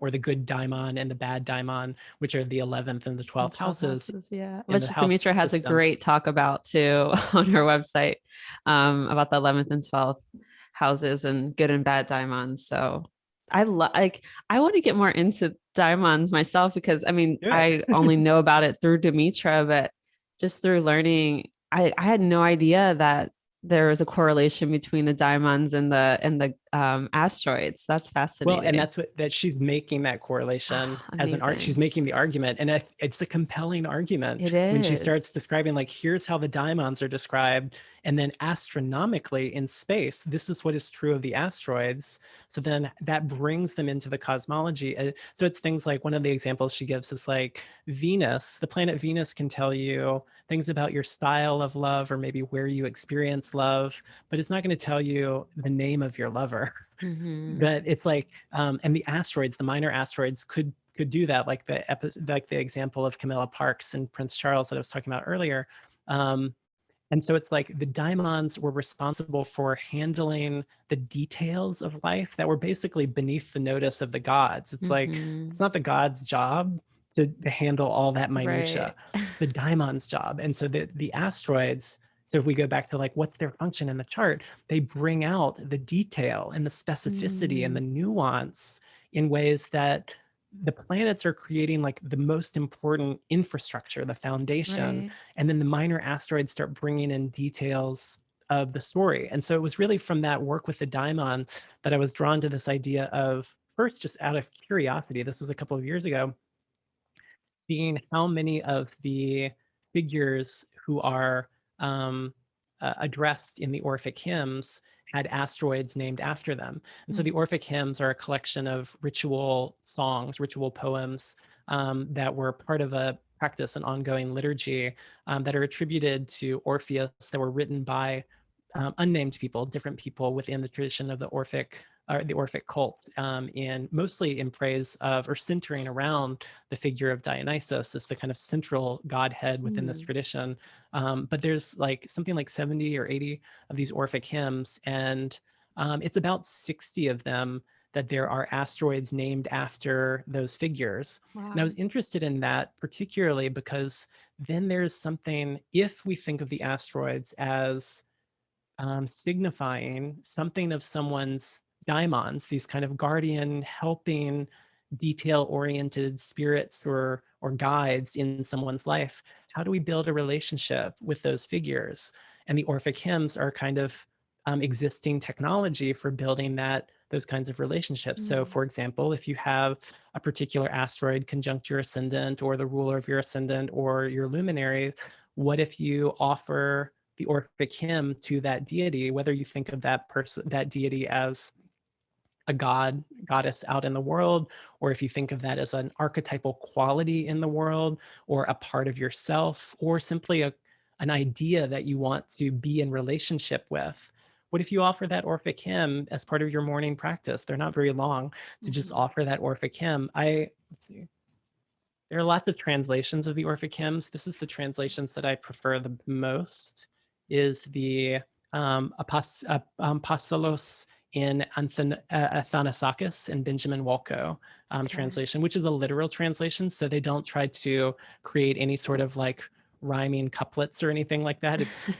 B: or the good daimon and the bad daimon, which are the 11th and the 12th houses.
A: Yeah, which Demetra has a great talk about too on her website, about the 11th and 12th houses and good and bad daimons. So I want to get more into daimons myself, because I mean, I only know about it through Demetra, but just through learning, I had no idea that there was a correlation between the daimons and the asteroids. That's fascinating.
B: Well, and that's that she's making that correlation as an art. She's making the argument, and it's a compelling argument.
A: It is.
B: When she starts describing, like, here's how the daimons are described, and then astronomically in space, this is what is true of the asteroids. So then that brings them into the cosmology. So it's things like, one of the examples she gives is like Venus, the planet Venus can tell you things about your style of love, or maybe where you experience love, but it's not going to tell you the name of your lover. But it's like, and the asteroids, the minor asteroids could do that, like the example of Camilla Parks and Prince Charles that I was talking about earlier. And so it's like the daimons were responsible for handling the details of life that were basically beneath the notice of the gods. It's like, it's not the gods' job to handle all that minutia. It's the daimons' job. And so the asteroids, so if we go back to like, what's their function in the chart? They bring out the detail and the specificity and the nuance in ways that the planets are creating like the most important infrastructure, the foundation, and then the minor asteroids start bringing in details of the story. And so it was really from that work with the daimons that I was drawn to this idea of, first, just out of curiosity, this was a couple of years ago, seeing how many of the figures who are addressed in the Orphic hymns had asteroids named after them. And so the Orphic hymns are a collection of ritual songs, ritual poems that were part of a practice, an ongoing liturgy that are attributed to Orpheus, that were written by unnamed people, different people within the tradition of the Orphic cult, mostly in praise of, or centering around, the figure of Dionysus as the kind of central godhead within this tradition. But there's like something like 70 or 80 of these Orphic hymns, and it's about 60 of them that there are asteroids named after those figures. And I was interested in that particularly because then there's something, if we think of the asteroids as signifying something of someone's daimons, these kind of guardian, helping, detail-oriented spirits or guides in someone's life, how do we build a relationship with those figures? And the Orphic hymns are kind of existing technology for building those kinds of relationships. So for example, if you have a particular asteroid conjunct your ascendant, or the ruler of your ascendant, or your luminary, what if you offer the Orphic hymn to that deity, whether you think of that person, that deity as a god, goddess out in the world, or if you think of that as an archetypal quality in the world, or a part of yourself, or simply an idea that you want to be in relationship with. What if you offer that Orphic hymn as part of your morning practice? They're not very long, to just offer that Orphic hymn. Let's see. There are lots of translations of the Orphic hymns. This is the translations that I prefer the most, is the Apostolos in Athanasakis and Benjamin Walco translation, which is a literal translation. So they don't try to create any sort of like rhyming couplets or anything like that. It's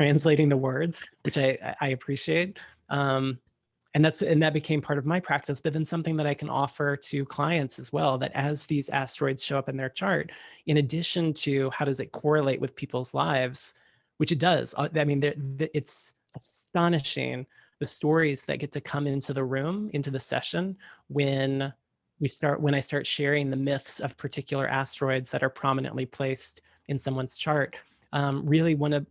B: translating the words, which I appreciate. And that became part of my practice, but then something that I can offer to clients as well, that as these asteroids show up in their chart, in addition to how does it correlate with people's lives, which it does. I mean, it's astonishing the stories that get to come into the room, into the session, when I start sharing the myths of particular asteroids that are prominently placed in someone's chart. Really, one of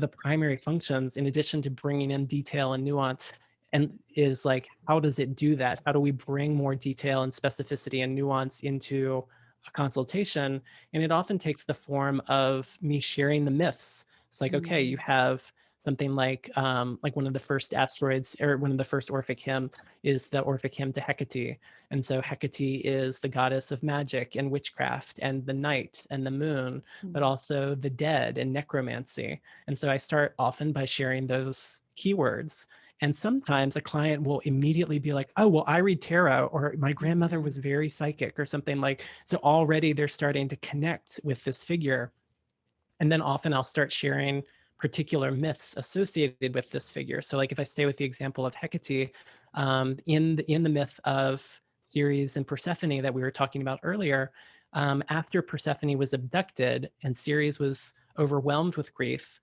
B: the primary functions, in addition to bringing in detail and nuance, and is like, how does it do that? How do we bring more detail and specificity and nuance into a consultation? And it often takes the form of me sharing the myths. It's like, okay, you have something like one of the first asteroids, or one of the first Orphic hymn is the Orphic hymn to Hecate. And so Hecate is the goddess of magic and witchcraft and the night and the moon, but also the dead and necromancy. And so I start often by sharing those keywords. And sometimes a client will immediately be like, oh, well, I read tarot, or my grandmother was very psychic, or something like, so already they're starting to connect with this figure. And then often I'll start sharing particular myths associated with this figure. So like if I stay with the example of Hecate, in the myth of Ceres and Persephone that we were talking about earlier, after Persephone was abducted and Ceres was overwhelmed with grief,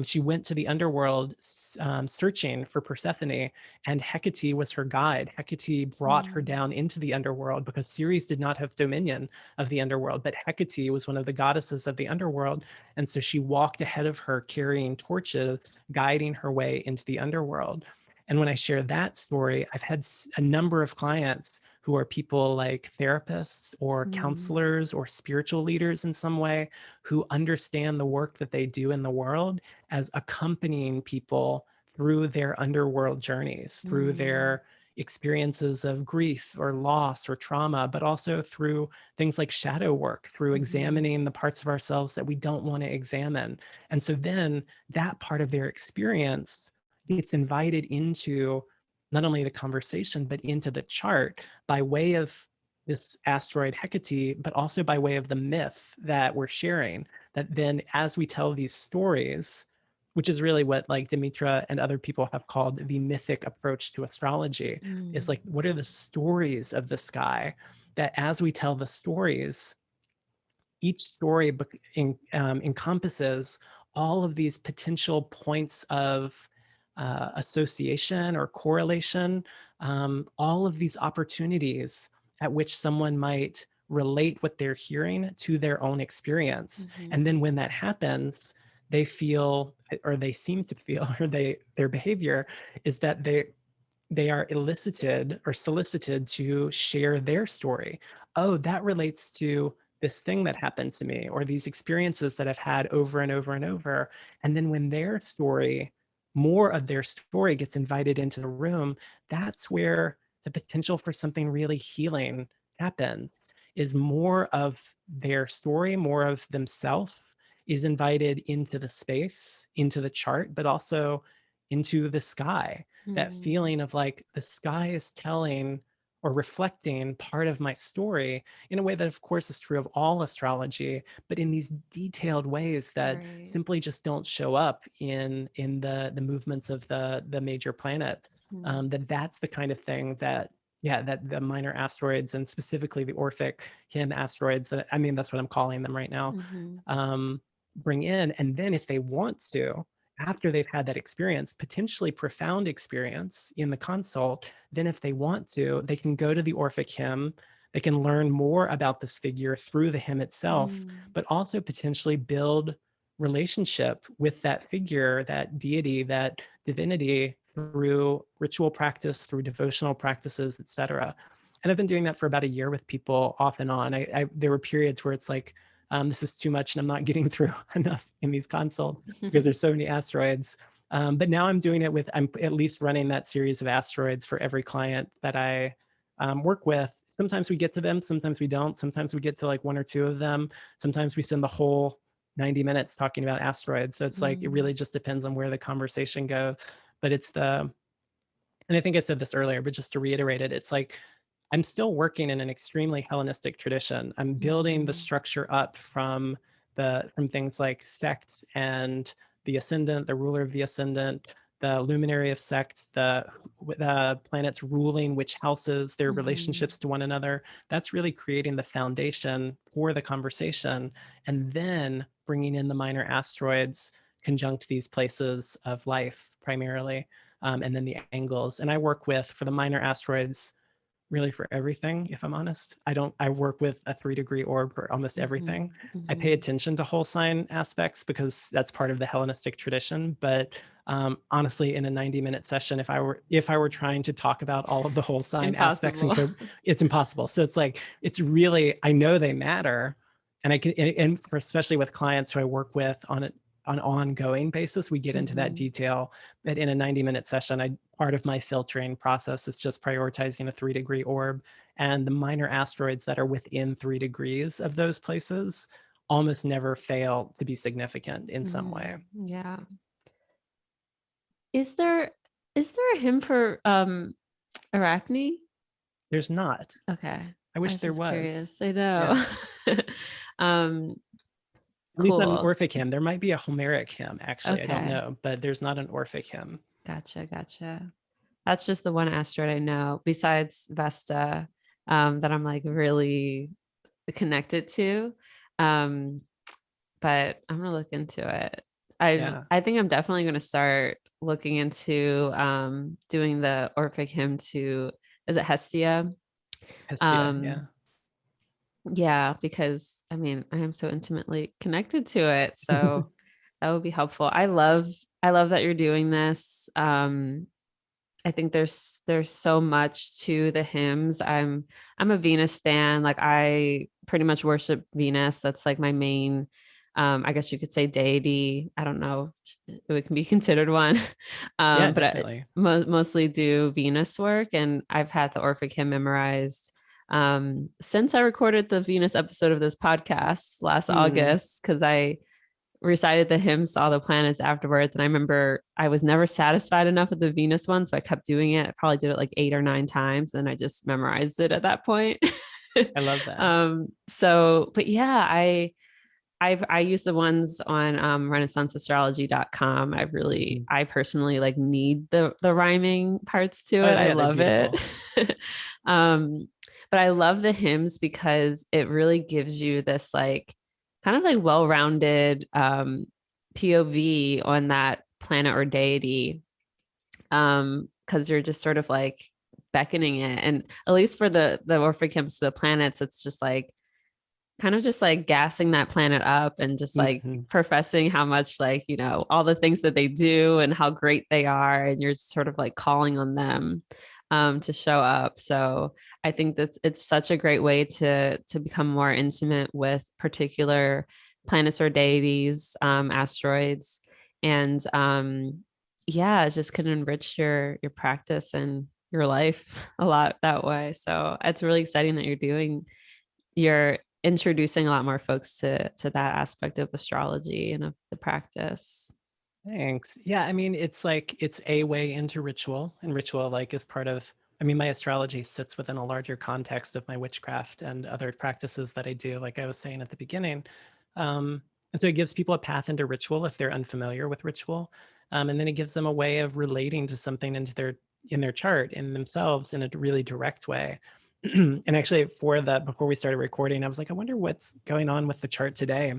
B: she went to the underworld searching for Persephone, and Hecate was her guide. Hecate brought her down into the underworld because Ceres did not have dominion of the underworld, but Hecate was one of the goddesses of the underworld. And so she walked ahead of her carrying torches, guiding her way into the underworld. And when I share that story, I've had a number of clients who are people like therapists or counselors or spiritual leaders in some way, who understand the work that they do in the world as accompanying people through their underworld journeys, through their experiences of grief or loss or trauma, but also through things like shadow work, through examining the parts of ourselves that we don't want to examine. And so then that part of their experience gets invited into not only the conversation, but into the chart by way of this asteroid Hecate, but also by way of the myth that we're sharing. That then as we tell these stories, which is really what like Demetra and other people have called the mythic approach to astrology, is like, what are the stories of the sky? That as we tell the stories, each story encompasses all of these potential points of association or correlation, all of these opportunities at which someone might relate what they're hearing to their own experience. And then when that happens, they feel, or they seem to feel, or their behavior is that they are elicited or solicited to share their story. Oh, that relates to this thing that happened to me, or these experiences that I've had over and over and over. And then when more of their story gets invited into the room, that's where the potential for something really healing happens, is more of their story, more of themselves is invited into the space, into the chart, but also into the sky. That feeling of like the sky is telling or reflecting part of my story in a way that of course is true of all astrology, but in these detailed ways that simply just don't show up in the movements of the major planet. That's the kind of thing that the minor asteroids, and specifically the Orphic hymn asteroids, that I mean, that's what I'm calling them right now, bring in. And then if they want to, after they've had that experience, potentially profound experience in the consult, then if they want to, they can go to the Orphic hymn, they can learn more about this figure through the hymn itself, but also potentially build relationship with that figure, that deity, that divinity through ritual practice, through devotional practices, etc. And I've been doing that for about a year with people off and on. There were periods where it's like, this is too much and I'm not getting through enough in these consults because there's so many asteroids. But now I'm doing it I'm at least running that series of asteroids for every client that I work with. Sometimes we get to them, sometimes we don't. Sometimes we get to like one or two of them. Sometimes we spend the whole 90 minutes talking about asteroids. So it's like, it really just depends on where the conversation goes. But and I think I said this earlier, but just to reiterate it, it's like, I'm still working in an extremely Hellenistic tradition. I'm building the structure up from things like sect and the ascendant, the ruler of the ascendant, the luminary of sect, the planets ruling which houses, their relationships to one another. That's really creating the foundation for the conversation. And then bringing in the minor asteroids conjunct these places of life primarily, and then the angles. And I work for the minor asteroids, really for everything, if I'm honest. I work with a 3-degree orb for almost everything. I pay attention to whole sign aspects because that's part of the Hellenistic tradition. But honestly, in a 90-minute session, if I were trying to talk about all of the whole sign aspects, it's impossible. So it's like, it's really, I know they matter. And especially with clients who I work with on an ongoing basis, we get into that detail. But in a 90-minute session, part of my filtering process is just prioritizing a 3-degree orb, and the minor asteroids that are within 3 degrees of those places almost never fail to be significant in some way.
A: Yeah. Is there a hymn for Arachne?
B: There's not.
A: Okay.
B: I wish there was.
A: Curious. I know. Yeah.
B: At least not an Orphic hymn. There might be a Homeric hymn, actually. Okay. I don't know, but there's not an Orphic hymn.
A: Gotcha. That's just the one asteroid I know, besides Vesta, that I'm like really connected to. But I'm gonna look into it. I think I'm definitely gonna start looking into doing the Orphic hymn to, is it Hestia?
B: Hestia,
A: yeah, because I mean, I am so intimately connected to it, so that would be helpful. I love that you're doing this. I think there's so much to the hymns. I'm a Venus stan. Like, I pretty much worship Venus. That's like my main, I guess you could say, deity. I don't know if it can be considered one.
B: Yeah,
A: but
B: definitely.
A: I mostly do Venus work, and I've had the Orphic hymn memorized since I recorded the Venus episode of this podcast last August, because I recited the hymns to all the planets afterwards. And I remember I was never satisfied enough with the Venus one, so I kept doing it. I probably did it like 8 or 9 times, and I just memorized it at that point.
B: I love that.
A: But yeah, I use the ones on renaissanceastrology.com. I personally like need the rhyming parts to it. I love it. But I love the hymns because it really gives you this like kind of like well-rounded POV on that planet or deity, because you're just sort of like beckoning it. And at least for the Orphic hymns to the planets, it's just like kind of just like gassing that planet up and just like professing how much, like, you know, all the things that they do and how great they are, and you're sort of like calling on them to show up. So I think it's such a great way to become more intimate with particular planets or deities, asteroids, and it just can enrich your practice and your life a lot that way. So it's really exciting that you're introducing a lot more folks to that aspect of astrology and of the practice.
B: Thanks. Yeah, I mean, it's like, it's a way into ritual, and ritual like is part of, I mean, my astrology sits within a larger context of my witchcraft and other practices that I do, like I was saying at the beginning. And so it gives people a path into ritual if they're unfamiliar with ritual. And then it gives them a way of relating to something in their chart, in themselves, in a really direct way. And actually, before we started recording, I was like, I wonder what's going on with the chart today.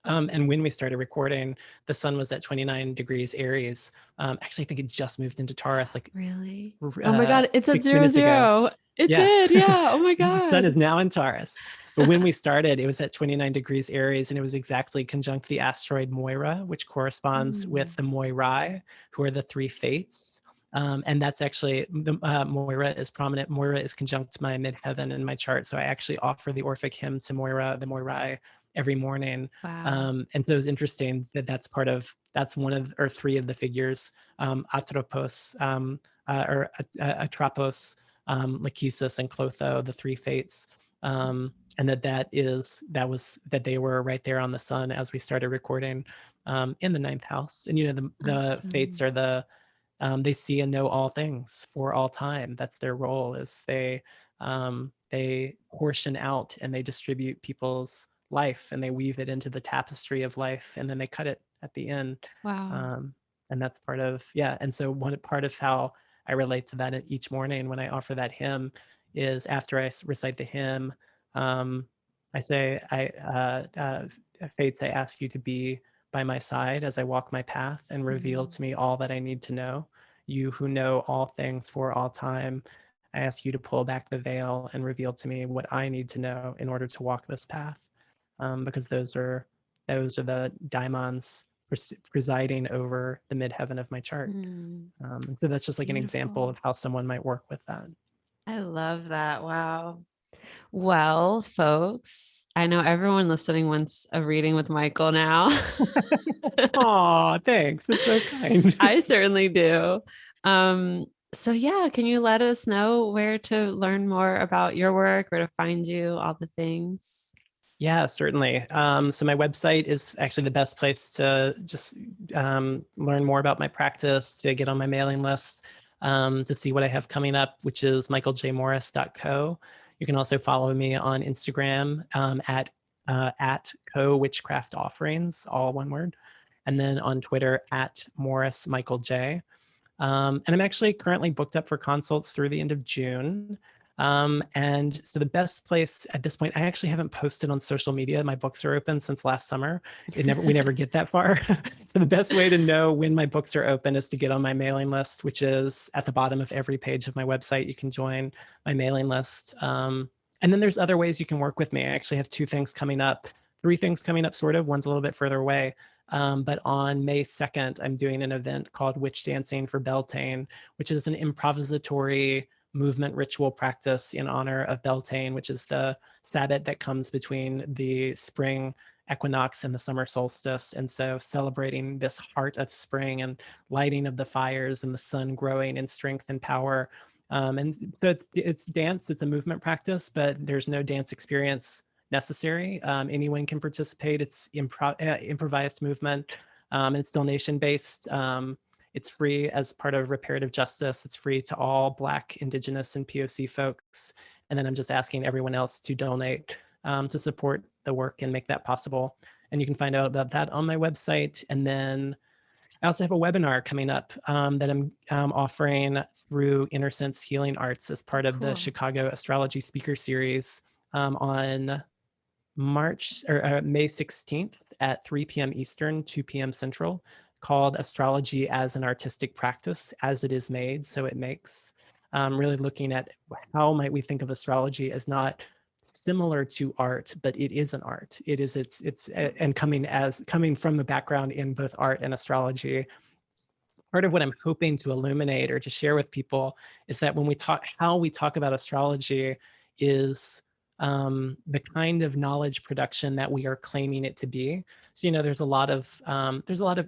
B: And when we started recording, the sun was at 29 degrees Aries. Actually, I think it just moved into Taurus. Like,
A: really? Oh my God, it's at 0, 0. It
B: Yeah.
A: did. Yeah. Oh my
B: The sun is
A: God.
B: now in Taurus. But when we started, it was at 29 degrees Aries, and it was exactly conjunct the asteroid Moira, which corresponds with the Moirai, who are the three fates. And that's actually, Moira is prominent. Moira is conjunct my midheaven in my chart. So I actually offer the Orphic hymn to Moira, the Moirai, every morning.
A: Wow.
B: And so it was interesting that that's one of, or three of the figures, Atropos, or Atropos, Lachesis, and Clotho, the three fates. And that they were right there on the sun as we started recording, in the ninth house. And the fates
A: Awesome.
B: are they see and know all things for all time. That's their role, is they portion out and they distribute people's life, and they weave it into the tapestry of life, and then they cut it at the end.
A: Wow.
B: um, and that's part of, yeah. And so one part of how I relate to that each morning when I offer that hymn is, after I recite the hymn, I say, fates, I ask you to be by my side as I walk my path and reveal to me all that I need to know. You who know all things for all time, I ask you to pull back the veil and reveal to me what I need to know in order to walk this path. Because those are the daimons presiding over the midheaven of my chart. So that's just like an example
A: Beautiful.
B: of how someone might work with that.
A: I love that. Wow. Well, folks, I know everyone listening wants a reading with Michael now.
B: Oh, thanks. That's so kind.
A: I certainly do. So yeah, can you let us know where to learn more about your work, where to find you, all the things?
B: Yeah, certainly. So my website is actually the best place to just learn more about my practice, to get on my mailing list, to see what I have coming up, which is michaeljmorris.co. You can also follow me on Instagram, at Co Witchcraft Offerings, all one word, and then on Twitter at Morris Michael J. And I'm actually currently booked up for consults through the end of June. And so the best place at this point, I actually haven't posted on social media. My books are open since last summer. We never get that far. So the best way to know when my books are open is to get on my mailing list, which is at the bottom of every page of my website. You can join my mailing list. And then there's other ways you can work with me. I actually have three things coming up, sort of. One's a little bit further away. But on May 2nd, I'm doing an event called Witch Dancing for Beltane, which is an improvisatory movement ritual practice in honor of Beltane, which is the Sabbath that comes between the spring equinox and the summer solstice. And so celebrating this heart of spring and lighting of the fires and the sun growing in strength and power. And so it's dance, it's a movement practice, but there's no dance experience necessary. Anyone can participate. It's improvised movement. It's donation based. It's free as part of reparative justice. It's free to all Black, Indigenous, and POC folks. And then I'm just asking everyone else to donate, to support the work and make that possible. And you can find out about that on my website. And then I also have a webinar coming up, that I'm offering through Inner Sense Healing Arts as part of the Chicago Astrology Speaker Series, on May 16th at 3 p.m. Eastern, 2 p.m. Central, called Astrology as an Artistic Practice, as it is made, so it makes. Really looking at how might we think of astrology as not similar to art, but it is an art. It is and coming from the background in both art and astrology. Part of what I'm hoping to illuminate or to share with people is that when how we talk about astrology is the kind of knowledge production that we are claiming it to be. So, there's a lot of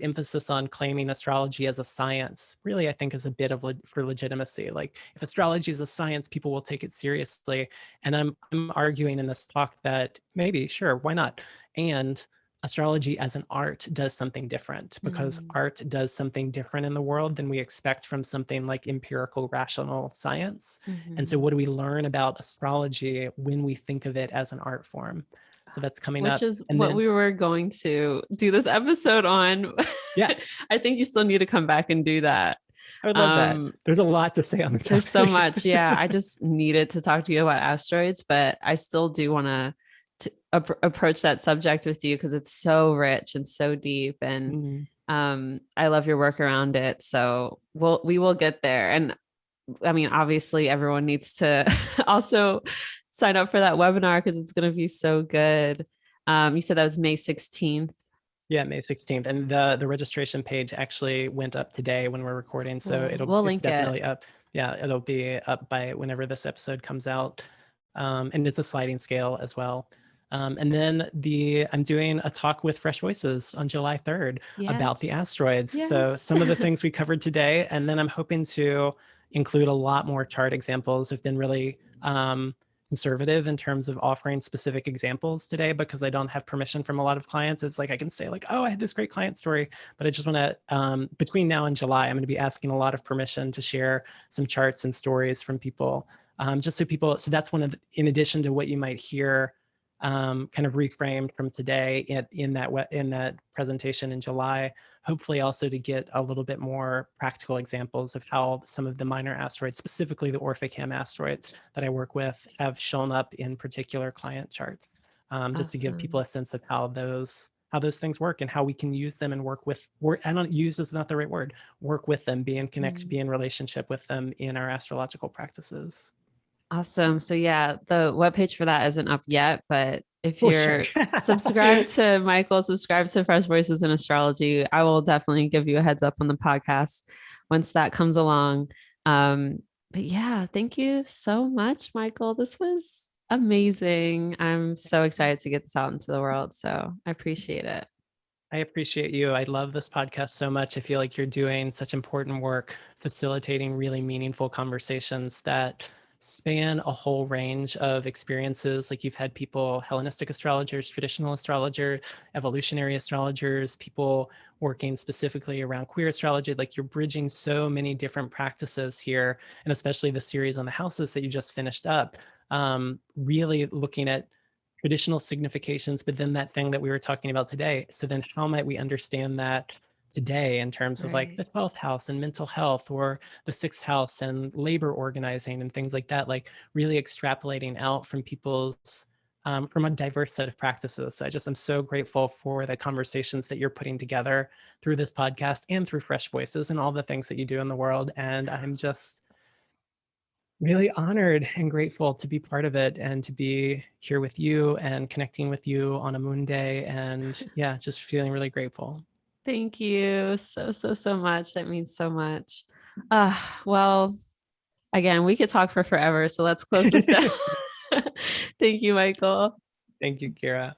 B: emphasis on claiming astrology as a science. Really, I think is a bit of for legitimacy. Like, if astrology is a science, people will take it seriously. And I'm arguing in this talk that maybe, sure, why not? And astrology as an art does something different, because art does something different in the world than we expect from something like empirical rational science. And so what do we learn about astrology when we think of it as an art form? So that's coming up.
A: Which is
B: And
A: what
B: then,
A: we were going to do this episode on.
B: yeah,
A: I think you still need to come back and do that.
B: I would love that. There's a lot to say on the topic.
A: There's so much. Yeah. I just needed to talk to you about asteroids, but I still do want to approach that subject with you because it's so rich and so deep. And I love your work around it. So we will get there. And I mean, obviously everyone needs to also sign up for that webinar because it's going to be so good. You said that was May 16th.
B: Yeah, May 16th. And the registration page actually went up today when we're recording. So
A: Cool. We'll
B: it's
A: link it.
B: definitely up. Yeah, it'll be up by whenever this episode comes out. And it's a sliding scale as well. And then I'm doing a talk with Fresh Voices on July 3rd about the
A: Yes.
B: asteroids. So
A: Yes.
B: some of the things we covered today, and then I'm hoping to include a lot more chart examples. I've been really conservative in terms of offering specific examples today because I don't have permission from a lot of clients. It's like I can say like, oh, I had this great client story, but I just want to, between now and July, I'm going to be asking a lot of permission to share some charts and stories from people. Just so people, so that's one of the, in addition to what you might hear kind of reframed from today in that presentation in July, hopefully also to get a little bit more practical examples of how some of the minor asteroids, specifically the Orphic asteroids that I work with, have shown up in particular client charts, just to give people
A: Awesome.
B: a sense of how those things work and how we can use them and work with, I don't use is not the right word, work with them, be in connection, be in relationship with them in our astrological practices.
A: Awesome. So yeah, the webpage for that isn't up yet, but if
B: Oh, sure.
A: you're subscribed to Michael, subscribe to Fresh Voices in Astrology, I will definitely give you a heads up on the podcast once that comes along. But yeah, thank you so much, Michael. This was amazing. I'm so excited to get this out into the world. So I appreciate it.
B: I appreciate you. I love this podcast so much. I feel like you're doing such important work facilitating really meaningful conversations that span a whole range of experiences. Like you've had people, Hellenistic astrologers, traditional astrologers, evolutionary astrologers, people working specifically around queer astrology. Like you're bridging so many different practices here, and especially the series on the houses that you just finished up, really looking at traditional significations, but then that thing that we were talking about today. So then how might we understand that today in terms of like the 12th house and mental health, or the 6th house and labor organizing and things like that, like really extrapolating out from people's from a diverse set of practices. So I'm so grateful for the conversations that you're putting together through this podcast and through Fresh Voices and all the things that you do in the world. And I'm just really honored and grateful to be part of it and to be here with you and connecting with you on a moon day. And yeah, just feeling really grateful.
A: Thank you so, so, so much. That means so much. Well, again, we could talk for forever. So let's close this down. Thank you, Michael.
B: Thank you, Kirah.